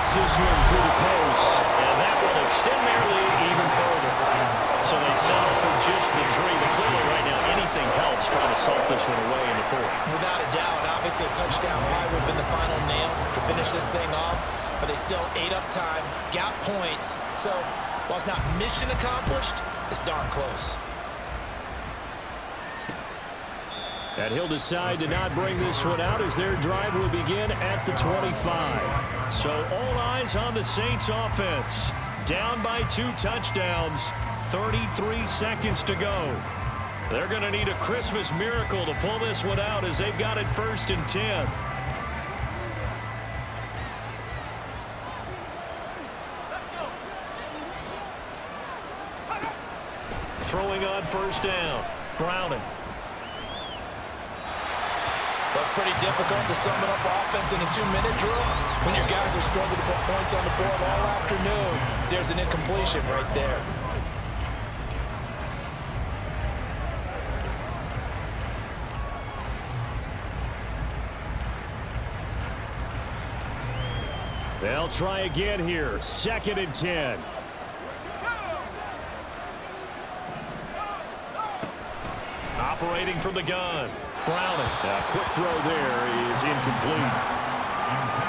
This one through the post, and that will extend their lead even further. So they settle for just the 3, but clearly right now anything helps trying to salt this one away in the 4th. Without a doubt, obviously a touchdown probably would have been the final nail to finish this thing off, but they still ate up time, got points. So while it's not mission accomplished, it's darn close. And he'll decide to not bring this one out as their drive will begin at the 25. So all eyes on the Saints offense. Down by 2 touchdowns, 33 seconds to go. They're going to need a Christmas miracle to pull this one out as they've got it 1st and 10. Throwing on 1st down, Browning. That's pretty difficult to sum it up offense in a 2-minute drill. When your guys have struggled to put points on the board all afternoon, there's an incompletion right there. They'll try again here. 2nd and 10. Operating from the gun. Browning. A quick throw there is incomplete.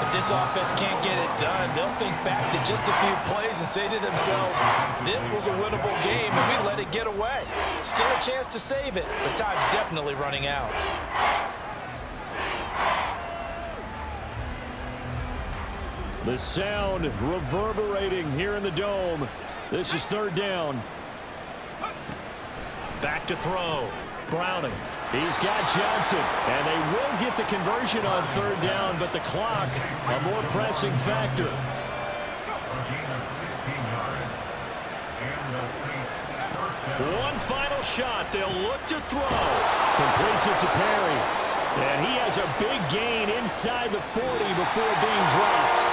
If this offense can't get it done, they'll think back to just a few plays and say to themselves, this was a winnable game and we let it get away. Still a chance to save it, but time's definitely running out. The sound reverberating here in the dome. This is 3rd down. Back to throw. Browning. He's got Johnson, and they will get the conversion on 3rd down, but the clock, a more pressing factor. One final shot. They'll look to throw. Completes it to Perry. And he has a big gain inside the 40 before being dropped.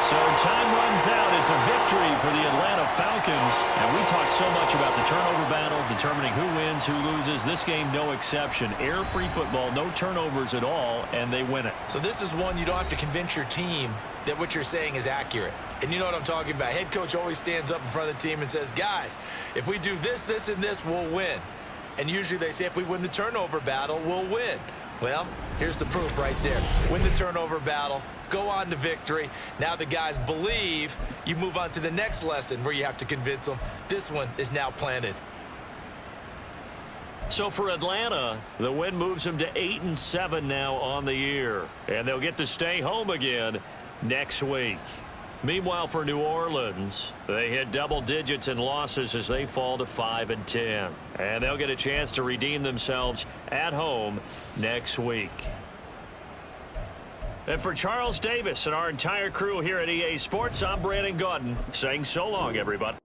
So time runs out. It's a victory for the Atlanta Falcons. And we talk so much about the turnover battle, determining who wins, who loses. This game, no exception. Air-free football, no turnovers at all, and they win it. So this is one you don't have to convince your team that what you're saying is accurate. And you know what I'm talking about. Head coach always stands up in front of the team and says, guys, if we do this, this, and this, we'll win. And usually they say if we win the turnover battle, we'll win. Well, here's the proof right there. Win the turnover battle, go on to victory. Now the guys believe. You move on to the next lesson where you have to convince them. This one is now planted. So for Atlanta, the win moves them to 8-7 now on the year. And they'll get to stay home again next week. Meanwhile, for New Orleans, they hit double digits in losses as they fall to 5-10. And they'll get a chance to redeem themselves at home next week. And for Charles Davis and our entire crew here at EA Sports, I'm Brandon Gaudin saying so long, everybody.